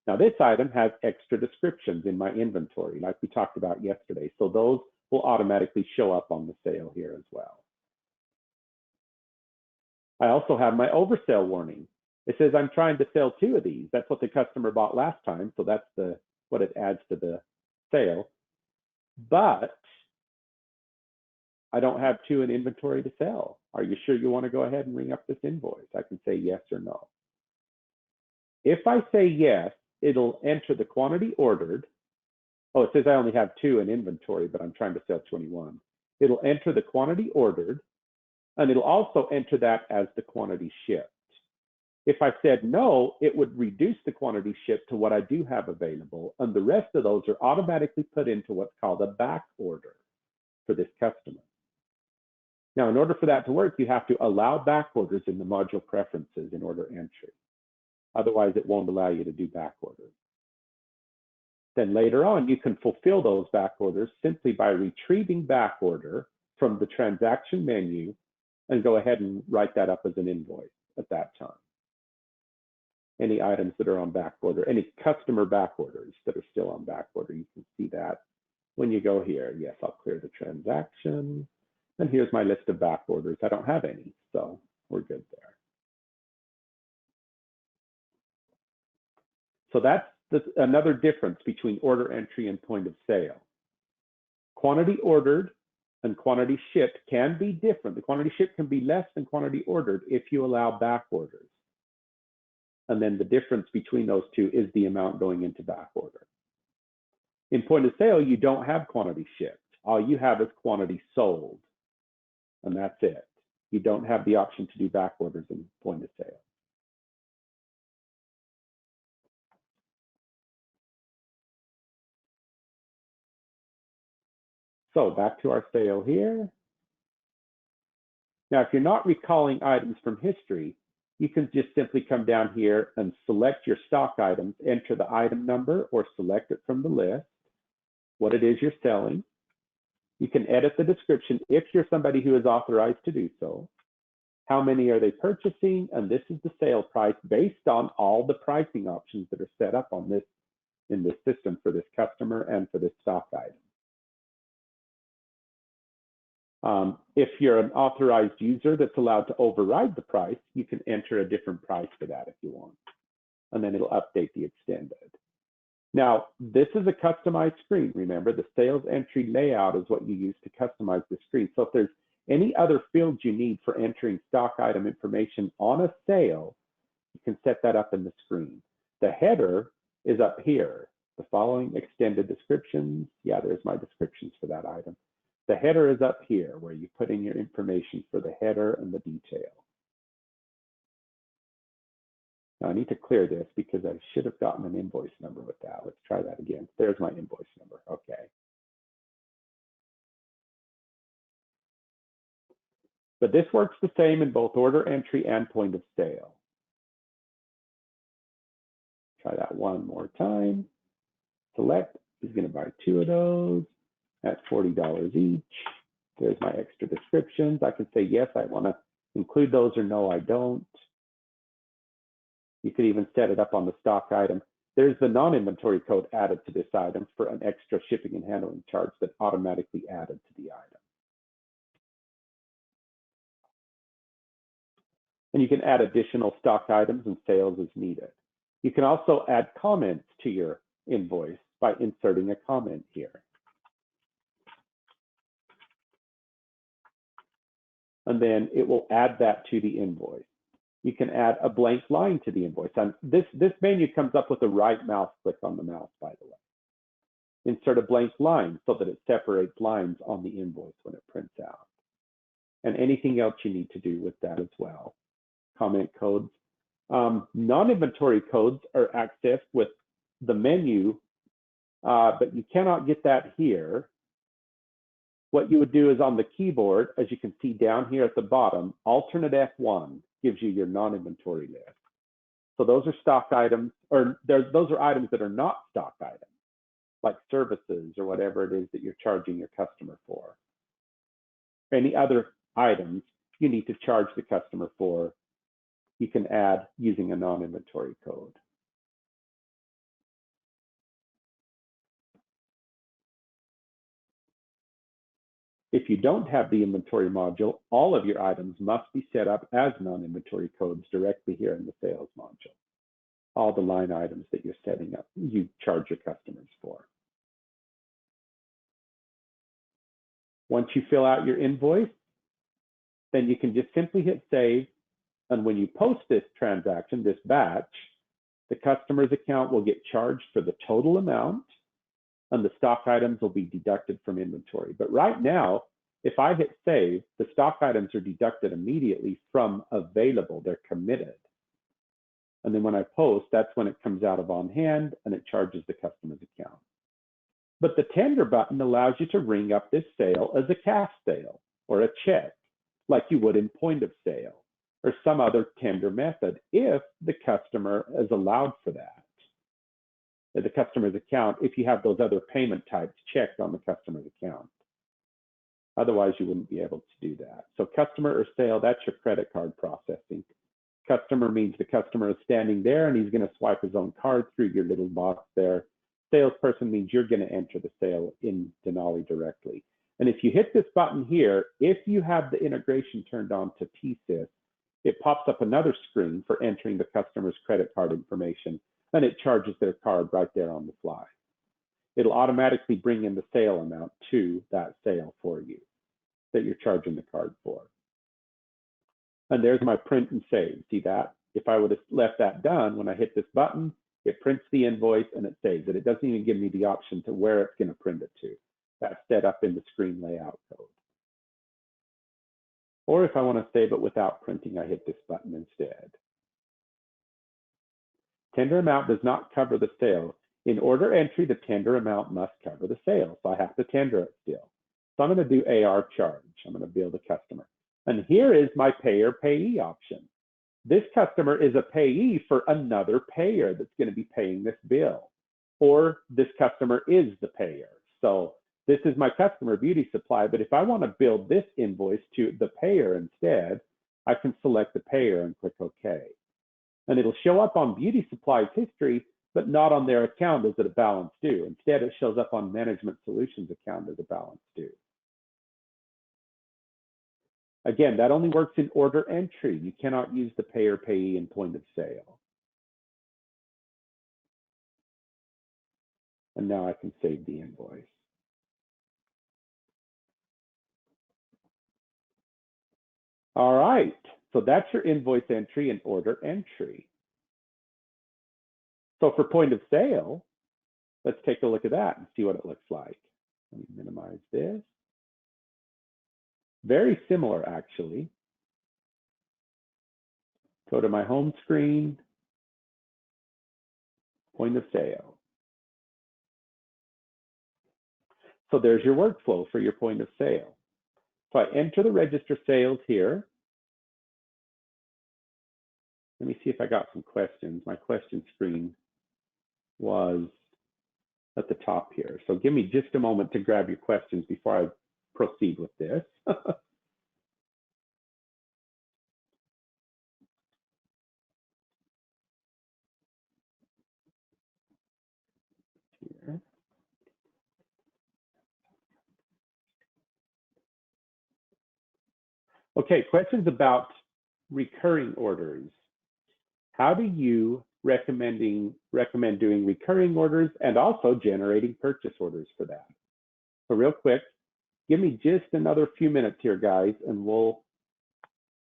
Now, this item has extra descriptions in my inventory, like we talked about yesterday. So those will automatically show up on the sale here as well. I also have my oversell warning. It says I'm trying to sell 2 of these. That's what the customer bought last time. So that's what it adds to the sale. But I don't have 2 in inventory to sell. Are you sure you want to go ahead and ring up this invoice? I can say yes or no. If I say yes, it'll enter the quantity ordered. Oh, it says I only have 2 in inventory, but I'm trying to sell 21. It'll enter the quantity ordered, and it'll also enter that as the quantity shipped. If I said no, it would reduce the quantity shipped to what I do have available, and the rest of those are automatically put into what's called a back order for this customer. Now, in order for that to work, you have to allow back orders in the module preferences in order entry. Otherwise, it won't allow you to do back orders. Then later on, you can fulfill those back orders simply by retrieving back order from the transaction menu and go ahead and write that up as an invoice at that time. Any items that are on back order, any customer back orders that are still on back order, you can see that when you go here. Yes, I'll clear the transaction. And here's my list of back orders. I don't have any, so we're good there. So that's another difference between order entry and point of sale. Quantity ordered and quantity shipped can be different. The quantity shipped can be less than quantity ordered if you allow back orders. And then the difference between those two is the amount going into back order. In point of sale, you don't have quantity shipped. All you have is quantity sold, and that's it. You don't have the option to do back orders in point of sale. So back to our sale here. Now, if you're not recalling items from history, you can just simply come down here and select your stock items, enter the item number or select it from the list, what it is you're selling. You can edit the description if you're somebody who is authorized to do so. How many are they purchasing? And this is the sale price based on all the pricing options that are set up on this in this system for this customer and for this stock item. If you're an authorized user that's allowed to override the price, you can enter a different price for that if you want. And then it'll update the extended. Now, this is a customized screen. Remember, the sales entry layout is what you use to customize the screen. So if there's any other fields you need for entering stock item information on a sale, you can set that up in the screen. The header is up here. The following extended descriptions. Yeah, there's my descriptions for that item. The header is up here where you put in your information for the header and the detail. Now I need to clear this because I should have gotten an invoice number with that. Let's try that again. There's my invoice number. Okay. But this works the same in both order entry and point of sale. Try that one more time. Select, he's going to buy 2 of those at $40 each. There's my extra descriptions. I can say, yes, I want to include those, or no, I don't. You could even set it up on the stock item. There's the non-inventory code added to this item for an extra shipping and handling charge that automatically added to the item. And you can add additional stock items and sales as needed. You can also add comments to your invoice by inserting a comment here. And then it will add that to the invoice. You can add a blank line to the invoice. And this menu comes up with a right mouse click on the mouse, by the way. Insert a blank line so that it separates lines on the invoice when it prints out. And anything else you need to do with that as well. Comment codes. Non-inventory codes are accessed with the menu, but you cannot get that here. What you would do is on the keyboard, as you can see down here at the bottom, alternate F1 gives you your non-inventory list. So those are stock items, or those are items that are not stock items, like services or whatever it is that you're charging your customer for. Any other items you need to charge the customer for, you can add using a non-inventory code. If you don't have the inventory module, all of your items must be set up as non-inventory codes directly here in the sales module. All the line items that you're setting up, you charge your customers for. Once you fill out your invoice, then you can just simply hit save. And when you post this transaction, this batch, the customer's account will get charged for the total amount, and the stock items will be deducted from inventory. But right now, if I hit save, the stock items are deducted immediately from available. They're committed. And then when I post, that's when it comes out of on hand and it charges the customer's account. But the tender button allows you to ring up this sale as a cash sale or a check, like you would in point of sale or some other tender method if the customer is allowed for that. The customer's account, if you have those other payment types checked on the customer's account. Otherwise, you wouldn't be able to do that. So customer or sale, that's your credit card processing. Customer means the customer is standing there and he's going to swipe his own card through your little box there. Salesperson means you're going to enter the sale in Denali directly. And if you hit this button here, if you have the integration turned on to PSYS, it pops up another screen for entering the customer's credit card information, and it charges their card right there on the fly. It'll automatically bring in the sale amount to that sale for you that you're charging the card for. And there's my print and save. See that? If I would have left that done, when I hit this button, it prints the invoice and it saves it. It doesn't even give me the option to where it's going to print it to. That's set up in the screen layout code. Or if I want to save it without printing, I hit this button instead. Tender amount does not cover the sale. In order entry, the tender amount must cover the sale. So I have to tender it still. So I'm going to do AR charge. I'm going to bill the customer. And here is my payer payee option. This customer is a payee for another payer that's going to be paying this bill. Or this customer is the payer. So this is my customer beauty supply, but if I want to bill this invoice to the payer instead, I can select the payer and click OK. And it'll show up on beauty supplies history, but not on their account as a balance due. Instead, it shows up on management solutions account as a balance due. Again, that only works in order entry. You cannot use the payer payee in point of sale. And now I can save the invoice. All right, so that's your invoice entry and order entry. So for point of sale, let's take a look at that and see what it looks like. Let me minimize this. Very similar, actually. Go to my home screen, point of sale. So there's your workflow for your point of sale. So I enter the register sales here. Let me see if I got some questions. My question screen was at the top here. So give me just a moment to grab your questions before I proceed with this. Here. Okay, questions about recurring orders. How do you recommend doing recurring orders and also generating purchase orders for that? So real quick, give me just another few minutes here, guys, and we'll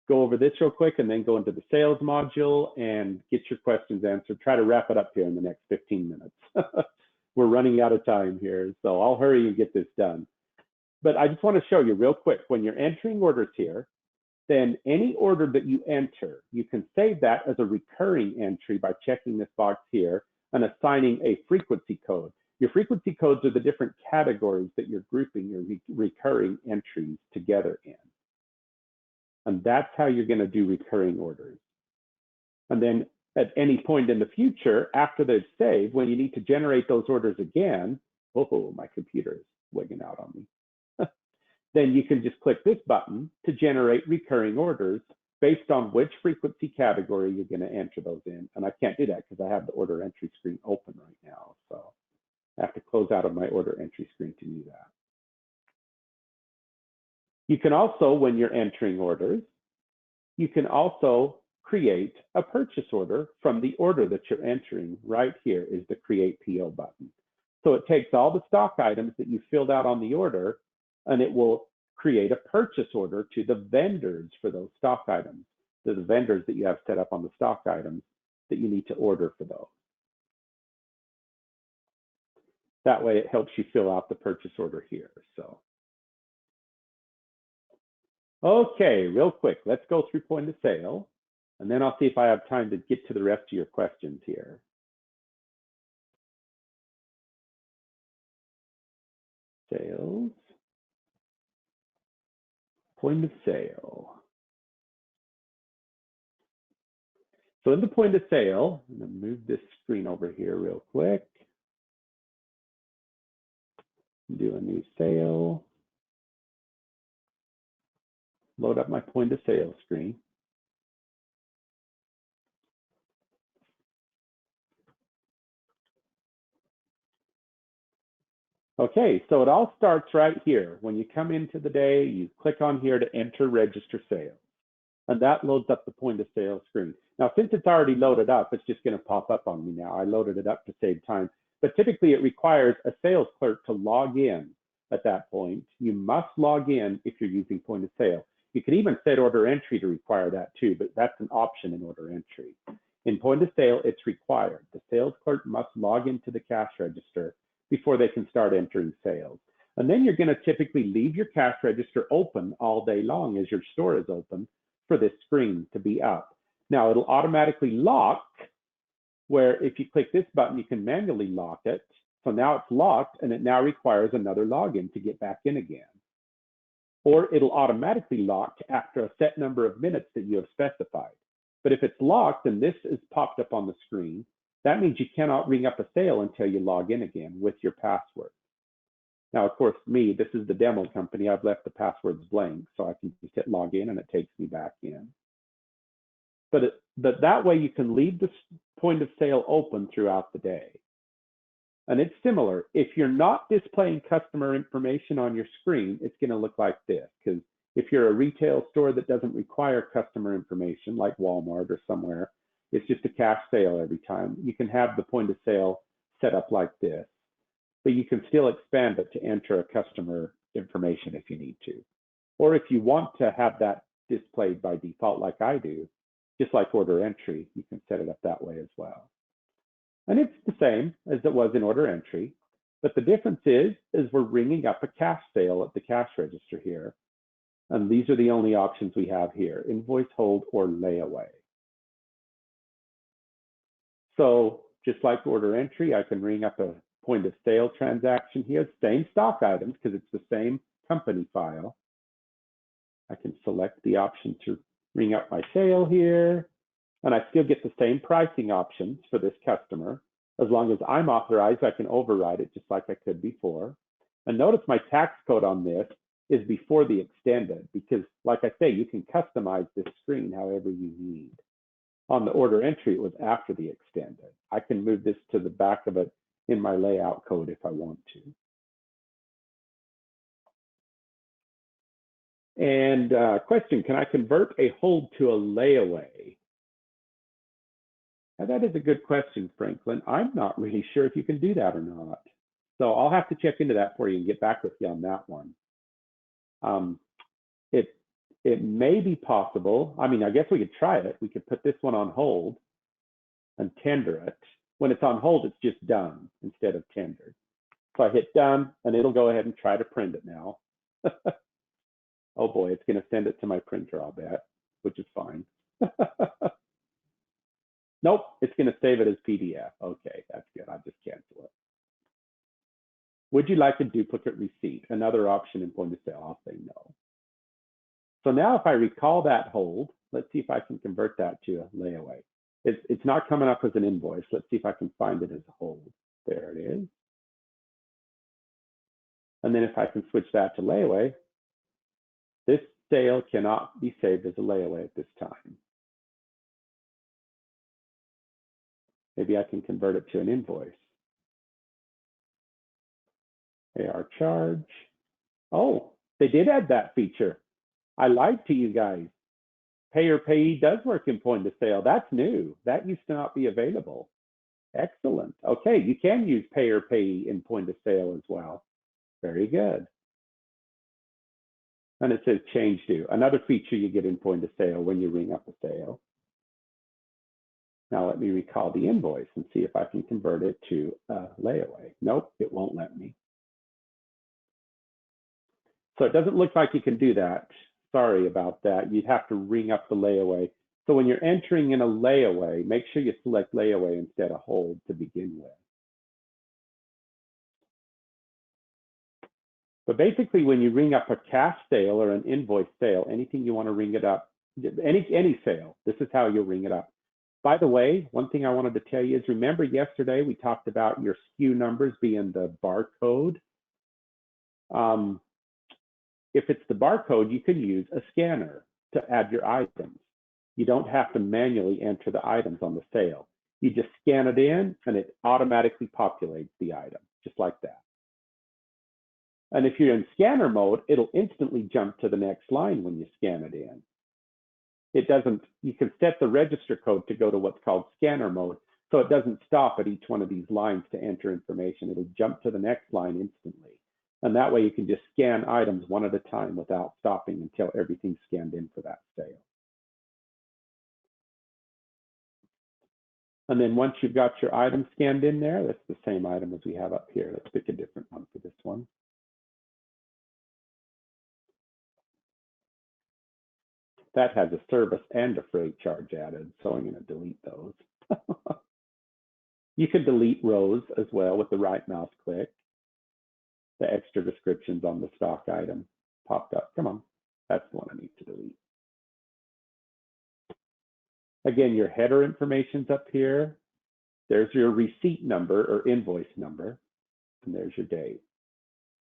go over this real quick and then go into the sales module and get your questions answered. Try to wrap it up here in the next 15 minutes. We're running out of time here, so I'll hurry and get this done. But I just want to show you real quick, when you're entering orders here, then any order that you enter, you can save that as a recurring entry by checking this box here and assigning a frequency code. Your frequency codes are the different categories that you're grouping your recurring entries together in. And that's how you're going to do recurring orders. And then at any point in the future, after they've saved, when you need to generate those orders again, oh, my computer is wigging out on me. Then you can just click this button to generate recurring orders based on which frequency category you're going to enter those in. And I can't do that because I have the order entry screen open right now. So I have to close out of my order entry screen to do that. You can also, when you're entering orders, you can also create a purchase order from the order that you're entering. Right here is the Create PO button. So it takes all the stock items that you filled out on the order, and it will create a purchase order to the vendors for those stock items, to the vendors that you have set up on the stock items that you need to order for those. That way it helps you fill out the purchase order here. So, okay, real quick, let's go through point of sale, and then I'll see if I have time to get to the rest of your questions here. Sales. Point of sale. So in the point of sale, I'm going to move this screen over here real quick. Do a new sale. Load up my point of sale screen. Okay, so it all starts right here. When you come into the day, you click on here to enter register sales. And that loads up the point of sale screen. Now, since it's already loaded up, it's just going to pop up on me now. I loaded it up to save time. But typically, it requires a sales clerk to log in at that point. You must log in if you're using point of sale. You can even set order entry to require that too, but that's an option in order entry. In point of sale, it's required. The sales clerk must log into the cash register before they can start entering sales. And then you're going to typically leave your cash register open all day long as your store is open for this screen to be up. Now it'll automatically lock, where if you click this button, you can manually lock it. So now it's locked and it now requires another login to get back in again. Or it'll automatically lock after a set number of minutes that you have specified. But if it's locked and this is popped up on the screen, that means you cannot ring up a sale until you log in again with your password. Now, of course, this is the demo company. I've left the passwords blank, so I can just hit log in and it takes me back in. But that way you can leave the point of sale open throughout the day. And it's similar. If you're not displaying customer information on your screen, it's going to look like this. Because if you're a retail store that doesn't require customer information, like Walmart or somewhere, it's just a cash sale every time. You can have the point of sale set up like this, but you can still expand it to enter a customer information if you need to. Or if you want to have that displayed by default like I do, just like order entry, you can set it up that way as well. And it's the same as it was in order entry, but the difference is we're ringing up a cash sale at the cash register here. And these are the only options we have here: invoice, hold, or layaway. So just like order entry, I can ring up a point of sale transaction here, same stock items because it's the same company file. I can select the option to ring up my sale here, and I still get the same pricing options for this customer. As long as I'm authorized, I can override it just like I could before. And notice my tax code on this is before the extended, because like I say, you can customize this screen however you need. On the order entry, it was after the extended. I can move this to the back of it in my layout code if I want to. And question, can I convert a hold to a layaway? Now, that is a good question, Franklin. I'm not really sure if you can do that or not. So I'll have to check into that for you and get back with you on that one. It may be possible. I mean, I guess we could try it. We could put this one on hold and tender it. When it's on hold, it's just done instead of tendered. So I hit done, and it'll go ahead and try to print it now. Oh boy, it's going to send it to my printer, I'll bet, which is fine. Nope, it's going to save it as PDF. Okay, that's good. I'll just cancel it. Would you like a duplicate receipt? Another option in point of sale. I'll say no. So now if I recall that hold, let's see if I can convert that to a layaway. It's not coming up as an invoice. Let's see if I can find it as a hold. There it is. And then if I can switch that to layaway, this sale cannot be saved as a layaway at this time. Maybe I can convert it to an invoice. AR charge. Oh, they did add that feature. I lied to you guys. Pay or payee does work in point of sale. That's new. That used to not be available. Excellent. Okay, you can use pay or payee in point of sale as well. Very good. And it says change due. Another feature you get in point of sale when you ring up a sale. Now let me recall the invoice and see if I can convert it to a layaway. Nope, it won't let me. So it doesn't look like you can do that. Sorry about that. You'd have to ring up the layaway. So when you're entering in a layaway, make sure you select layaway instead of hold to begin with. But basically, when you ring up a cash sale or an invoice sale, anything you want to ring it up, any sale, this is how you'll ring it up. By the way, one thing I wanted to tell you is, remember yesterday we talked about your SKU numbers being the barcode. If it's the barcode, you can use a scanner to add your items. You don't have to manually enter the items on the sale. You just scan it in and it automatically populates the item, just like that. And if you're in scanner mode, it'll instantly jump to the next line when you scan it in. It doesn't, you can set the register code to go to what's called scanner mode, so it doesn't stop at each one of these lines to enter information. It'll jump to the next line instantly. And that way you can just scan items one at a time without stopping until everything's scanned in for that sale. And then once you've got your item scanned in there, that's the same item as we have up here. Let's pick a different one for this one. That has a service and a freight charge added, so I'm going to delete those. You can delete rows as well with the right mouse click. The extra descriptions on the stock item popped up. Come on, that's the one I need to delete. Again, your header information's up here. There's your receipt number or invoice number, and there's your date.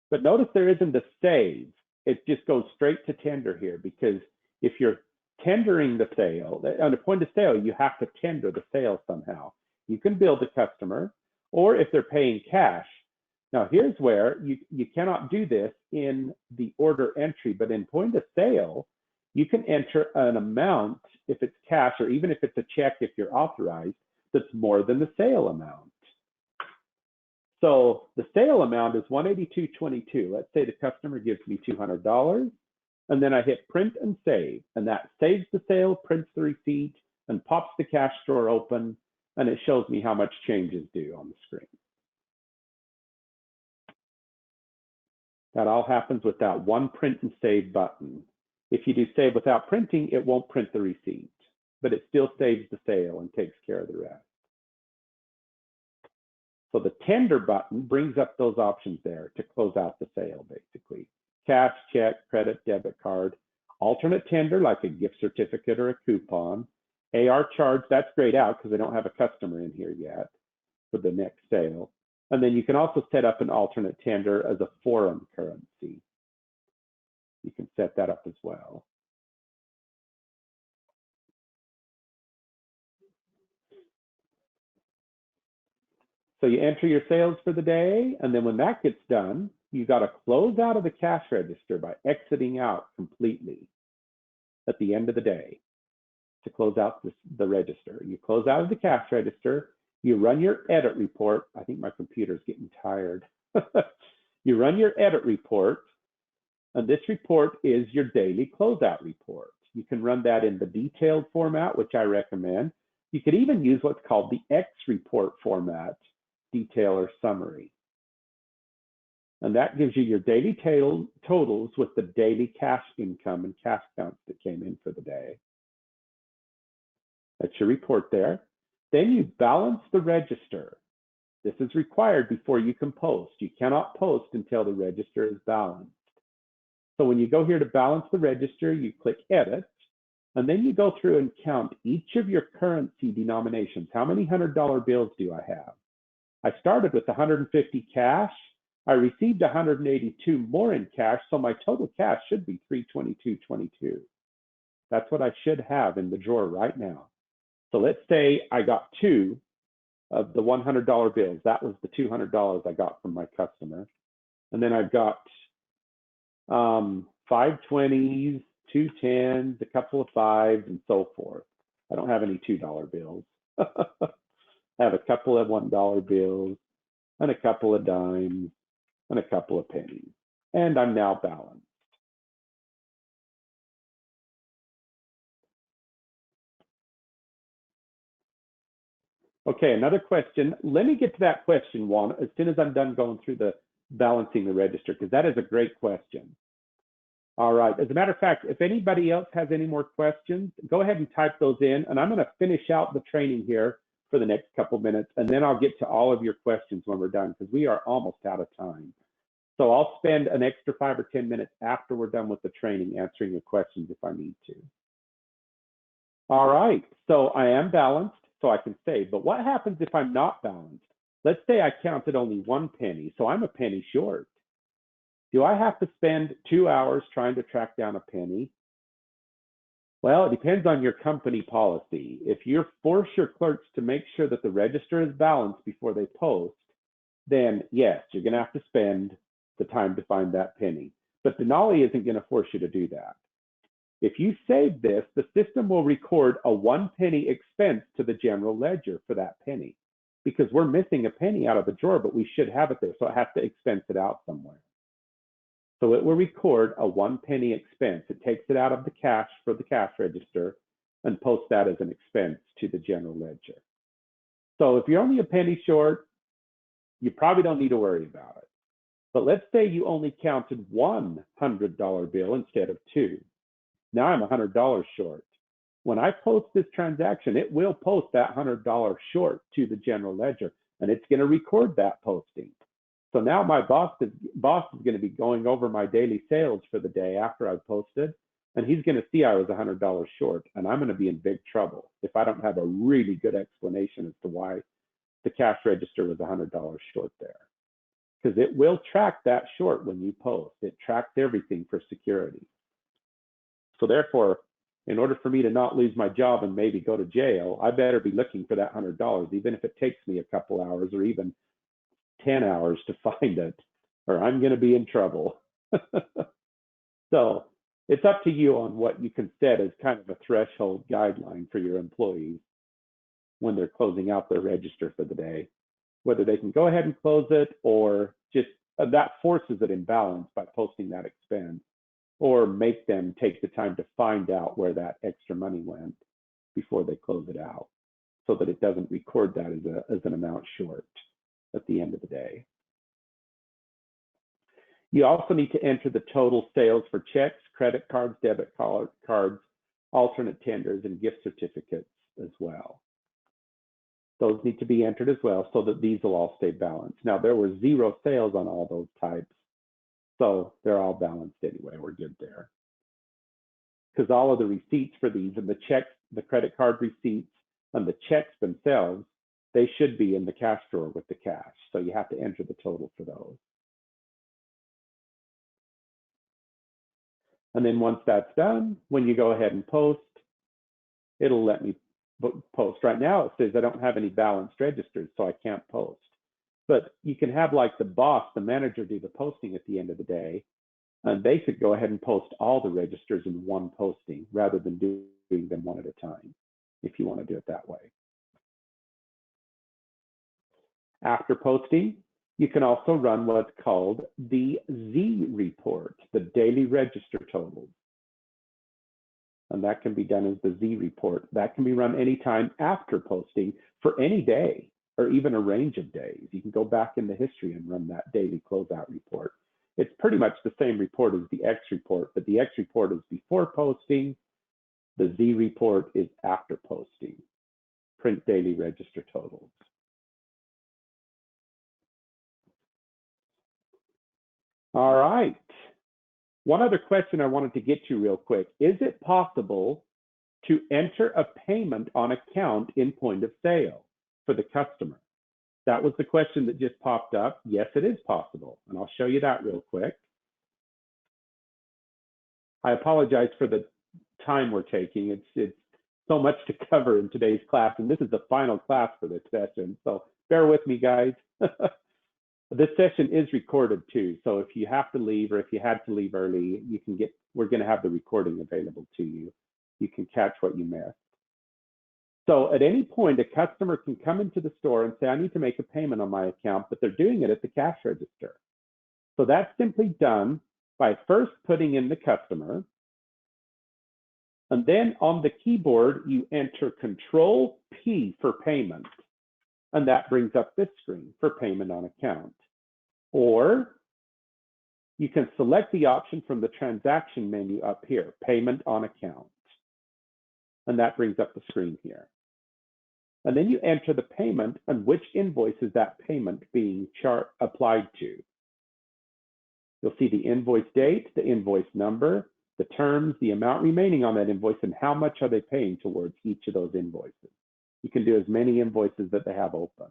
But notice there isn't a save. It just goes straight to tender here, because if you're tendering the sale, on a point of sale, you have to tender the sale somehow. You can bill the customer, or if they're paying cash. Now, here's where you cannot do this in the order entry, but in point of sale, you can enter an amount if it's cash, or even if it's a check, if you're authorized, that's more than the sale amount. So the sale amount is $182.22. Let's say the customer gives me $200, and then I hit print and save, and that saves the sale, prints the receipt, and pops the cash drawer open, and it shows me how much change is due on the screen. That all happens with that one print and save button. If you do save without printing, it won't print the receipt, but it still saves the sale and takes care of the rest. So the tender button brings up those options there to close out the sale, basically. Cash, check, credit, debit card. Alternate tender, like a gift certificate or a coupon. AR charge, that's grayed out because I don't have a customer in here yet for the next sale. And then you can also set up an alternate tender as a foreign currency. You can set that up as well. So you enter your sales for the day, and then when that gets done, you got to close out of the cash register by exiting out completely at the end of the day to close out the register. You close out of the cash register, you run your edit report. I think my computer's getting tired. You run your edit report, and this report is your daily closeout report. You can run that in the detailed format, which I recommend. You could even use what's called the X report format, detail or summary. And that gives you your daily totals with the daily cash income and cash counts that came in for the day. That's your report there. Then you balance the register. This is required before you can post. You cannot post until the register is balanced. So when you go here to balance the register, you click edit, and then you go through and count each of your currency denominations. How many $100 bills do I have? I started with 150 cash. I received 182 more in cash, so my total cash should be 322.22. That's what I should have in the drawer right now. So let's say I got 2 of the $100 bills. That was the $200 I got from my customer. And then I've got 5 20s, 2 10s, a couple of 5s, and so forth. I don't have any $2 bills. I have a couple of $1 bills and a couple of dimes and a couple of pennies. And I'm now balanced. Okay, another question. Let me get to that question, Juan, as soon as I'm done going through the balancing the register, because that is a great question. All right, as a matter of fact, if anybody else has any more questions, go ahead and type those in, and I'm going to finish out the training here for the next couple minutes, and then I'll get to all of your questions when we're done, because we are almost out of time. So I'll spend an extra 5 or 10 minutes after we're done with the training answering your questions if I need to. All right, so I am balanced, so I can save, but what happens if I'm not balanced? Let's say I counted only 1 penny, so I'm a penny short. Do I have to spend 2 hours trying to track down a penny? Well, it depends on your company policy. If you force your clerks to make sure that the register is balanced before they post, then yes, you're going to have to spend the time to find that penny. But Denali isn't going to force you to do that. If you save this, the system will record a 1 penny expense to the general ledger for that penny, because we're missing a penny out of the drawer, but we should have it there, so it has to expense it out somewhere. So it will record a 1 penny expense. It takes it out of the cash for the cash register and posts that as an expense to the general ledger. So if you're only a penny short, you probably don't need to worry about it. But let's say you only counted one $100 bill instead of 2. Now I'm $100 short. When I post this transaction, it will post that $100 short to the general ledger, and it's going to record that posting. So now my boss is going to be going over my daily sales for the day after I've posted, and he's going to see I was $100 short, and I'm going to be in big trouble if I don't have a really good explanation as to why the cash register was $100 short there. Because it will track that short when you post. It tracks everything for security. So therefore, in order for me to not lose my job and maybe go to jail, I better be looking for that $100, even if it takes me a couple hours or even 10 hours to find it, or I'm going to be in trouble. So it's up to you on what you can set as kind of a threshold guideline for your employees when they're closing out their register for the day, whether they can go ahead and close it or just that forces it in balance by posting that expense, or make them take the time to find out where that extra money went before they close it out, so that it doesn't record that as an amount short at the end of the day. You also need to enter the total sales for checks, credit cards, debit cards, alternate tenders, and gift certificates as well. Those need to be entered as well so that these will all stay balanced. Now, there were 0 sales on all those types, so they're all balanced anyway. We're good there. because all of the receipts for these and the checks, the credit card receipts and the checks themselves, they should be in the cash drawer with the cash. So you have to enter the total for those. And then once that's done, when you go ahead and post, it'll let me post. Right now it says I don't have any balanced registers, so I can't post. But you can have like the boss, the manager, do the posting at the end of the day, and they could go ahead and post all the registers in one posting rather than doing them one at a time, if you want to do it that way. After posting, you can also run what's called the Z report, the daily register totals. And that can be done as the Z report. That can be run anytime after posting for any day or even a range of days. You can go back in the history and run that daily closeout report. It's pretty much the same report as the X report, but the X report is before posting. The Z report is after posting. Print daily register totals. All right. One other question I wanted to get to real quick. Is it possible to enter a payment on account in point of sale for the customer? That was the question that just popped up. Yes, it is possible. And I'll show you that real quick. I apologize for the time we're taking. It's so much to cover in today's class, and this is the final class for this session. So bear with me, guys. This session is recorded too, so if you have to leave or if you had to leave early, you can we're going to have the recording available to you. You can catch what you missed. So at any point, a customer can come into the store and say, I need to make a payment on my account, but they're doing it at the cash register. So that's simply done by first putting in the customer, and then on the keyboard, you enter Control P for payment. And that brings up this screen for payment on account. Or you can select the option from the transaction menu up here, payment on account. And that brings up the screen here. And then you enter the payment and which invoice is that payment being applied to. You'll see the invoice date, the invoice number, the terms, the amount remaining on that invoice, and how much are they paying towards each of those invoices. You can do as many invoices that they have open.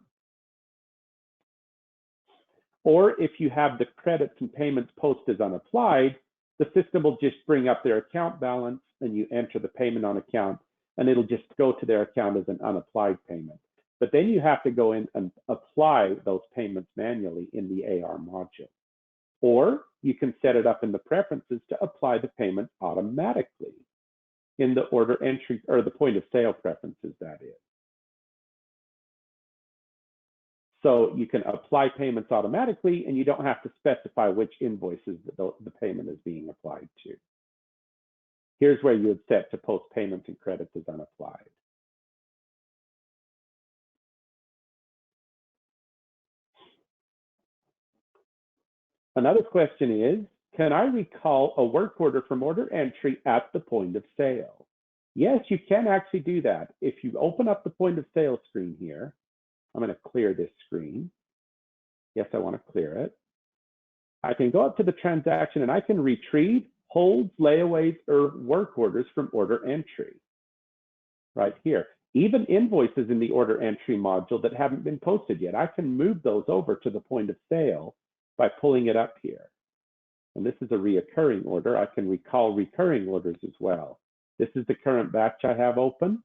Or if you have the credits and payments posted as unapplied, the system will just bring up their account balance and you enter the payment on account, and it'll just go to their account as an unapplied payment. But then you have to go in and apply those payments manually in the AR module. Or you can set it up in the preferences to apply the payment automatically in the order entry or the point of sale preferences, that is. So you can apply payments automatically and you don't have to specify which invoices the payment is being applied to. Here's where you would set to post payments and credits as unapplied. Another question is, can I recall a work order from order entry at the point of sale? Yes, you can actually do that. If you open up the point of sale screen here, I'm going to clear this screen. Yes, I want to clear it. I can go up to the transaction and I can retrieve holds, layaways, or work orders from order entry right here. Even invoices in the order entry module that haven't been posted yet, I can move those over to the point of sale by pulling it up here. And this is a reoccurring order. I can recall recurring orders as well. This is the current batch I have open.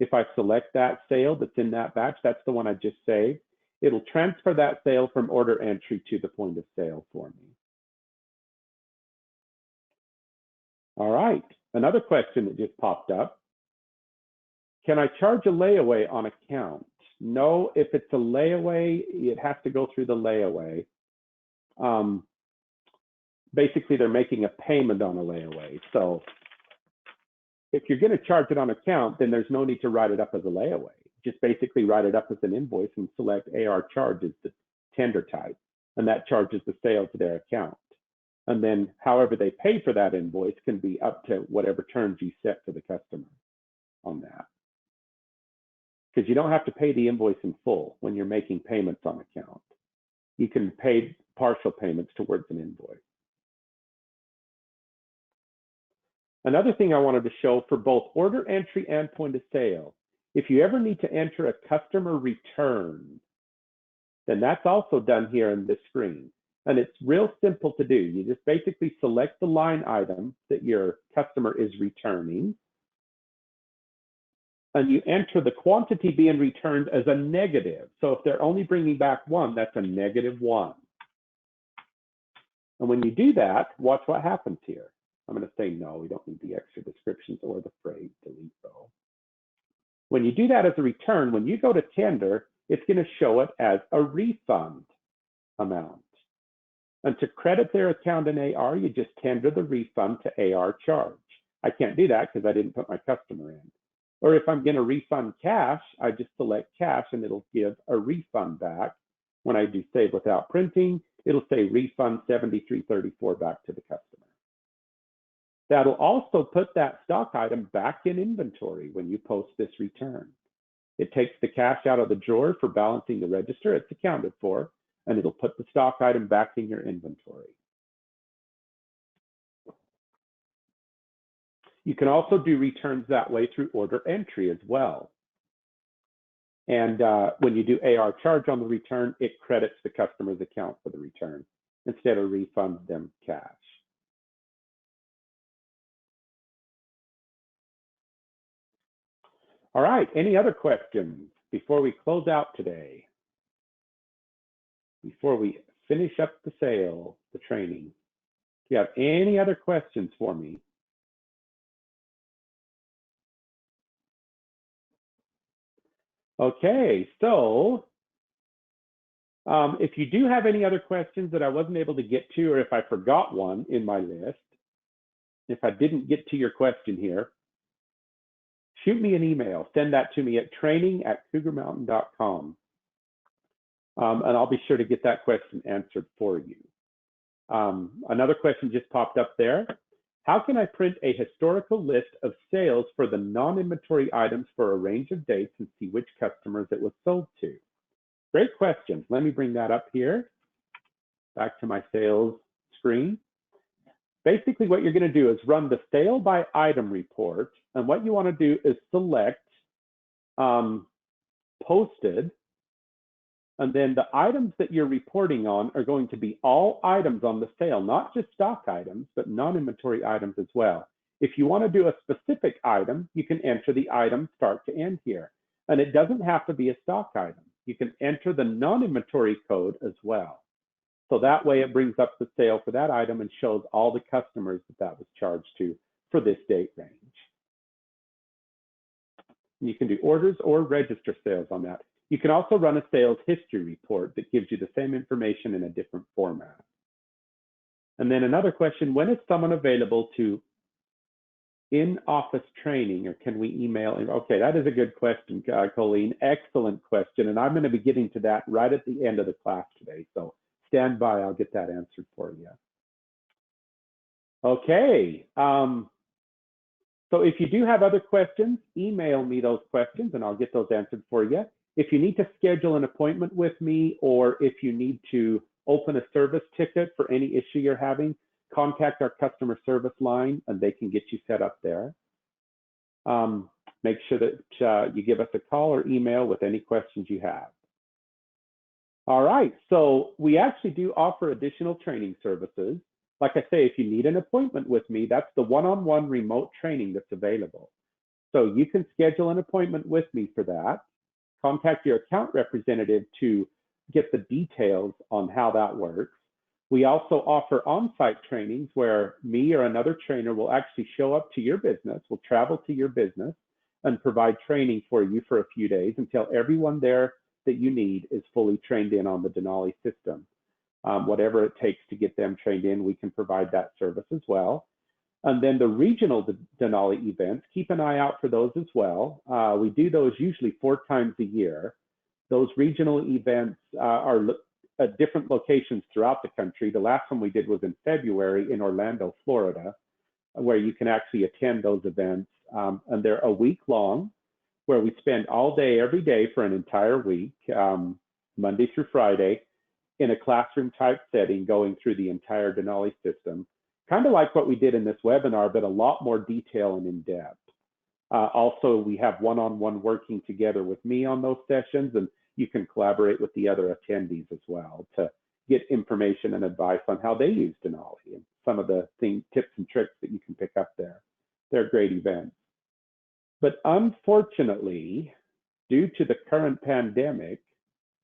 If I select that sale that's in that batch, that's the one I just saved. It'll transfer that sale from order entry to the point of sale for me. All right, another question that just popped up. Can I charge a layaway on account? No, if it's a layaway, it has to go through the layaway. Basically, they're making a payment on a layaway. So if you're going to charge it on account, then there's no need to write it up as a layaway. Just basically write it up as an invoice and select AR charge as the tender type, and that charges the sale to their account. And then however they pay for that invoice can be up to whatever terms you set for the customer on that. Because you don't have to pay the invoice in full when you're making payments on account. You can pay partial payments towards an invoice. Another thing I wanted to show for both order entry and point of sale, if you ever need to enter a customer return, then that's also done here in this screen. And it's real simple to do. You just basically select the line item that your customer is returning, and you enter the quantity being returned as a negative. So if they're only bringing back one, that's a -1. And when you do that, watch what happens here. I'm going to say no, we don't need the extra descriptions or the phrase, delete though. When you do that as a return, when you go to tender, it's going to show it as a refund amount. And to credit their account in AR, you just tender the refund to AR charge. I can't do that because I didn't put my customer in. Or if I'm going to refund cash, I just select cash and it'll give a refund back. When I do save without printing, it'll say refund $73.34 back to the customer. That'll also put that stock item back in inventory when you post this return. It takes the cash out of the drawer for balancing the register it's accounted for, and it'll put the stock item back in your inventory. You can also do returns that way through order entry as well. And when you do AR charge on the return, it credits the customer's account for the return instead of refunds them cash. All right, any other questions before we close out today? Before we finish up the sale, the training? Do you have any other questions for me? Okay, so if you do have any other questions that I wasn't able to get to, or if I forgot one in my list, if I didn't get to your question here, shoot me an email. Send that to me at training@cougarmountain.com. And I'll be sure to get that question answered for you. Another question just popped up there. How can I print a historical list of sales for the non-inventory items for a range of dates and see which customers it was sold to? Great question. Let me bring that up here. Back to my sales screen. Basically, what you're going to do is run the sale by item report. And what you want to do is select posted. And then the items that you're reporting on are going to be all items on the sale, not just stock items, but non-inventory items as well. If you want to do a specific item, you can enter the item start to end here. And it doesn't have to be a stock item. You can enter the non-inventory code as well. So that way it brings up the sale for that item and shows all the customers that was charged to for this date range. And you can do orders or register sales on that. You can also run a sales history report that gives you the same information in a different format. And then another question, when is someone available to in-office training, or can we email? Okay, that is a good question, Colleen. Excellent question. And I'm going to be getting to that right at the end of the class today. So stand by, I'll get that answered for you. Okay. So if you do have other questions, email me those questions and I'll get those answered for you. If you need to schedule an appointment with me, or if you need to open a service ticket for any issue you're having, contact our customer service line and they can get you set up there. Make sure that you give us a call or email with any questions you have. All right, so we actually do offer additional training services. Like I say, if you need an appointment with me, that's the one-on-one remote training that's available. So you can schedule an appointment with me for that. Contact your account representative to get the details on how that works. We also offer on-site trainings where me or another trainer will actually show up to your business, will travel to your business and provide training for you for a few days until everyone there that you need is fully trained in on the Denali system. Whatever it takes to get them trained in, we can provide that service as well. And then the regional Denali events, keep an eye out for those as well. We do those usually 4 times a year. Those regional events are at different locations throughout the country. The last one we did was in February in Orlando, Florida, where you can actually attend those events. And they're a week long, where we spend all day, every day for an entire week, Monday through Friday, in a classroom type setting, going through the entire Denali system. kind of like what we did in this webinar, but a lot more detail and in-depth. Also, we have one-on-one working together with me on those sessions, and you can collaborate with the other attendees as well to get information and advice on how they use Denali and some of the tips and tricks that you can pick up there. They're great events. But unfortunately, due to the current pandemic,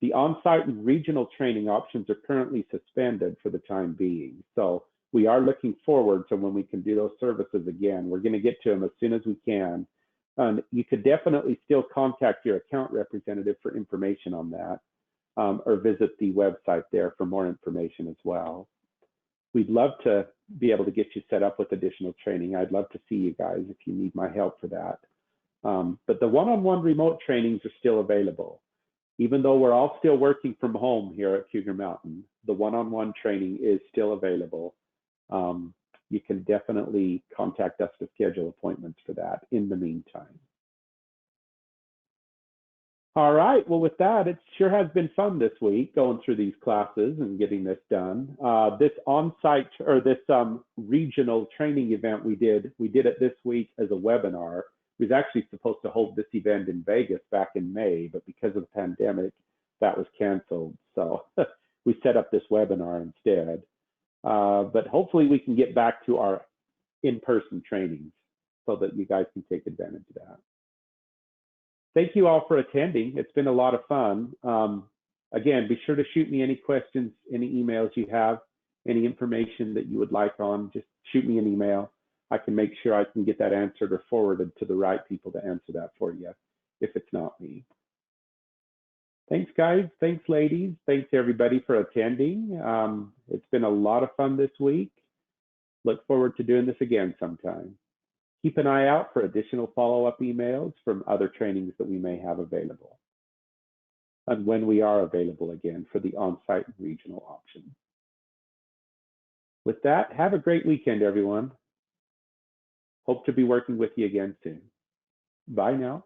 the on-site and regional training options are currently suspended for the time being. So we are looking forward to when we can do those services again. We're going to get to them as soon as we can. And you could definitely still contact your account representative for information on that, or visit the website there for more information as well. We'd love to be able to get you set up with additional training. I'd love to see you guys if you need my help for that. But the one-on-one remote trainings are still available. Even though we're all still working from home here at Cougar Mountain, the one-on-one training is still available. You can definitely contact us to schedule appointments for that in the meantime. All right, well, with that, it sure has been fun this week going through these classes and getting this done. This on-site or this regional training event we did it this week as a webinar. We was actually supposed to hold this event in Vegas back in May, but because of the pandemic, that was canceled. So we set up this webinar instead. But hopefully we can get back to our in-person trainings so that you guys can take advantage of that. Thank you all for attending. It's been a lot of fun. Again, be sure to shoot me any questions, any emails you have, any information that you would like on, just shoot me an email. I can make sure I can get that answered or forwarded to the right people to answer that for you if it's not me. Thanks, guys. Thanks, ladies. Thanks, everybody, for attending. It's been a lot of fun this week. Look forward to doing this again sometime. Keep an eye out for additional follow-up emails from other trainings that we may have available, and when we are available again for the on-site and regional option. With that, have a great weekend, everyone. Hope to be working with you again soon. Bye now.